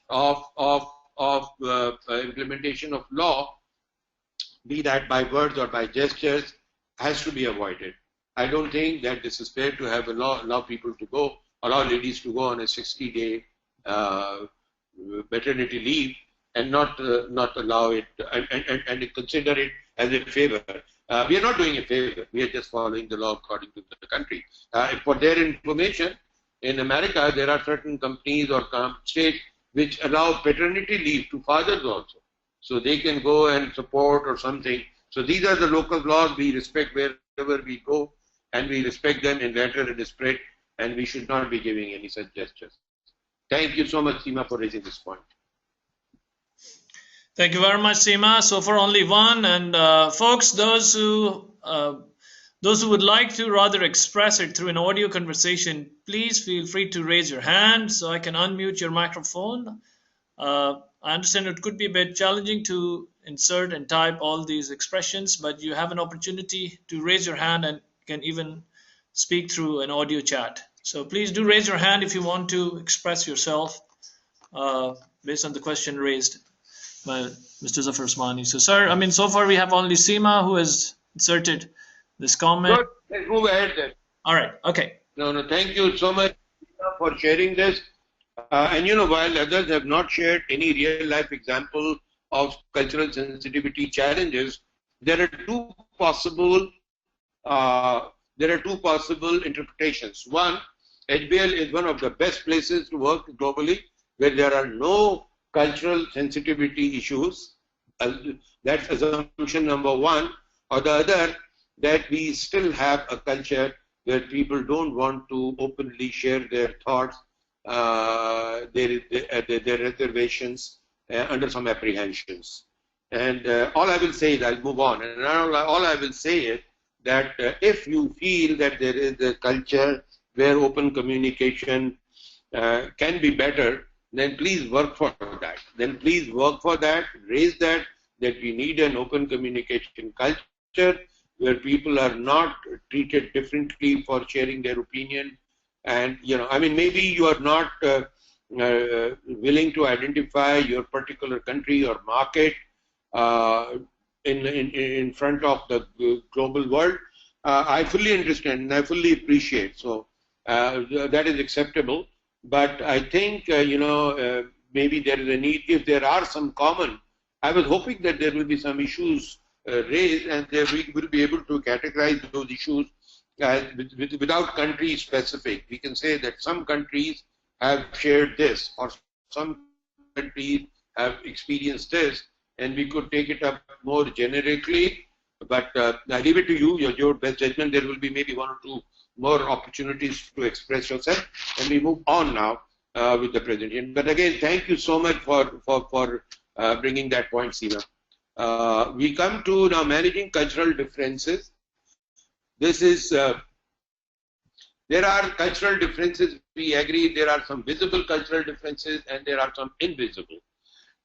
Speaker 1: of implementation of law, be that by words or by gestures, has to be avoided. I don't think that this is fair to have allow people to go, allow ladies to go on a 60-day maternity leave and not allow it and consider it as a favor. We are not doing a favor. We are just following the law according to the country. For their information, in America, there are certain companies or states which allow paternity leave to fathers also. So they can go and support or something. So these are the local laws. We respect wherever we go, and we respect them in letter and spirit, and we should not be giving any such gestures. Thank you so much, Seema, for raising this point.
Speaker 2: Thank you very much, Seema. So for only one, and folks, those who would like to rather express it through an audio conversation, please feel free to raise your hand so I can unmute your microphone. I understand it could be a bit challenging to insert and type all these expressions, but you have an opportunity to raise your hand and can even speak through an audio chat. So please do raise your hand if you want to express yourself based on the question raised by Mr. Zafar Osmani. So, sir, I mean, so far we have only Seema who has inserted this comment.
Speaker 1: Good. Let's move ahead then.
Speaker 2: All right. Okay.
Speaker 1: No, thank you so much for sharing this. And while others have not shared any real-life example of cultural sensitivity challenges, there are two possible interpretations. One, HBL is one of the best places to work globally, where there are no cultural sensitivity issues. That's assumption number one. Or the other, that we still have a culture where people don't want to openly share their thoughts, their reservations under some apprehensions. And all I will say is, I'll move on, and all I will say is that if you feel that there is a culture where open communication can be better, then please work for that. Raise that we need an open communication culture where people are not treated differently for sharing their opinion. And, I mean, maybe you are not willing to identify your particular country or market in front of the global world. I fully understand and I fully appreciate. So that is acceptable. But I think, maybe there is a need, if there are some common, I was hoping that there will be some issues raised, and we will be able to categorize those issues without country specific. We can say that some countries have shared this, or some countries have experienced this, and we could take it up more generically. But I leave it to you, your best judgment. There will be maybe one or two more opportunities to express yourself, and we move on now with the presentation. But again, thank you so much for bringing that point, Seema. We come to now managing cultural differences. This is, there are cultural differences, we agree, there are some visible cultural differences and there are some invisible.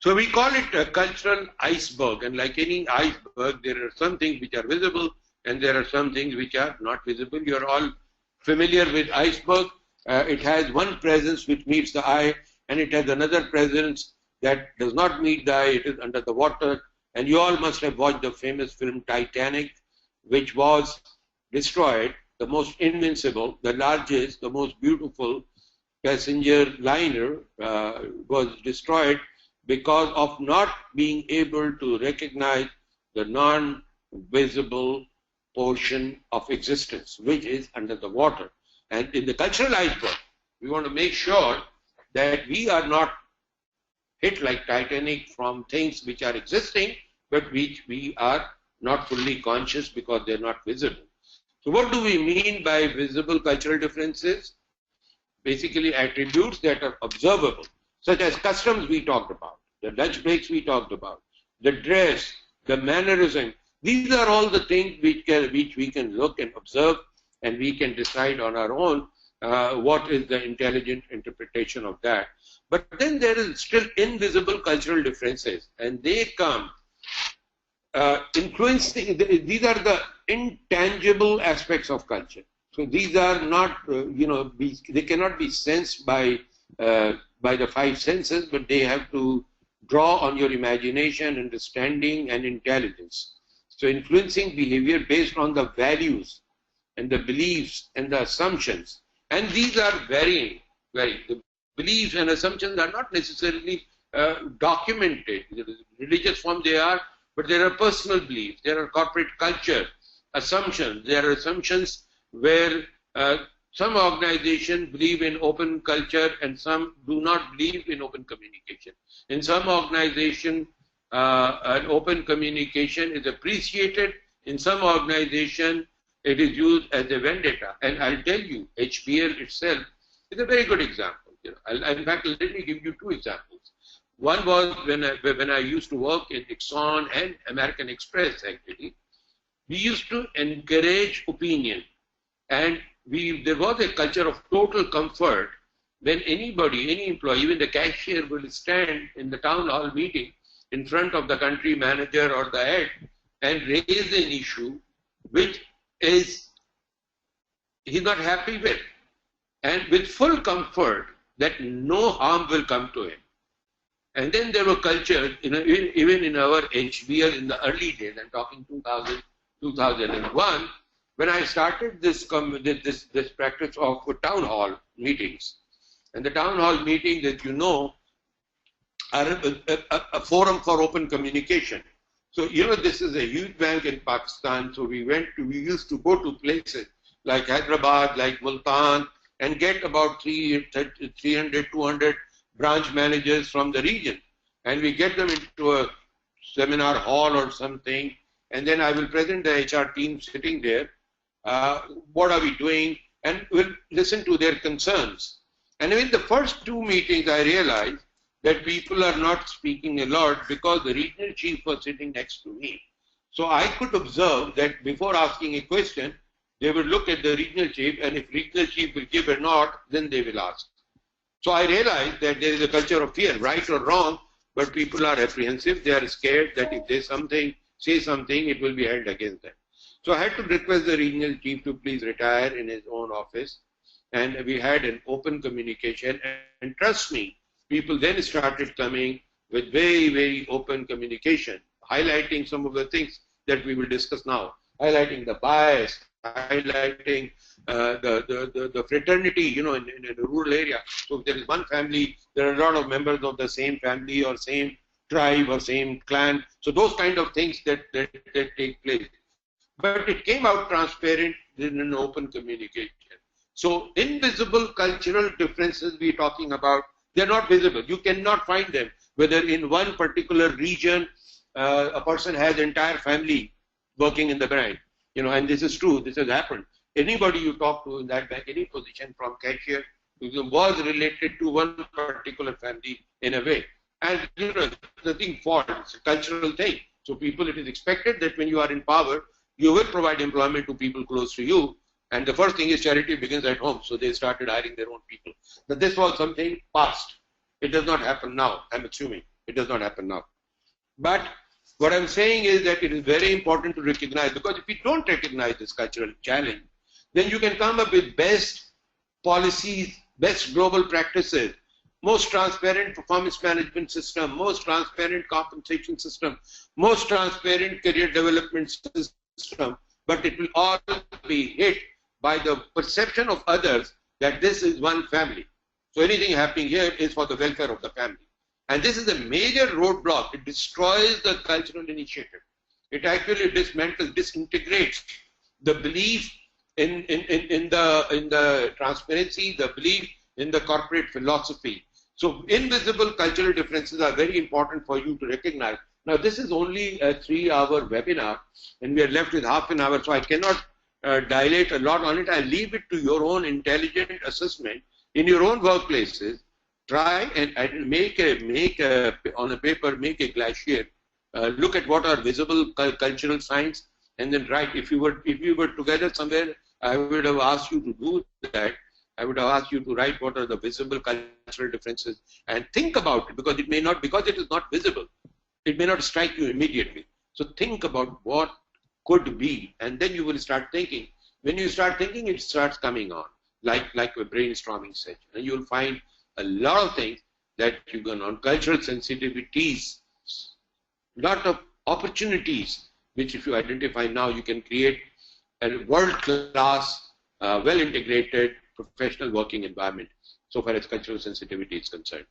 Speaker 1: So we call it a cultural iceberg, and like any iceberg, there are some things which are visible and there are some things which are not visible. You're all familiar with iceberg. It has one presence which meets the eye, and it has another presence that does not meet the eye, it is under the water. And you all must have watched the famous film Titanic, which was destroyed, the most invincible, the largest, the most beautiful passenger liner was destroyed because of not being able to recognize the non-visible portion of existence, which is under the water. And in the cultural iceberg, we want to make sure that we are not hit like Titanic from things which are existing, but which we are not fully conscious because they're not visible. So what do we mean by visible cultural differences? Basically attributes that are observable, such as customs we talked about, the lunch breaks we talked about, the dress, the mannerism. These are all the things which we can look and observe, and we can decide on our own what is the intelligent interpretation of that. But then there is still invisible cultural differences, and they come influencing. These are the intangible aspects of culture. So these are not, they cannot be sensed by the five senses, but they have to draw on your imagination, understanding, and intelligence. So influencing behavior based on the values and the beliefs and the assumptions. And these are varying. The beliefs and assumptions are not necessarily documented. In religious form they are, but there are personal beliefs, there are corporate culture assumptions, there are assumptions where some organizations believe in open culture and some do not believe in open communication. In some organizations, an open communication is appreciated. In some organizations, it is used as a vendetta. And I'll tell you, HBL itself is a very good example. In fact, let me give you two examples. One was when I used to work in Exxon and American Express, actually. We used to encourage opinion. And there was a culture of total comfort when anybody, any employee, even the cashier will stand in the town hall meeting in front of the country manager or the head and raise an issue which he's not happy with, and with full comfort that no harm will come to him. And then there were cultures, even in our HBL in the early days, I'm talking 2000, 2001, when I started this practice of town hall meetings. And the town hall meetings, as you know, are a forum for open communication. So, this is a huge bank in Pakistan. So we used to go to places like Hyderabad, like Multan, and get about 300, 200 branch managers from the region. And we get them into a seminar hall or something. And then I will present the HR team sitting there. What are we doing? And we'll listen to their concerns. And in the first two meetings, I realized that people are not speaking a lot because the regional chief was sitting next to me. So I could observe that before asking a question, they would look at the regional chief, and if regional chief will give a nod, then they will ask. So I realized that there is a culture of fear, right or wrong, but people are apprehensive. They are scared that if they say something, it will be held against them. So I had to request the regional chief to please retire in his own office. And we had an open communication. And trust me, people then started coming with very, very open communication, highlighting some of the things that we will discuss now, highlighting the bias, highlighting the fraternity, in a rural area. So if there is one family, there are a lot of members of the same family or same tribe or same clan. So those kind of things that take place. But it came out transparent in an open communication. So invisible cultural differences we're talking about, they're not visible. You cannot find them. Whether in one particular region, a person has entire family working in the bank, and this is true, this has happened. Anybody you talk to in that bank, any position from cashier, was related to one particular family in a way. And nothing false, it's a cultural thing. So people, it is expected that when you are in power, you will provide employment to people close to you. And the first thing is charity begins at home. So they started hiring their own people. But this was something past. It does not happen now. I'm assuming it does not happen now. But what I'm saying is that it is very important to recognize, because if you don't recognize this cultural challenge, then you can come up with best policies, best global practices, most transparent performance management system, most transparent compensation system, most transparent career development system, but it will all be hit by the perception of others that this is one family. So anything happening here is for the welfare of the family. And this is a major roadblock. It destroys the cultural initiative. It actually dismantles, disintegrates the belief in the transparency, the belief in the corporate philosophy. So invisible cultural differences are very important for you to recognize. Now this is only a 3-hour webinar and we are left with half an hour, so I cannot dilate a lot on it. I leave it to your own intelligent assessment in your own workplaces. Try and make on a paper, make a glacier. Look at what are visible cultural signs, and then write. If you were together somewhere, I would have asked you to do that. I would have asked you to write what are the visible cultural differences and think about it, because it may not, because it is not visible, it may not strike you immediately. So think about what could be, and then you will start thinking. When you start thinking, it starts coming on, like a brainstorming session, and you will find a lot of things that you can on cultural sensitivities, lot of opportunities, which if you identify now, you can create a world-class, well-integrated professional working environment, so far as cultural sensitivity is concerned.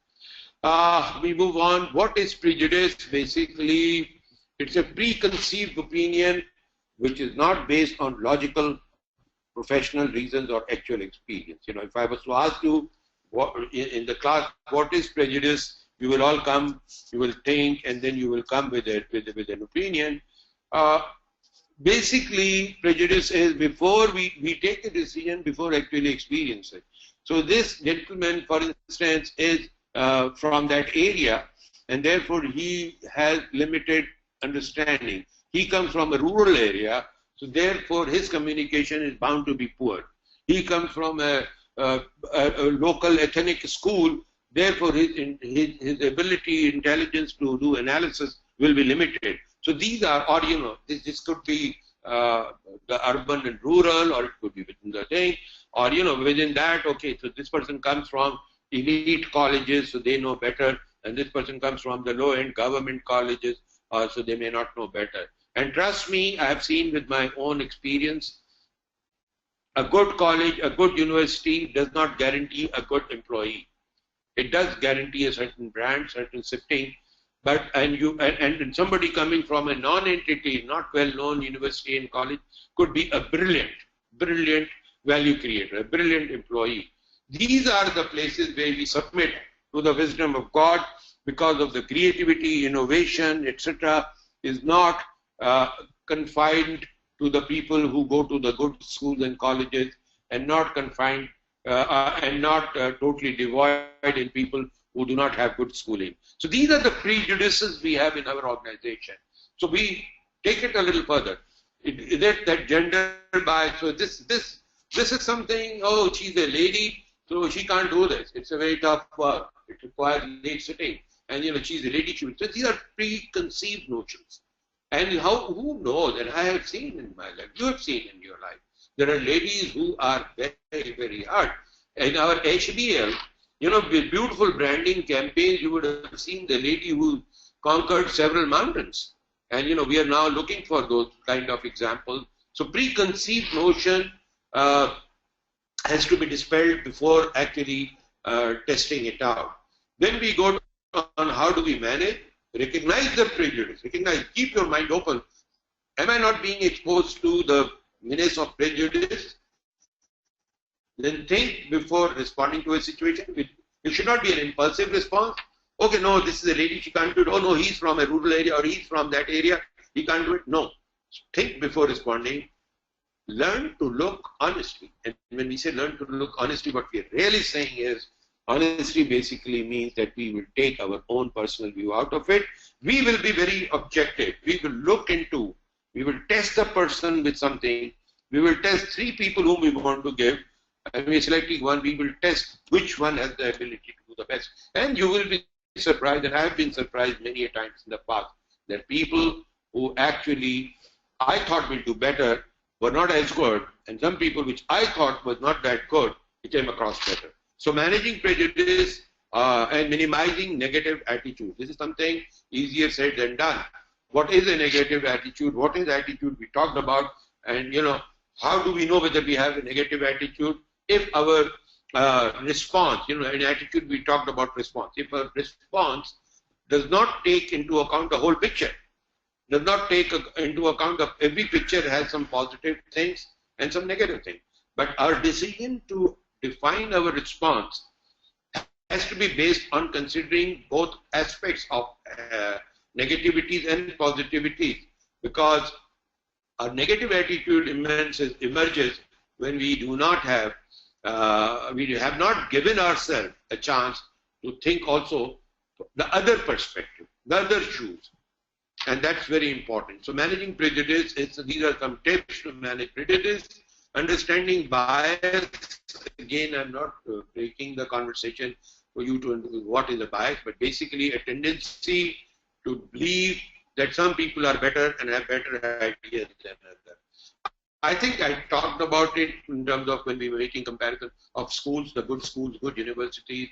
Speaker 1: We move on. What is prejudice? Basically, it's a preconceived opinion which is not based on logical, professional reasons or actual experience. You know, if I was to ask you what, in the class, what is prejudice, you will all come, you will think, and then you will come with an opinion. Basically, prejudice is before we take a decision, before actually experience it. So this gentleman, for instance, is from that area, and therefore he has limited understanding. He comes from a rural area, so therefore his communication is bound to be poor. He comes from a local ethnic school, therefore his ability, intelligence to do analysis will be limited. So these are, or you know, this could be the urban and rural, or it could be within the thing, or you know, within that, okay, so this person comes from elite colleges, so they know better, and this person comes from the low-end government colleges, so they may not know better. And trust me, I have seen with my own experience, a good college, a good university does not guarantee a good employee. It does guarantee a certain brand, certain sifting, but and somebody coming from a non-entity, not well-known university and college could be a brilliant value creator, a brilliant employee. These are the places where we submit to the wisdom of God, because of the creativity, innovation, etc. is not confined to the people who go to the good schools and colleges, and not confined and not totally devoid in people who do not have good schooling. So these are the prejudices we have in our organization. So we take it a little further. Is it that gender bias? So this is something, oh, she's a lady, so she can't do this. It's a very tough work. It requires late sitting. And you know, she's a lady. So these are preconceived notions. And who knows, and I have seen in my life, you have seen in your life, there are ladies who are very, very hard. In our HBL, you know, with beautiful branding campaigns, you would have seen the lady who conquered several mountains. And, you know, we are now looking for those kind of examples. So preconceived notion has to be dispelled before actually testing it out. Then we go on how do we manage. Recognize the prejudice. Recognize, keep your mind open. Am I not being exposed to the menace of prejudice? Then think before responding to a situation. It should not be an impulsive response. Okay, no, this is a lady, she can't do it. Oh no, he's from a rural area, or he's from that area, he can't do it. No. Think before responding. Learn to look honestly. And when we say learn to look honestly, what we are really saying is, honesty basically means that we will take our own personal view out of it. We will be very objective. We will look into, we will test the person with something. We will test 3 people whom we want to give. And we are selecting one. We will test which one has the ability to do the best. And you will be surprised, and I have been surprised many a times in the past, that people who actually I thought will do better were not as good. And some people which I thought was not that good, it came across better. So managing prejudice and minimizing negative attitude. This is something easier said than done. What is a negative attitude? What is attitude? We talked about, and how do we know whether we have a negative attitude? If our response, in attitude we talked about response. If our response does not take into account the whole picture, does not take into account of every picture has some positive things and some negative things. But our decision to define our response has to be based on considering both aspects of negativities and positivities, because our negative attitude emerges when we do not have, we have not given ourselves a chance to think also the other perspective, the other shoes. And that's very important. So managing prejudice, these are some tips to manage prejudice. Understanding bias, again, I'm not breaking the conversation for you to understand what is a bias, but basically a tendency to believe that some people are better and have better ideas than others. I think I talked about it in terms of when we were making comparison of schools, the good schools, good universities,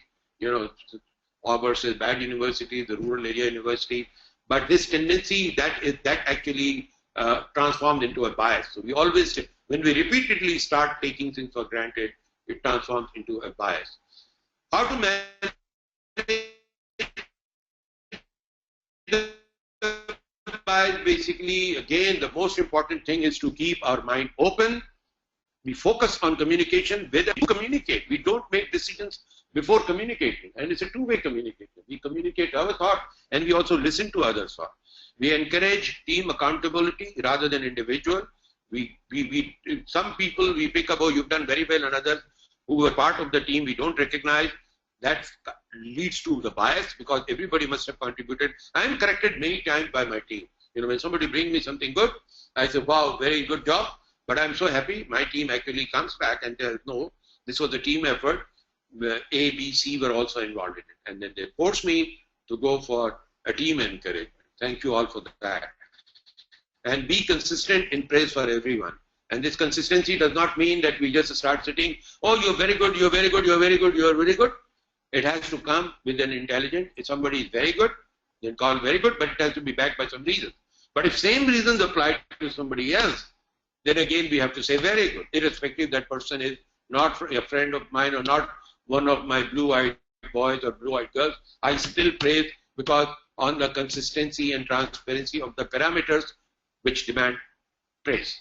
Speaker 1: or versus bad universities, the rural area universities. But this tendency that actually transforms into a bias. So we always, when we repeatedly start taking things for granted, it transforms into a bias. How to manage the bias? Basically, again, the most important thing is to keep our mind open. We focus on communication. Whether we communicate, we don't make decisions before communicating, and it's a two-way communication. We communicate our thought, and we also listen to others' thought. We encourage team accountability rather than individual. Some people we pick up, oh, you've done very well, and others who were part of the team we don't recognize. That leads to the bias, because everybody must have contributed. I am corrected many times by my team. When somebody brings me something good, I say, wow, very good job. But I'm so happy my team actually comes back and tells, no, this was a team effort. A, B, C were also involved in it. And then they forced me to go for a team encouragement. Thank you all for that. And be consistent in praise for everyone. And this consistency does not mean that we just start sitting, oh, you're very good, you're very good, you're very good, you're very good. It has to come with an intelligence. If somebody is very good, then call very good, but it has to be backed by some reasons. But if same reasons apply to somebody else, then again we have to say very good, irrespective that person is not a friend of mine or not one of my blue-eyed boys or blue-eyed girls. I still praise, because on the consistency and transparency of the parameters which demand praise.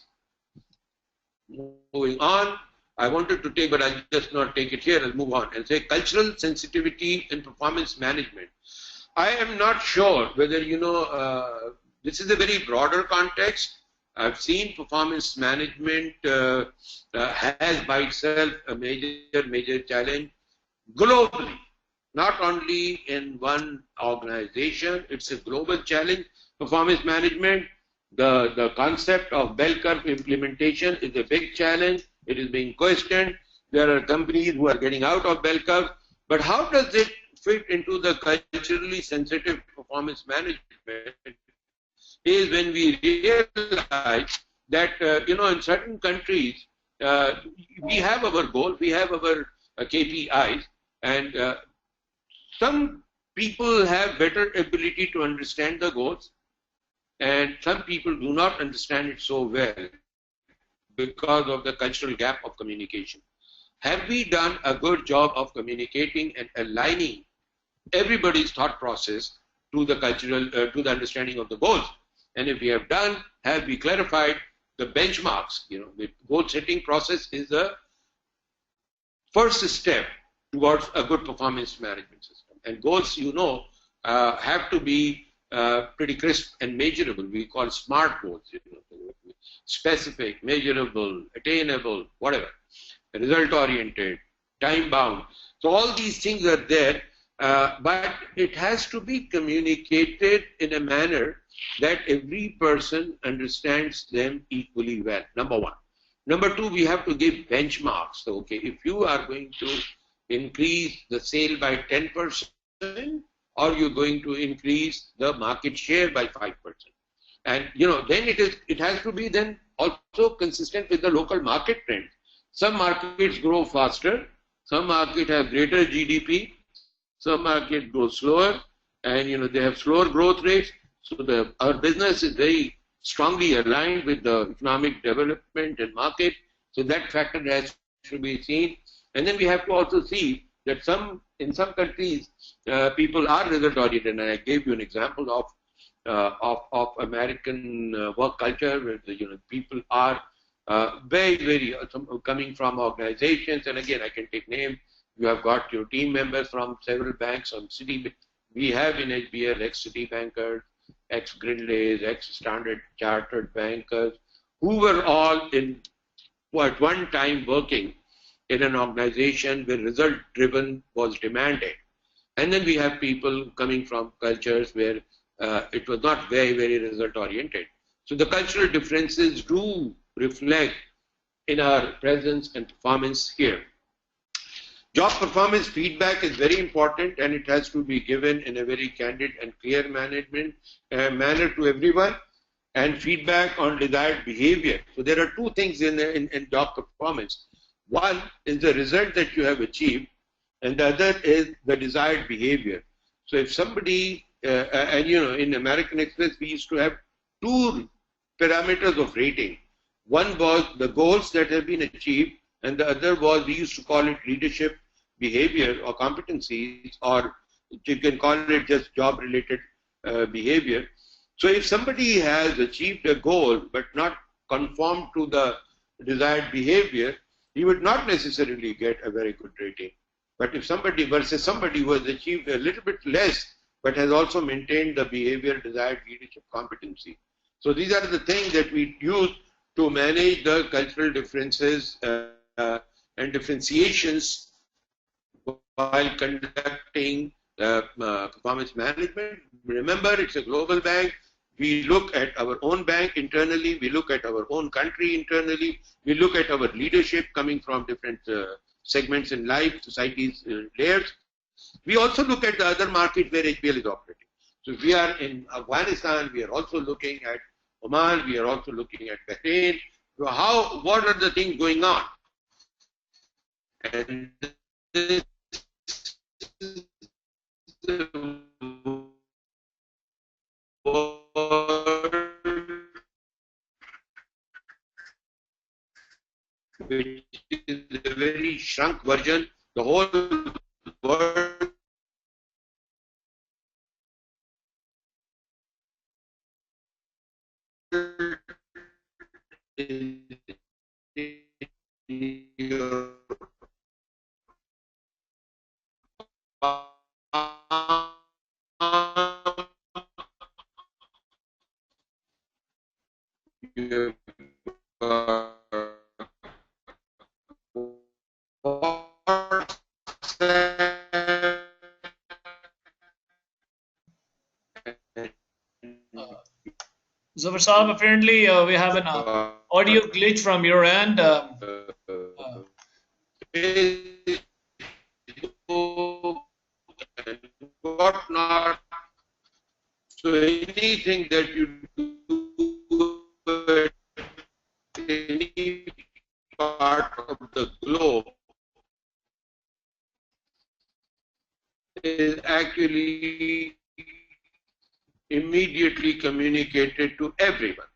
Speaker 1: Moving on, I wanted to take, but I'll just not take it here. I'll move on and say cultural sensitivity in performance management. I am not sure whether, this is a very broader context. I've seen performance management has by itself a major challenge globally, not only in one organization. It's a global challenge. Performance management, the concept of bell curve implementation is a big challenge. It is being questioned. There are companies who are getting out of bell curve. But how does it fit into the culturally sensitive performance management? Is when we realize that, in certain countries, we have our goal, we have our KPIs, and some people have better ability to understand the goals, and some people do not understand it so well because of the cultural gap of communication. Have we done a good job of communicating and aligning everybody's thought process to the cultural, to the understanding of the goals? And if we have done, have we clarified the benchmarks? The goal setting process is the first step towards a good performance management system. And goals, have to be pretty crisp and measurable. We call SMART goals, specific, measurable, attainable, whatever, result-oriented, time-bound. So all these things are there, but it has to be communicated in a manner that every person understands them equally well, number one. Number two, we have to give benchmarks. So, okay, if you are going to increase the sale by 10%, or you're going to increase the market share by 5%. And, then it has to be then also consistent with the local market trend. Some markets grow faster, some markets have greater GDP, Some market grows slower, and they have slower growth rates. So our business is very strongly aligned with the economic development and market. So that factor has to be seen. And then we have to also see that in some countries people are result oriented, and I gave you an example of American work culture, where people are very coming from organizations, and again I can take names. You have got your team members from several banks. We have in HBL ex-City bankers, ex-Grindlays, ex-Standard Chartered bankers, who were all at one time working in an organization where result-driven was demanded. And then we have people coming from cultures where it was not very result-oriented. So the cultural differences do reflect in our presence and performance here. Job performance feedback is very important, and it has to be given in a very candid and clear manner to everyone, and feedback on desired behavior. So there are two things in job performance. One is the result that you have achieved, and the other is the desired behavior. So if somebody, in American Express, we used to have two parameters of rating. One was the goals that have been achieved, and the other was, we used to call it leadership behavior or competencies, or you can call it just job-related behavior. So if somebody has achieved a goal but not conformed to the desired behavior, he would not necessarily get a very good rating. But if somebody versus somebody who has achieved a little bit less but has also maintained the behavior, desired leadership competency. So these are the things that we use to manage the cultural differences and differentiations while conducting performance management. Remember, it's a global bank. We look at our own bank internally. We look at our own country internally. We look at our leadership coming from different segments in life, societies, layers. We also look at the other markets where HBL is operating. So if we are in Afghanistan, we are also looking at Oman. We are also looking at Bahrain. So what are the things going on? And this is the world which is a very shrunk version. The whole world is
Speaker 2: Zafar Saab, apparently we have an audio glitch from your end.
Speaker 1: Whatnot. So anything that you do in any part of the globe is actually immediately communicated to everyone.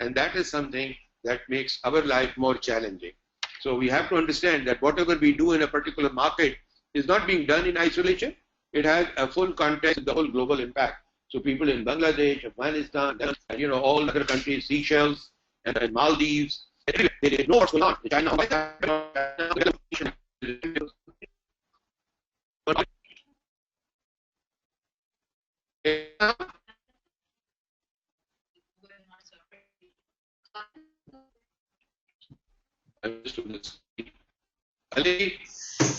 Speaker 1: And that is something that makes our life more challenging. So we have to understand that whatever we do in a particular market is not being done in isolation. It has a full context, the whole global impact. So people in Bangladesh, Afghanistan, and all other countries, Seychelles, and Maldives, they know what's going on. China,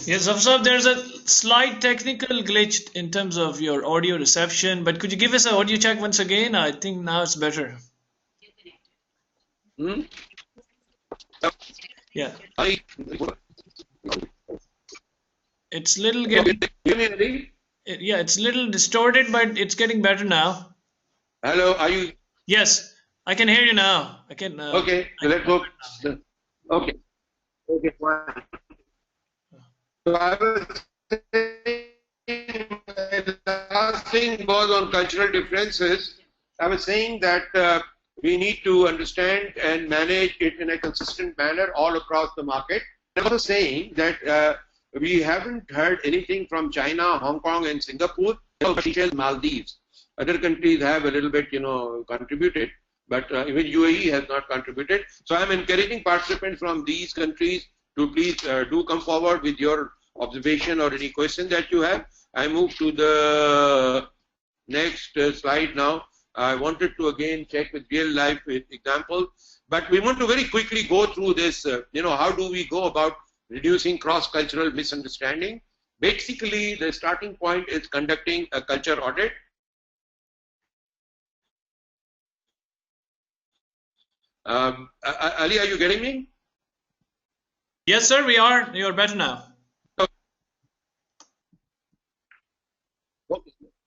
Speaker 2: Yes, Zafar, there's a slight technical glitch in terms of your audio reception, but could you give us an audio check once again? I think now it's better. Yeah. It's little yeah, it's little distorted, but it's getting better now.
Speaker 1: Hello, are you?
Speaker 2: Yes, I can hear you now. I can.
Speaker 1: Okay, so let's go. Okay. Okay, fine. So I was saying last thing was on cultural differences. I was saying that we need to understand and manage it in a consistent manner all across the market. I was saying that we haven't heard anything from China, Hong Kong, and Singapore, Seychelles, Maldives. Other countries have a little bit, contributed, but even UAE has not contributed. So I'm encouraging participants from these countries to please do come forward with your observation or any question that you have. I move to the next slide now. I wanted to again check with real life example, but we want to very quickly go through this. How do we go about reducing cross-cultural misunderstanding? Basically, the starting point is conducting a culture audit. Ali, are you getting me?
Speaker 2: Yes, sir, we are. You're better now.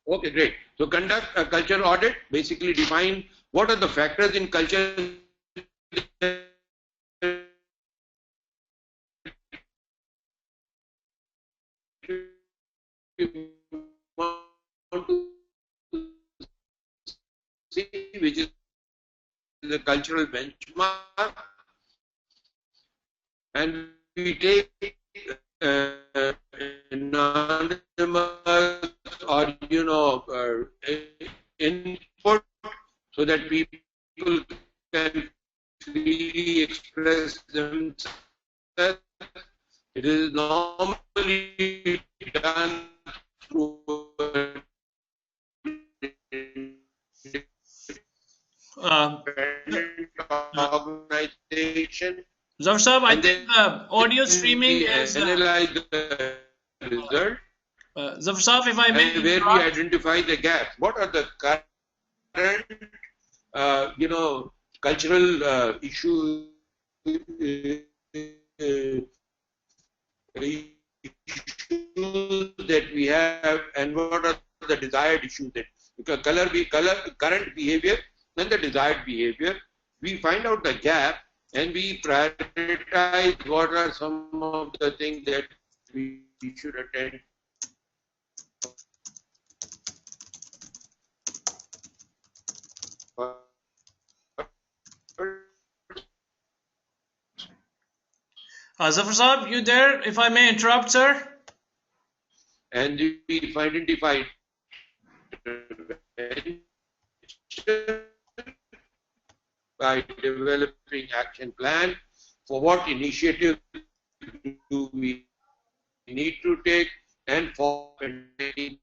Speaker 1: Okay, great. So conduct a culture audit, basically define what are the factors in culture which is the cultural benchmark, and we take anonymous or input so that people can freely express themselves. It is normally done through organization.
Speaker 2: Zafar Sahab, I think audio streaming is
Speaker 1: analyze the result.
Speaker 2: Zafar Sahab, if I may
Speaker 1: where we identify the gaps. What are the current, cultural issues that we have, and what are the desired issues that because current behavior and the desired behavior. We find out the gap and we prioritize what are some of the things that we should attend.
Speaker 2: Zafar Sahab, you there? If I may interrupt, sir.
Speaker 1: And we identify by developing action plan for what initiative do we need to take and for this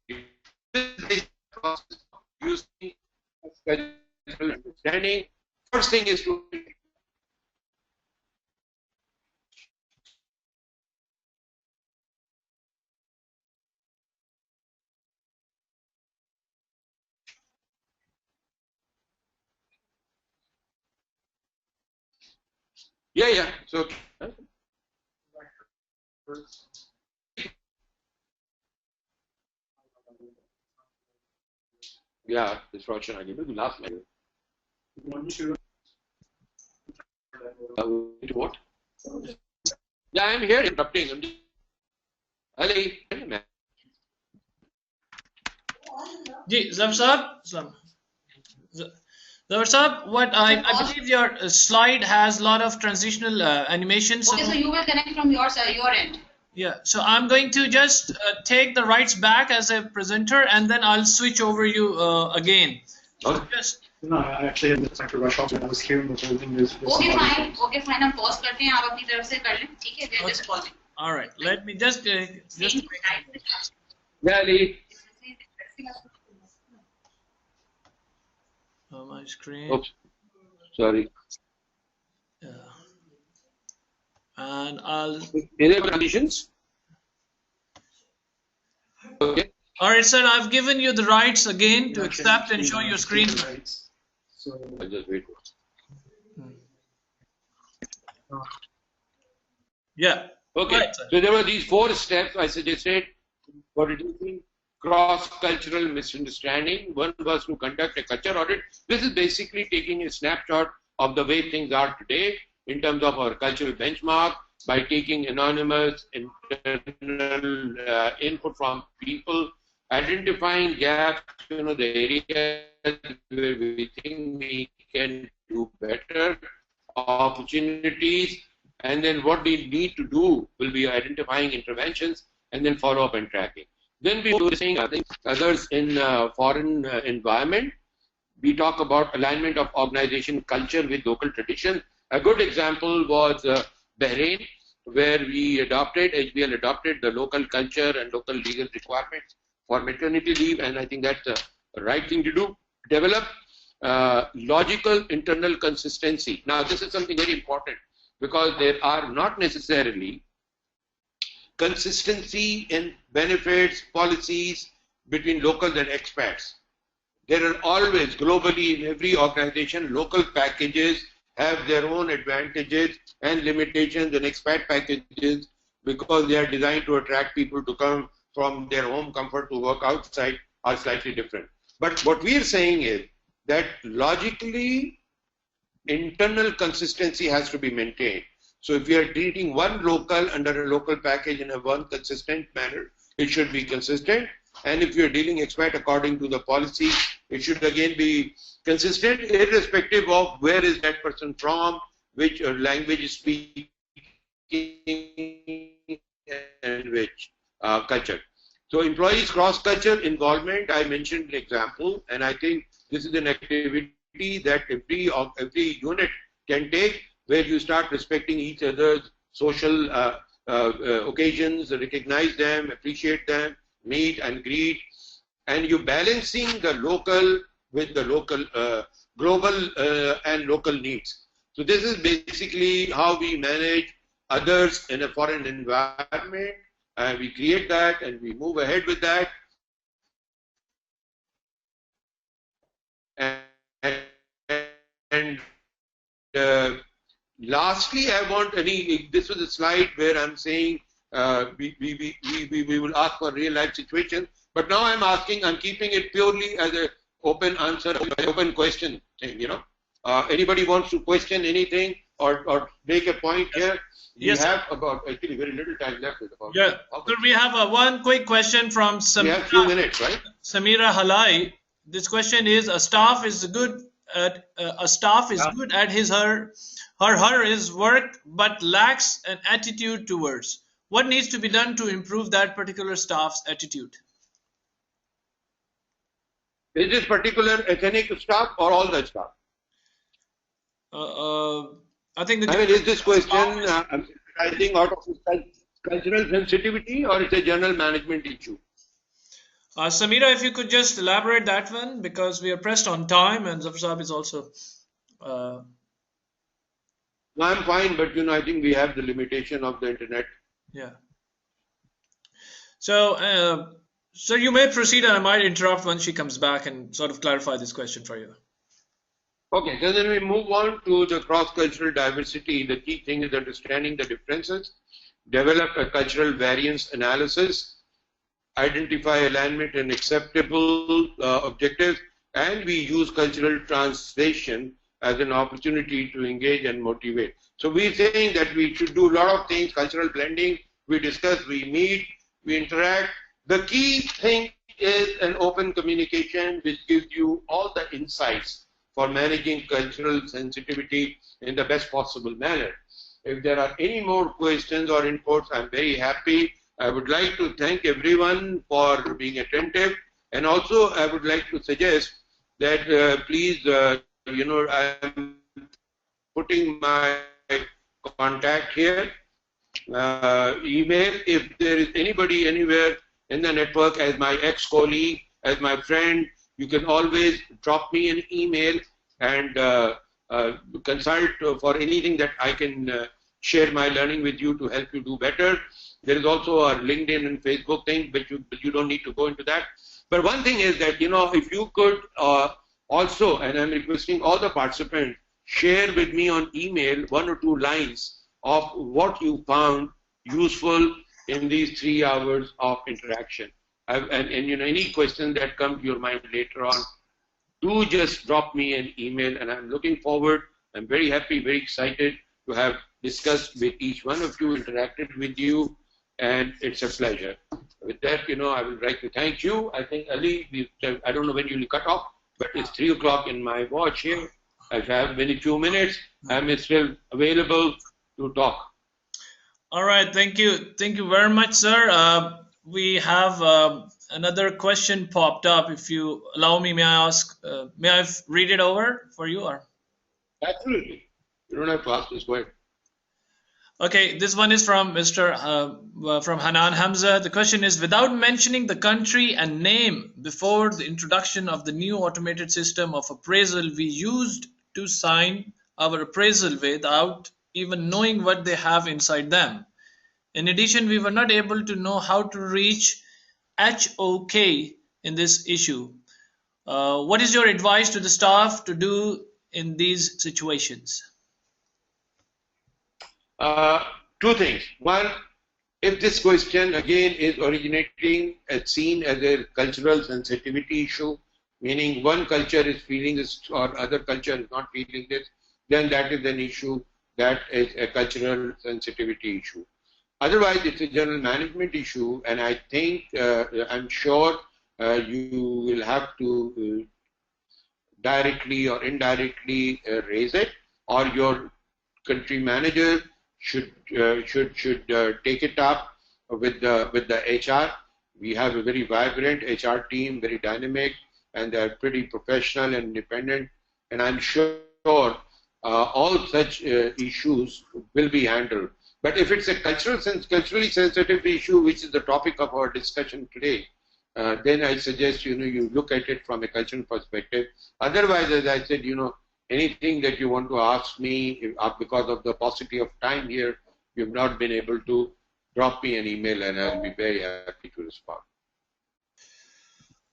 Speaker 1: process of using cultural understanding. First thing is to yeah. So yeah, this Roshan I gave you last slide. What? Yeah, I'm here interrupting. Ali,
Speaker 2: Zafar Sahab, Zafar Sahab, what I believe your slide has a lot of transitional animations.
Speaker 4: Okay, so you will connect from your end.
Speaker 2: Yeah, so I'm going to just take the rights back as a presenter, and then I'll switch over you again. So just.
Speaker 5: No, I actually had to rush off when I was hearing the whole thing.
Speaker 4: Okay, fine. हम pause करते हैं. आप अपनी तरफ से कर लें. ठीक है? We're just pausing.
Speaker 2: All right. Let me just.
Speaker 1: Yeah, Ali.
Speaker 2: Oh, my screen.
Speaker 1: Oops. Sorry.
Speaker 2: Yeah. And I'll.
Speaker 1: Any conditions? Okay.
Speaker 2: All right, sir. I've given you the rights again to accept and show your screen.
Speaker 5: So
Speaker 1: I'll just wait.
Speaker 2: Yeah.
Speaker 1: Okay.
Speaker 2: Right,
Speaker 1: So there were these 4 steps I suggested for reducing cross-cultural misunderstanding. One was to conduct a culture audit. This is basically taking a snapshot of the way things are today in terms of our cultural benchmark by taking anonymous internal input from people identifying gaps, the areas where we think we can do better, opportunities, and then what we need to do will be identifying interventions and then follow up and tracking. Then we do the same others in foreign environment. We talk about alignment of organization culture with local tradition. A good example was Bahrain, where HBL adopted the local culture and local legal requirements for maternity leave, and I think that's the right thing to do. Develop logical internal consistency. Now, this is something very important because there are not necessarily consistency in benefits, policies between locals and expats. There are always, globally, in every organization, local packages have their own advantages and limitations, and expat packages, because they are designed to attract people to come from their home comfort to work outside, are slightly different. But what we are saying is that logically, internal consistency has to be maintained. So if we are treating one local under a local package in a one consistent manner, it should be consistent. And if you are dealing expat according to the policy, it should again be consistent, irrespective of where is that person from, which language is speaking, and which culture. So employees cross-culture involvement, I mentioned an example, and I think this is an activity that every unit can take, where you start respecting each other's social occasions, recognize them, appreciate them, meet and greet, and you balancing the local with the local, global and local needs. So this is basically how we manage others in a foreign environment, and we create that and we move ahead with that. And lastly, I want this was a slide where I'm saying we will ask for real life situations, but now I'm keeping it purely as an open answer, open question thing, Anybody wants to question anything or make a point here?
Speaker 2: Yes.
Speaker 1: We have about actually very little time left.
Speaker 2: Yeah. So we have one quick question from Samira.
Speaker 1: We have 2 minutes, right?
Speaker 2: Samira Halai. This question is: a staff is good at his work, but lacks an attitude towards. What needs to be done to improve that particular staff's attitude?
Speaker 1: Is this particular ethnic staff or all the staff?
Speaker 2: I think
Speaker 1: is this question arising out of cultural sensitivity, or it's a general management issue?
Speaker 2: Samira, if you could just elaborate that one, because we are pressed on time, and Zafar is also.
Speaker 1: No, I'm fine, but I think we have the limitation of the internet.
Speaker 2: Yeah. So, sir, you may proceed, and I might interrupt once she comes back and sort of clarify this question for you.
Speaker 1: Okay, so then we move on to the cross-cultural diversity. The key thing is understanding the differences, develop a cultural variance analysis, identify alignment and acceptable objectives, and we use cultural translation as an opportunity to engage and motivate. So we're saying that we should do a lot of things, cultural blending, we discuss, we meet, we interact. The key thing is an open communication which gives you all the insights for managing cultural sensitivity in the best possible manner. If there are any more questions or inputs, I'm very happy. I would like to thank everyone for being attentive, and also I would like to suggest that please, I'm putting my contact here, email. If there is anybody anywhere in the network as my ex-colleague, as my friend, you can always drop me an email and consult for anything that I can share my learning with you to help you do better. There is also a LinkedIn and Facebook thing, but you don't need to go into that. But one thing is that, if you could also, and I'm requesting all the participants, share with me on email 1 or 2 lines of what you found useful in these 3 hours of interaction. And any question that comes to your mind later on, do just drop me an email, and I'm looking forward. I'm very happy, very excited to have discussed with each one of you, interacted with you, and it's a pleasure. With that, I would like to thank you. I think, Ali, I don't know when you'll cut off, but it's 3 o'clock in my watch here. If I have very few minutes, I'm still available to talk.
Speaker 2: All right, thank you. Thank you very much, sir. We have another question popped up. If you allow me, may I ask, may I read it over for you? Or?
Speaker 1: Absolutely. You don't have to ask this, go ahead.
Speaker 2: Okay, this one is from from Hanan Hamza. The question is, without mentioning the country and name before the introduction of the new automated system of appraisal we used to sign our appraisal without even knowing what they have inside them. In addition, we were not able to know how to reach HOK in this issue. What is your advice to the staff to do in these situations?
Speaker 1: Two things. One, if this question again is originating as seen as a cultural sensitivity issue, meaning one culture is feeling this or other culture is not feeling this, then that is an issue that is a cultural sensitivity issue. Otherwise, it's a general management issue, and I think, I'm sure you will have to directly or indirectly raise it, or your country manager should take it up with the HR. We have a very vibrant HR team, very dynamic, and they're pretty professional and independent. And I'm sure all such issues will be handled. But if it's a culturally sensitive issue, which is the topic of our discussion today, then I suggest you look at it from a cultural perspective. Otherwise, as I said, anything that you want to ask me, because of the paucity of time here, you've not been able to, drop me an email and I'll be very happy to respond.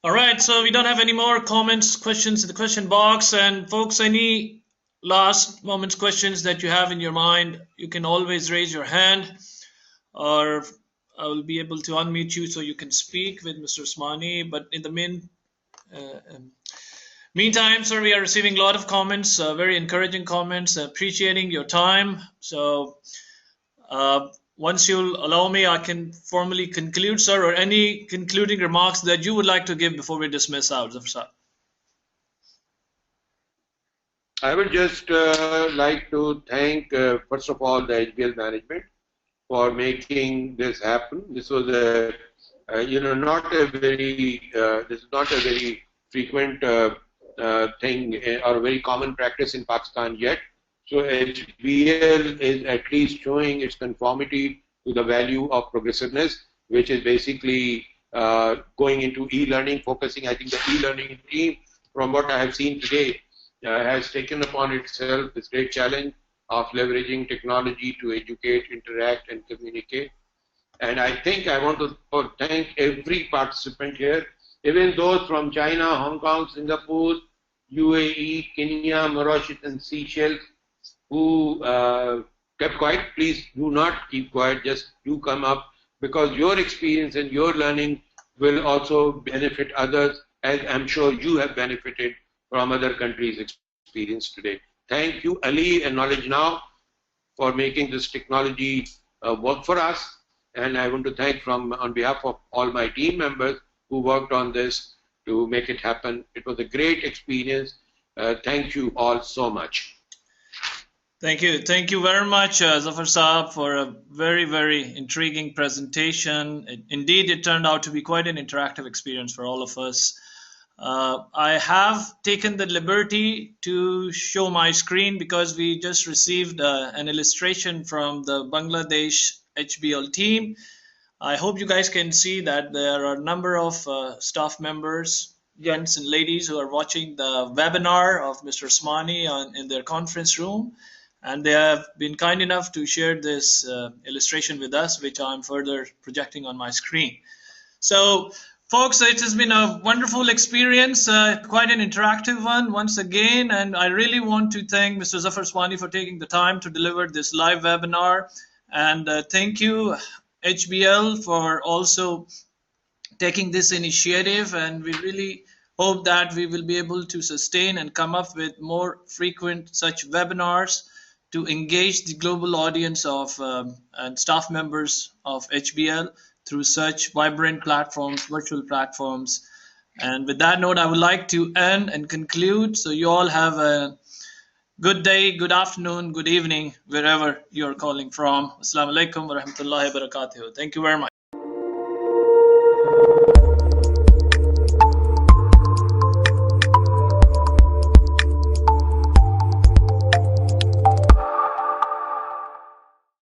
Speaker 2: All right, so we don't have any more comments, questions in the question box. And folks, any last moments questions that you have in your mind, you can always raise your hand, or I will be able to unmute you so you can speak with Mr. Osmani. But in the meantime, sir, we are receiving a lot of comments, very encouraging comments, appreciating your time. So once you'll allow me, I can formally conclude, sir, or any concluding remarks that you would like to give before we dismiss out, Zafar sir.
Speaker 1: I would just like to thank, first of all, the HBL management for making this happen. This was this is not a very frequent thing or a very common practice in Pakistan yet. So HBL is at least showing its conformity to the value of progressiveness, which is basically going into e-learning, focusing. I think the e-learning team, from what I have seen today, has taken upon itself this great challenge of leveraging technology to educate, interact, and communicate. And I think I want to thank every participant here, even those from China, Hong Kong, Singapore, UAE, Kenya, Mauritius, and Seychelles, who kept quiet. Please do not keep quiet, just do come up, because your experience and your learning will also benefit others, as I'm sure you have benefited from other countries' experience today. Thank you, Ali and Knowledge Now, for making this technology work for us. And I want to thank on behalf of all my team members who worked on this to make it happen. It was a great experience. Thank you all so much.
Speaker 2: Thank you. Thank you very much, Zafar Saab, for a very, very intriguing presentation. Indeed, it turned out to be quite an interactive experience for all of us. I have taken the liberty to show my screen because we just received an illustration from the Bangladesh HBL team. I hope you guys can see that there are a number of staff members, gents and ladies, who are watching the webinar of Mr. Osmani in their conference room. And they have been kind enough to share this illustration with us, which I'm further projecting on my screen. So, folks, it has been a wonderful experience, quite an interactive one once again, and I really want to thank Mr. Zafar Osmani for taking the time to deliver this live webinar, and thank you, HBL, for also taking this initiative, and we really hope that we will be able to sustain and come up with more frequent such webinars to engage the global audience of and staff members of HBL through such vibrant platforms, virtual platforms. And with that note, I would like to end and conclude. So you all have a good day, good afternoon, good evening, wherever you're calling from. Assalamu alaikum wa rahmatullahi wa barakatuh. Thank you very much.